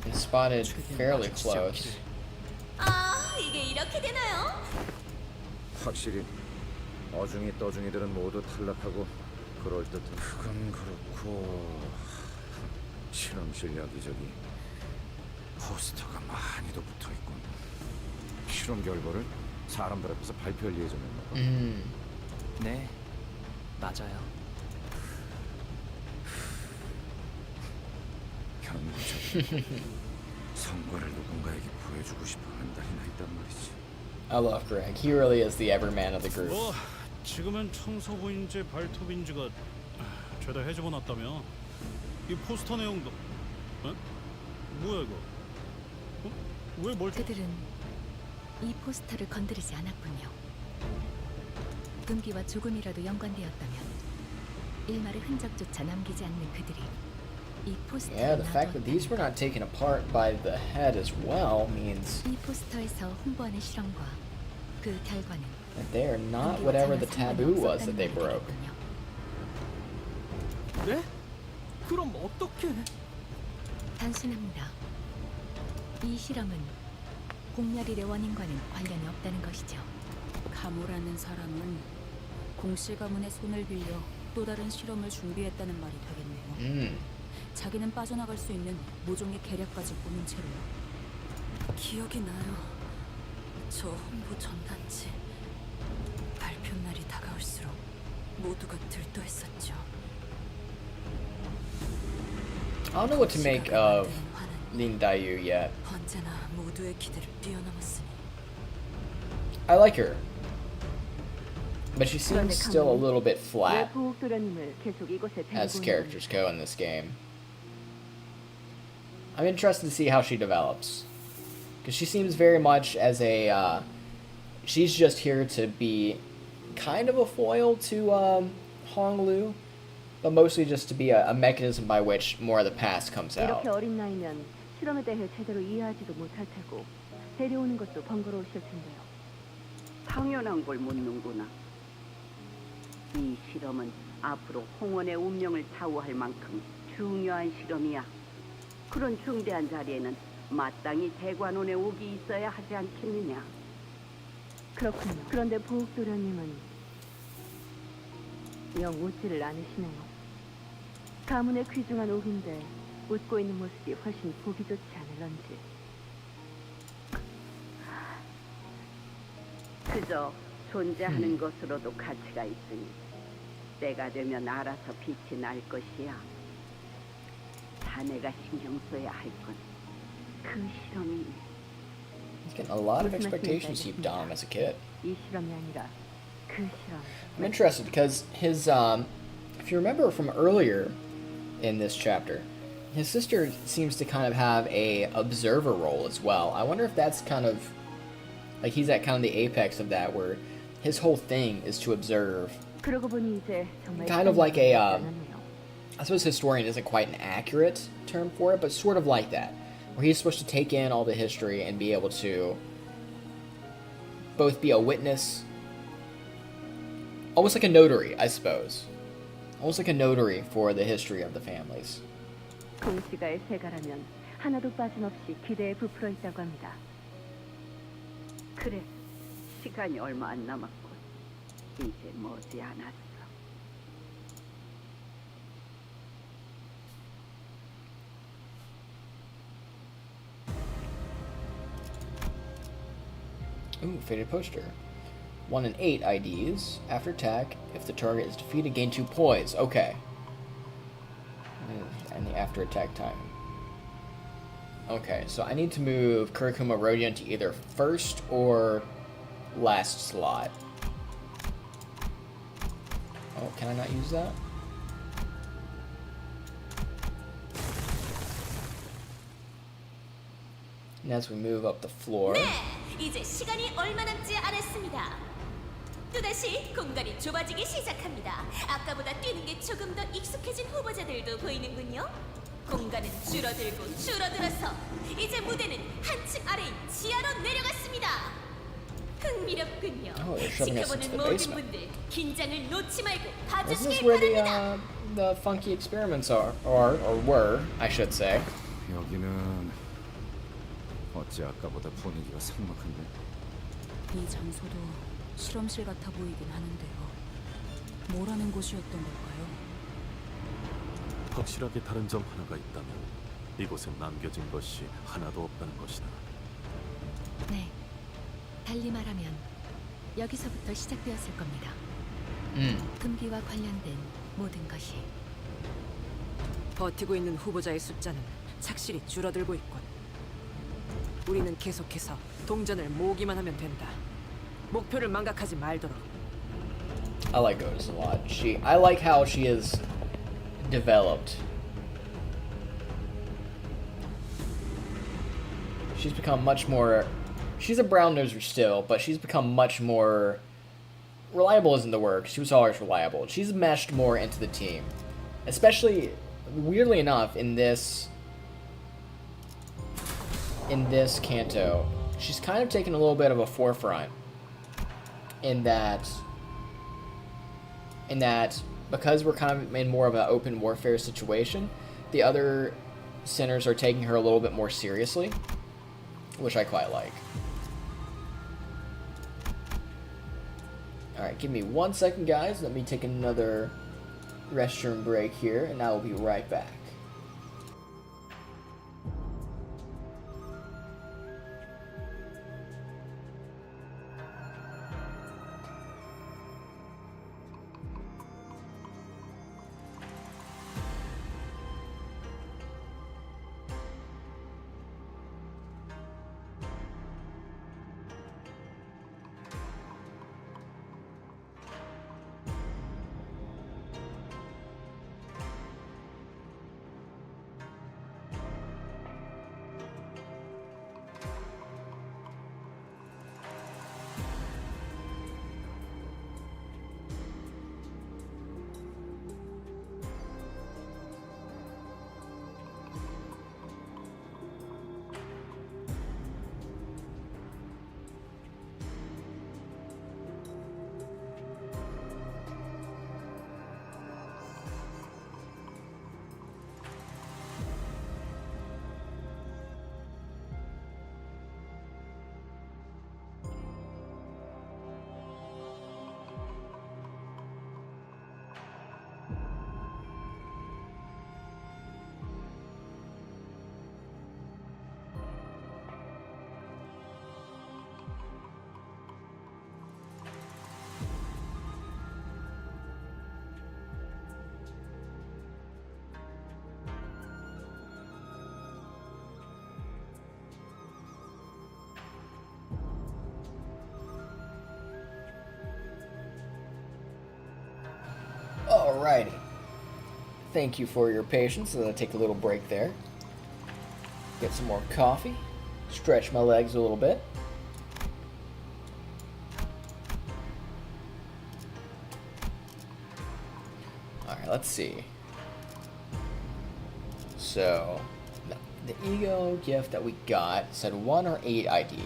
is spotted fairly close. 아, 이게 이렇게 되나요? 확실히 어중이 떠중이들은 모두 탈락하고 그럴듯한. 그건 그렇고 실험실 여기저기 포스터가 많이도 붙어있군. 실험 결과를 사람들 앞에서 발표할 예정인가 봐. 네, 맞아요. 경고적으로 성과를 누군가에게 보여주고 싶어 한달이나 있단 말이지. I love Greg. He really is the everyman of the group. 뭐 지금은 청소부인지 발톱인지가 죄다 해집어 놨다며. 이 포스터 내용도. 에? 뭐야 이거? 왜 뭘? 그들은 이 포스터를 건드리지 않았군요. 금기와 조금이라도 연관되었다면 일말의 흔적조차 남기지 않는 그들이 이 포스터를 Yeah, the fact that these were 놔두었다는 not taken apart by the head as well means 이 포스터에서 홍보하는 실험과 그 결과는 that they are not whatever the taboo was that they broke. 네? 그럼 어떻게? 단순합니다. 이 실험은 공멸일의 원인과는 관련이 없다는 것이죠. 가모라는 사람은 공씨 가문의 손을 빌려 또 다른 실험을 준비했다는 말이 되겠네요. 자기는 빠져나갈 수 있는 모종의 계략까지 꾸민 채로요. 기억이 나요. 저 홍보 전단지 발표 날이 다가올수록 모두가 들떠했었죠. I don't know what to make of Lin Dayu yet. 언제나 모두의 기대를 뛰어넘었으니. I like her, but she seems still a little bit flat as characters go in this game. I'm interested to see how she develops, because she seems very much as a she's just here to be kind of a foil to Honglu, but mostly just to be a mechanism by which more of the past comes out. 이렇게 어린 나이면 실험에 대해 제대로 이해하지도 못할 테고 데려오는 것도 번거로우실 텐데요. 당연한 걸 묻는구나. 이 실험은 앞으로 홍원의 운명을 좌우할 만큼 중요한 실험이야. 그런 중대한 자리에는 마땅히 대관원의 옥이 있어야 하지 않겠느냐. 그렇군요. 그런데 보옥도련님은 영 웃지를 않으시네요. 가문의 귀중한 옥인데 웃고 있는 모습이 훨씬 보기 좋지 않을런지. 그저 존재하는 것으로도 가치가 있으니 때가 되면 알아서 빛이 날 것이야. 자네가 신경 써야 할 건 그 실험이. He's getting a lot of expectations heaped on him as a kid. 이 실험이 아니라 그 실험. I'm interested because his, if you remember from earlier in this chapter, his sister seems to kind of have a observer role as well. I wonder if that's kind of, like he's at kind of the apex of that, where his whole thing is to observe. 그러고 보니 이제 정말 Kind of like a, I suppose historian isn't quite an accurate term for it, but sort of like that, where he's supposed to take in all the history and be able to both be a witness, almost like a notary, I suppose. Almost like a notary for the history of the families. 공시가의 세가라면 하나도 빠짐없이 기대에 부풀어 있다고 합니다. 그래, 시간이 얼마 안 남았군. 이제 머지않았어. Ooh, faded poster. 1 in 8 IDs. After attack, if the target is defeated, gain 2 poise. Okay. And the after attack time. Okay, so I need to move Kurikuma Rodion to either first or last slot. Oh, can I not use that? And as we move up the floor. 이제 시간이 얼마 남지 않았습니다. 또다시 공간이 좁아지기 시작합니다. 아까보다 뛰는 게 조금 더 익숙해진 후보자들도 보이는군요. 공간은 줄어들고 줄어들어서 이제 무대는 한층 아래인 지하로 내려갔습니다. 흥미롭군요. 지켜보는 모든 분들 긴장을 놓지 말고 This is 봐주시길 where 바랍니다. the funky experiments are, or were, I should say. 여기는 어찌 아까보다 분위기가 삭막한데? 이 장소도 실험실 같아 보이긴 하는데요. 뭐라는 곳이었던 걸까요? 확실하게 다른 점 하나가 있다면 이곳에 남겨진 것이 하나도 없다는 것이다. 네. 달리 말하면 여기서부터 시작되었을 겁니다. 금기와 관련된 모든 것이. 버티고 있는 후보자의 숫자는 착실히 줄어들고 있군. 우리는 계속해서 동전을 모으기만 하면 된다. 목표를 망각하지 말도록. I like Otis a lot. I like how she is developed. She's become much more. She's a brown noser still, but she's become much more reliable. Isn't the word? She was always reliable. She's meshed more into the team, especially weirdly enough in this Canto. She's kind of taken a little bit of a forefront in that because we're kind of in more of an open warfare situation, the other sinners are taking her a little bit more seriously. which I quite like. Alright, give me 1 second, guys. Let me take another restroom break here, and I will be right back. Alrighty. Thank you for your patience as I take a little break there. Get some more coffee. Stretch my legs a little bit. Alright, let's see. So, the ego gift that we got said 1 or 8 ID.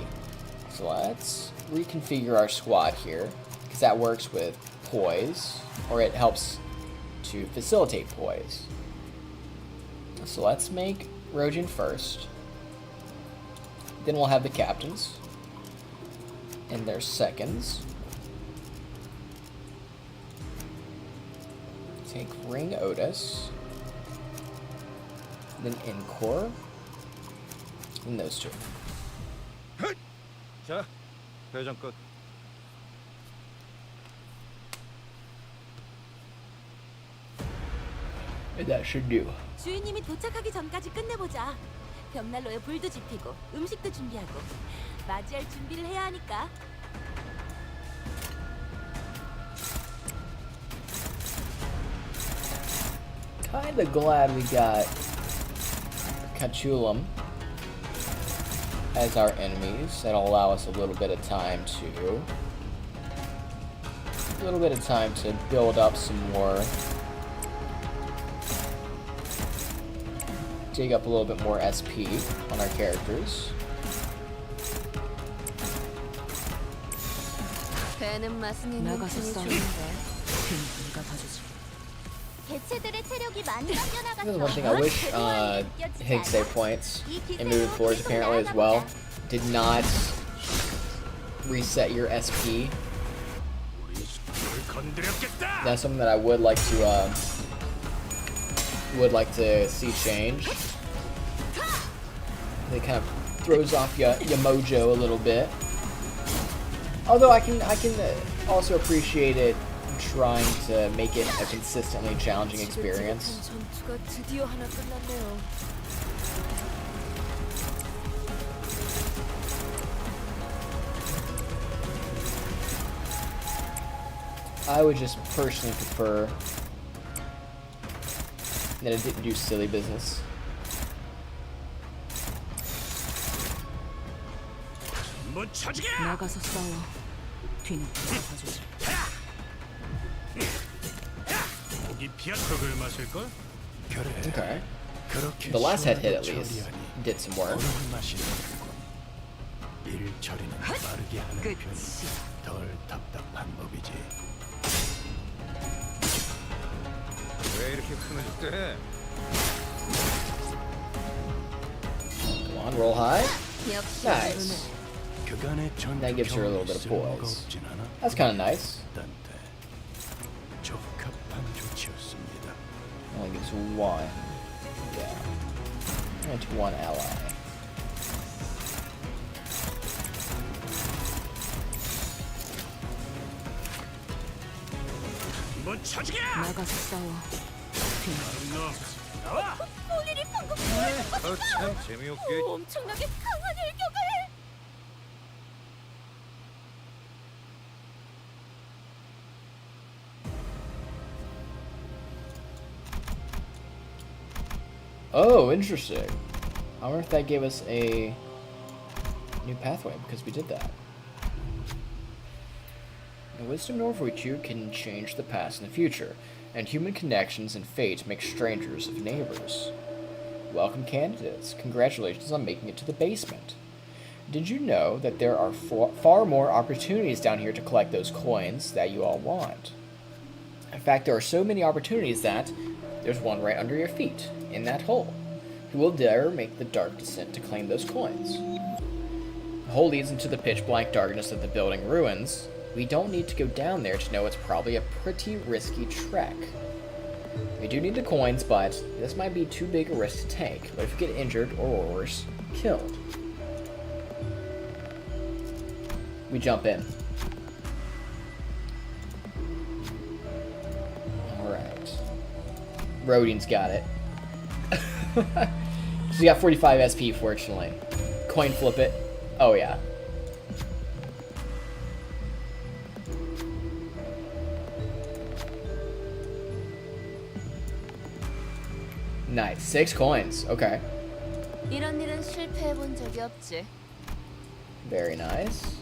So let's reconfigure our squad here, because that works with poise, or it helps to facilitate poise. So let's make Rojin first. Then we'll have the captains and their seconds. Take Ring Otis, then Encore, and those two. 자, 대전 끝. And that should do. 주인님이 도착하기 전까지 끝내보자. 벽난로에 불도 지피고 음식도 준비하고 맞이할 준비를 해야 하니까. Kinda glad we got Cachulum as our enemies. That'll allow us a little bit of time to build up some more. Dig up a little bit more SP on our characters. 배는 맛은 있는 나가서 팀이 싸우는 좋은데. 네가 봐주지. 개체들의 체력이 많이 This is 딸려나갔어. one thing I wish Higgs save points in moving floors apparently as well did not reset your SP. That's something that I would like to see change. It kind of throws off your mojo a little bit. Although I can also appreciate it trying to make it a consistently challenging experience. 전투가 드디어 하나 끝났네요. I would just personally prefer that it didn't do silly business. 나가서 싸워. 뒤는 네가 봐주지. Okay. The last head hit at least did some work. 일 처리는 빠르게 하는 편이 덜 답답한 법이지. 왜 이렇게 흐느적대? Come on, roll high. 역시 Nice. 그간의 전투 That gives her a little bit of 경험이 poise. 없진 않아? That's kind of nice. 딴데 적합한 조치였습니다. Only gives one. Yeah. And to one ally. 뭐 차지게! 나가서 싸워. 나와! 본인이 방금 참 재미없게. 엄청나게 강한 일격을. Oh, interesting. I wonder if that gave us a new pathway because we did that. The wisdom of virtue can change the past and the future, and human connections and fate make strangers of neighbors. Welcome, candidates. Congratulations on making it to the basement. Did you know that there are far more opportunities down here to collect those coins that you all want? In fact, there are so many opportunities that there's one right under your feet, in that hole. Who will dare make the dark descent to claim those coins? The hole leads into the pitch-black darkness of the building ruins. We don't need to go down there to know it's probably a pretty risky trek. We do need the coins, but this might be too big a risk to take. What if we get injured or worse, killed? We jump in. Alright. Rodian's got it. She's got 45 SP, fortunately. Coin flip it. Oh, yeah. Nice. 6 coins. Okay. 이런 일은 실패해 본 적이 없지. Very nice.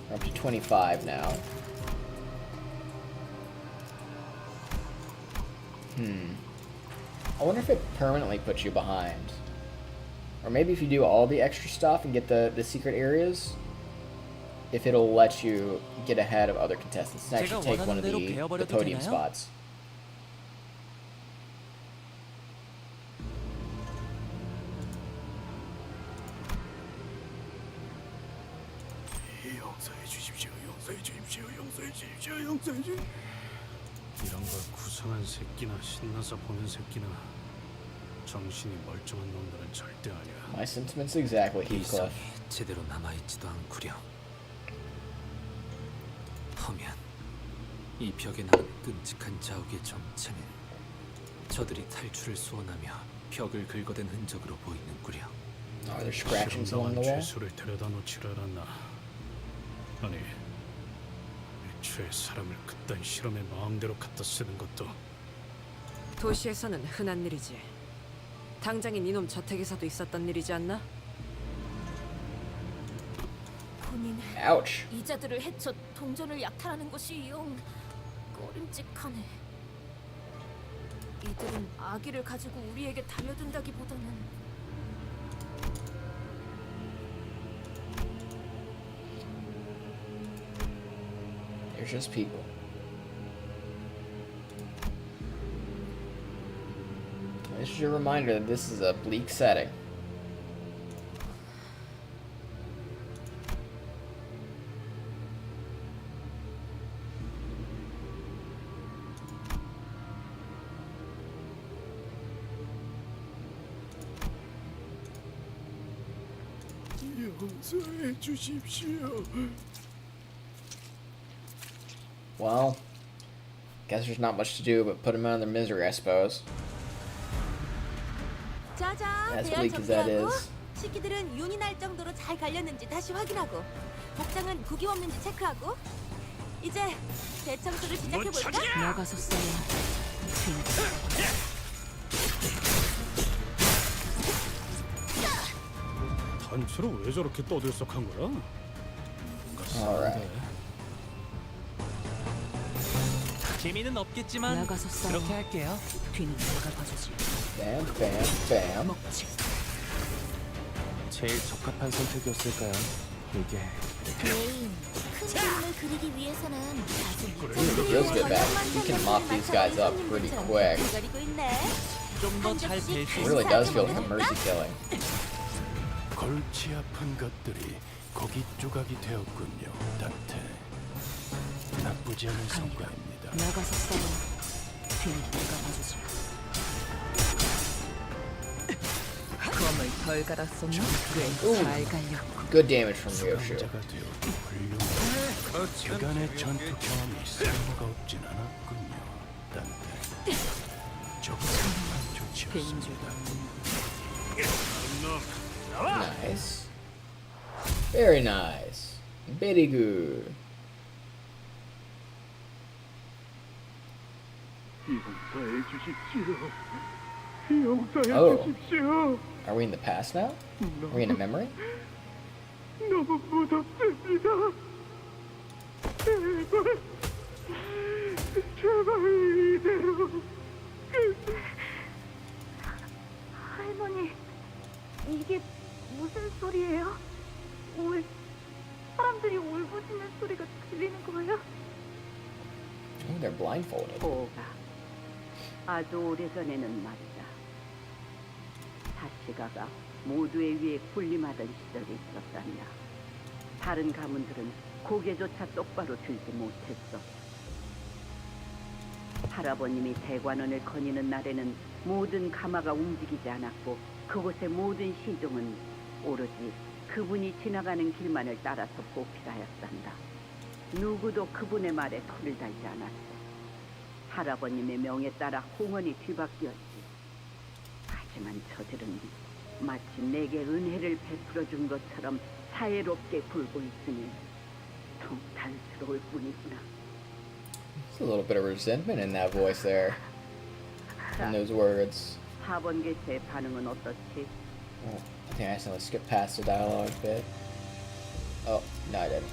We're up to 25 now. I wonder if it permanently puts you behind. Or maybe if you do all the extra stuff and get the secret areas, if it'll let you get ahead of other contestants and actually take one of the podium spots. 용서해 주십시오. 용서해 주십시오. 용서해 주십시오. 용서해 주. 이런 걸 구성한 새끼나 신나서 보는 새끼나 정신이 멀쩡한 놈들은 절대 아니야. My sentiments exactly, Heathcliff. 제대로 남아있지도 않구려. 허면 이 벽에 남은 끔찍한 자욱의 정체는 저들이 탈출을 소원하며 벽을 긁어댄 흔적으로 보이는구려. Are there scratchings along the wall? 죄수를 데려다 놓질 않았나? 아니, 애초에 사람을 그딴 실험에 마음대로 갖다 쓰는 것도. 도시에서는 흔한 일이지. 당장인 이놈 저택에서도 있었던 일이지 않나? 본인 Ouch. 이자들을 해쳐 동전을 약탈하는 것이 영 꺼림직하네. 이들은 아기를 가지고 우리에게 달려든다기보다는 They're just people. This is your reminder that this is a bleak setting. 용서해 주십시오. Well, guess there's not much to do but put them out of their misery, I suppose. 자자, As 대열 bleak as that 정리하고 is. 식기들은 윤이 날 정도로 잘 갈렸는지 다시 확인하고 복장은 구김 없는지 체크하고 이제 대청소를 시작해볼까? 나가서 싸워. 단체로 왜 저렇게 떠들썩한 거야? Alright. 재미는 없겠지만 나가서 싸워. 그렇게 할게요. 뒤는 내가 봐주지. Bam, bam, bam. 먹지. 제일 적합한 선택이었을까요? 이게 개인 큰 그림을 그리기 위해서는 아주 It feels good back. You can mop these guys up pretty quick. 기다리고 있네. 좀 더 잘 뵐 수 It really does feel like a mercy killing. 골치 아픈 것들이 고기 조각이 되었군요, 단테. 나쁘지 않은 성과입니다. 나가서 싸워. 뒤는 내가 봐주지. 검을 덜 갈았었나? 꽤잘 갈렸고. Good damage from Ryoshu. 수감자가 되었고 훌륭한 그간의 전투 경험이 쓸모가 없진 않았군요, 단테. 조금만 좋지였습니다. Nice. Very nice. Very good. Oh. Are we in the past now? Are we in a memory? 너무 무섭습니다. 제발 이대로. 할머니, 이게 무슨 소리예요? 사람들이 울부짖는 소리가 들리는 거예요? Oh, they're blindfolded. 보가 아주 오래전에는 말이다. 사시가가 모두에 의해 군림하던 시절이 있었단다. 다른 가문들은 고개조차 똑바로 들지 못했어. 할아버님이 대관원을 거니는 날에는 모든 가마가 움직이지 않았고 그곳의 모든 시종은 오로지 그분이 지나가는 길만을 따라서 보필하였단다. 누구도 그분의 말에 토를 달지 않았어. 할아버님의 명에 따라 홍원이 뒤바뀌었지. 하지만 저들은 마치 내게 은혜를 베풀어 준 것처럼 사해롭게 굴고 있으니 통탄스러울 뿐이구나. There's a little bit of resentment in that voice there. In those words. 4번 개체의 반응은 어떻지? Oh, I think I accidentally skipped past the dialogue bit. Oh, no I didn't.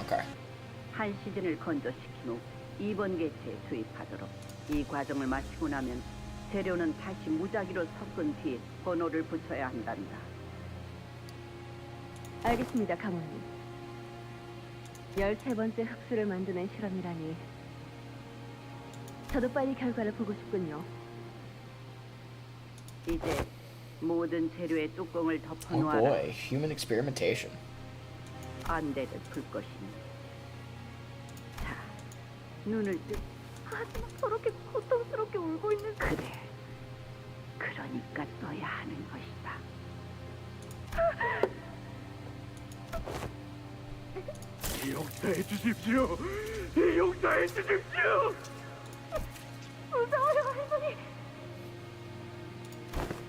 Okay. 한 시즌을 건조시킨 후 2번 개체에 투입하도록. 이 과정을 마치고 나면 재료는 다시 무작위로 섞은 뒤 번호를 붙여야 한단다. 알겠습니다, 가모님. 13번째 흑수를 만드는 실험이라니. 저도 빨리 결과를 보고 싶군요. 이제 모든 재료의 뚜껑을 Oh 덮어놓아라. boy, human experimentation. 안대를 풀 것이니. 자, 눈을 뜨. 하지만 저렇게 고통스럽게 울고 있는 그래. 그러니까 써야 하는 것이다. 용서해 주십시오. 용서해 주십시오. 무서워요, 할머니.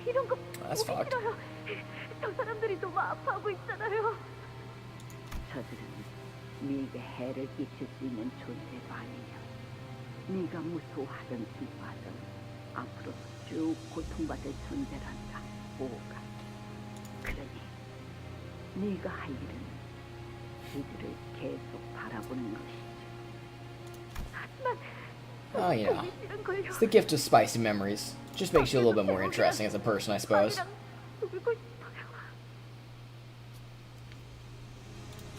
이런 거 That's 보기 fucked. 싫어요. 저 사람들이 너무 아파하고 있잖아요. 저들은 네게 해를 끼칠 수 있는 존재가 아니냐. 네가 무서워하든 기뻐하든 앞으로도 쭉 고통받을 존재란다. 오가. 그러니 네가 할 일은 이들을 계속 바라보는 것이지. 하지만 Oh, you know. 보기 싫은 걸요. It's the gift of spicy memories. Just makes you a little bit more interesting as a person, I suppose. 울고 싶어요.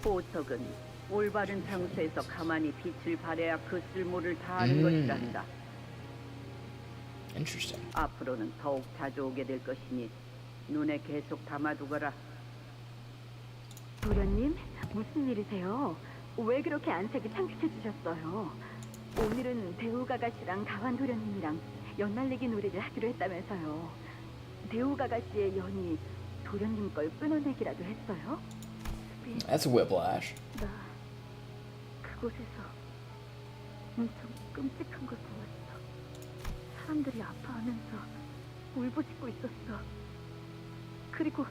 보석은 올바른 장소에서 가만히 빛을 발해야 그 쓸모를 다하는 것이란다. Interesting. 앞으로는 더욱 자주 오게 될 것이니 눈에 계속 담아두거라. 도련님, 무슨 일이세요? 왜 그렇게 안색이 창피해 주셨어요? 오늘은 대우가가씨랑 가완 도련님이랑 연날리기 놀이를 하기로 했다면서요. 대우가가씨의 연이 도련님 걸 끊어내기라도 했어요? That's whiplash. 나 그곳에서 엄청 끔찍한 걸 보았어. 사람들이 아파하면서 울부짖고 있었어. 그리고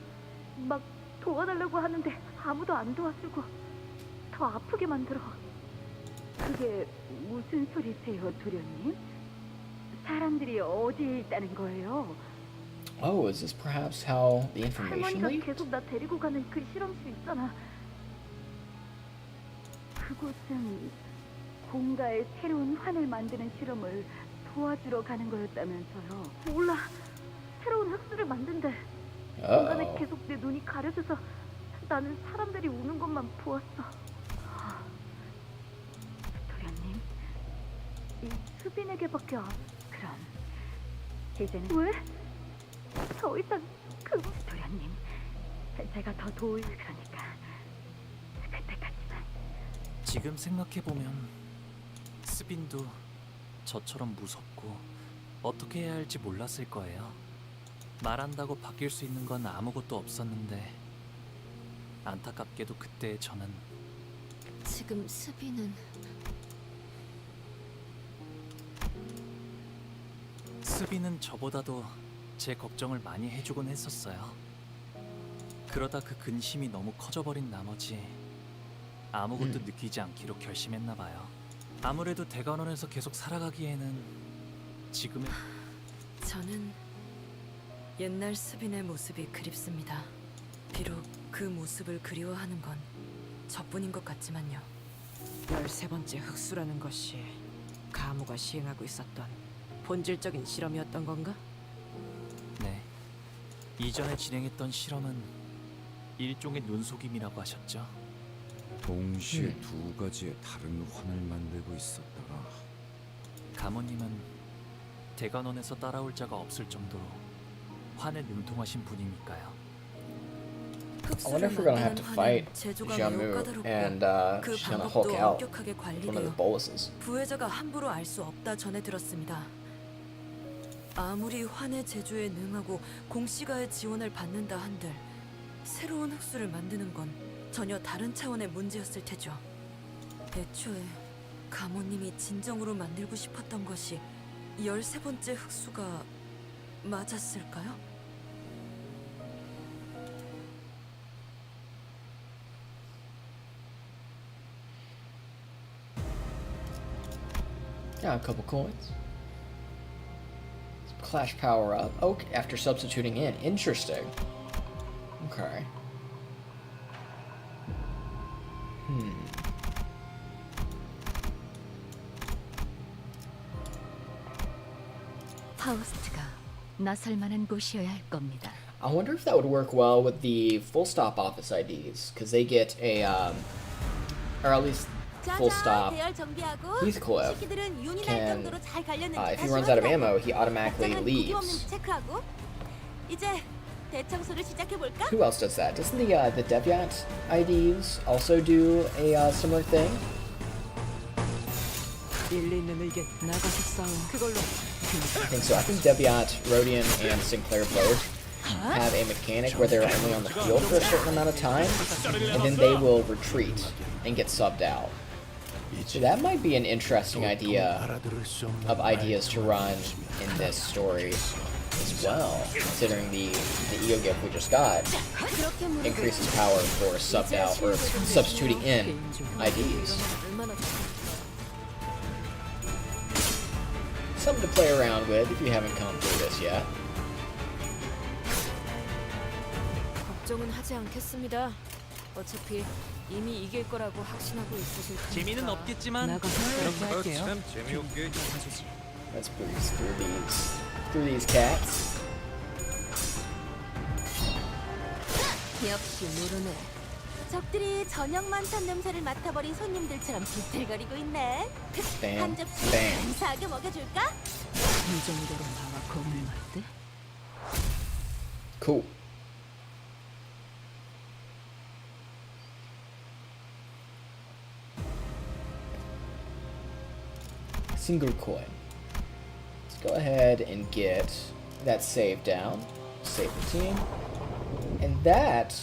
막 도와달라고 하는데 아무도 안 도와주고 더 아프게 만들어. 그게 무슨 소리세요, 도련님? 사람들이 어디에 있다는 거예요? Oh, is this perhaps how the information 할머니가 leaked? 계속 나 데리고 가는 그 실험실 있잖아. 그곳은 공가의 새로운 환을 만드는 실험을 도와주러 가는 거였다면서요. 몰라. 새로운 흑수를 만든대. 공간에 Uh-oh. 계속 내 눈이 가려져서 나는 사람들이 우는 것만 보았어. 도련님, 이 수빈에게밖에 안... 그럼 이제는 왜? 더 이상 그... 도련님, 제가 더 도울 그러니까 그때까지만. 지금 생각해보면 스빈도 저처럼 무섭고 어떻게 해야 할지 몰랐을 거예요. 말한다고 바뀔 수 있는 건 아무것도 없었는데 안타깝게도 그때 저는 지금 스비는 스비는 저보다도 제 걱정을 많이 해주곤 했었어요. 그러다 그 근심이 너무 커져버린 나머지 아무것도 느끼지 않기로 결심했나 봐요. 아무래도 대관원에서 계속 살아가기에는 지금의 저는 옛날 스빈의 모습이 그립습니다. 비록 그 모습을 그리워하는 건 저뿐인 것 같지만요. 13번째 흑수라는 것이 가무가 시행하고 있었던 본질적인 실험이었던 건가? 네, 이전에 진행했던 실험은 일종의 눈속임이라고 하셨죠. 동시에 두 가지의 다른 환을 만들고 있었다가 가모님은 대관원에서 따라올 자가 없을 정도로 환에 능통하신 분이니까요. I wonder if we're gonna have to fight Jiamu and she's gonna Hulk out one of the boluses. 부회자가 함부로 알 수 없다 전해 들었습니다. 아무리 환의 제조에 능하고 공시가의 지원을 받는다 한들 새로운 흑수를 만드는 건 전혀 다른 차원의 문제였을 테죠. 애초에 가모님이 진정으로 만들고 싶었던 것이 13번째 흑수가 맞았을까요? Yeah, a couple coins. Some clash power up. Okay, after substituting in. Interesting. Okay. 파우스트가 나설 만한 곳이어야 할 겁니다. I wonder if that would work well with the full stop office IDs, because they get a, or at least full stop. Heathcliff can, if he runs out of ammo, he automatically leaves. Who else does that? Doesn't the Deviant IDs also do a similar thing? 일리 있는 의견 나가서 싸워. 그걸로 I think so. I think Deviant, Rodian, and Sinclair both have a mechanic where they're only on the field for a certain amount of time, and then they will retreat and get subbed out. So that might be an interesting idea of ideas to run in this story as well, considering the EO gift we just got increases power for subbed out or substituting in IDs. Something to play around with if you haven't come through this yet. 걱정은 하지 않겠습니다. 어차피 이미 이길 거라고 확신하고 있으실 테니까. 재미는 없겠지만 나가서 그렇게 할게요. Let's breeze through these cats. 역시 모르네. 적들이 저녁 만찬 냄새를 맡아버린 손님들처럼 비틀거리고 있네. Bam, 한 접시 bam. 감사하게 먹여줄까? 이 정도로 나와 겁을 맞대? Cool. Single coin. Let's go ahead and get that save down. Save the team. And that,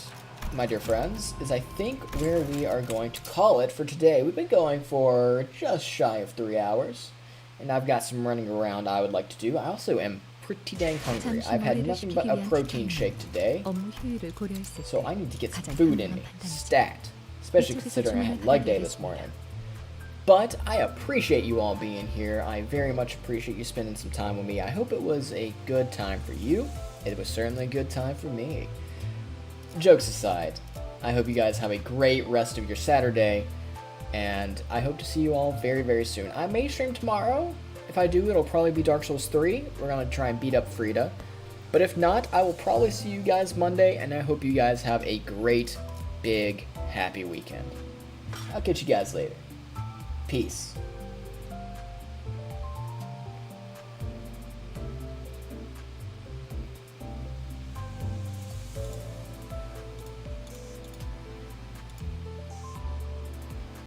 my dear friends, is I think where we are going to call it for today. We've been going for just shy of 3 hours. And I've got some running around I would like to do. I also am pretty dang hungry. I've had nothing but a protein shake today. So I need to get some food in me. Stat. Especially considering I had leg day this morning. But I appreciate you all being here. I very much appreciate you spending some time with me. I hope it was a good time for you. It was certainly a good time for me. Jokes aside, I hope you guys have a great rest of your Saturday. And I hope to see you all very, very soon. I may stream tomorrow. If I do, it'll probably be Dark Souls 3. We're going to try and beat up Frida. But if not, I will probably see you guys Monday. And I hope you guys have a great, big, happy weekend. I'll catch you guys later. Peace.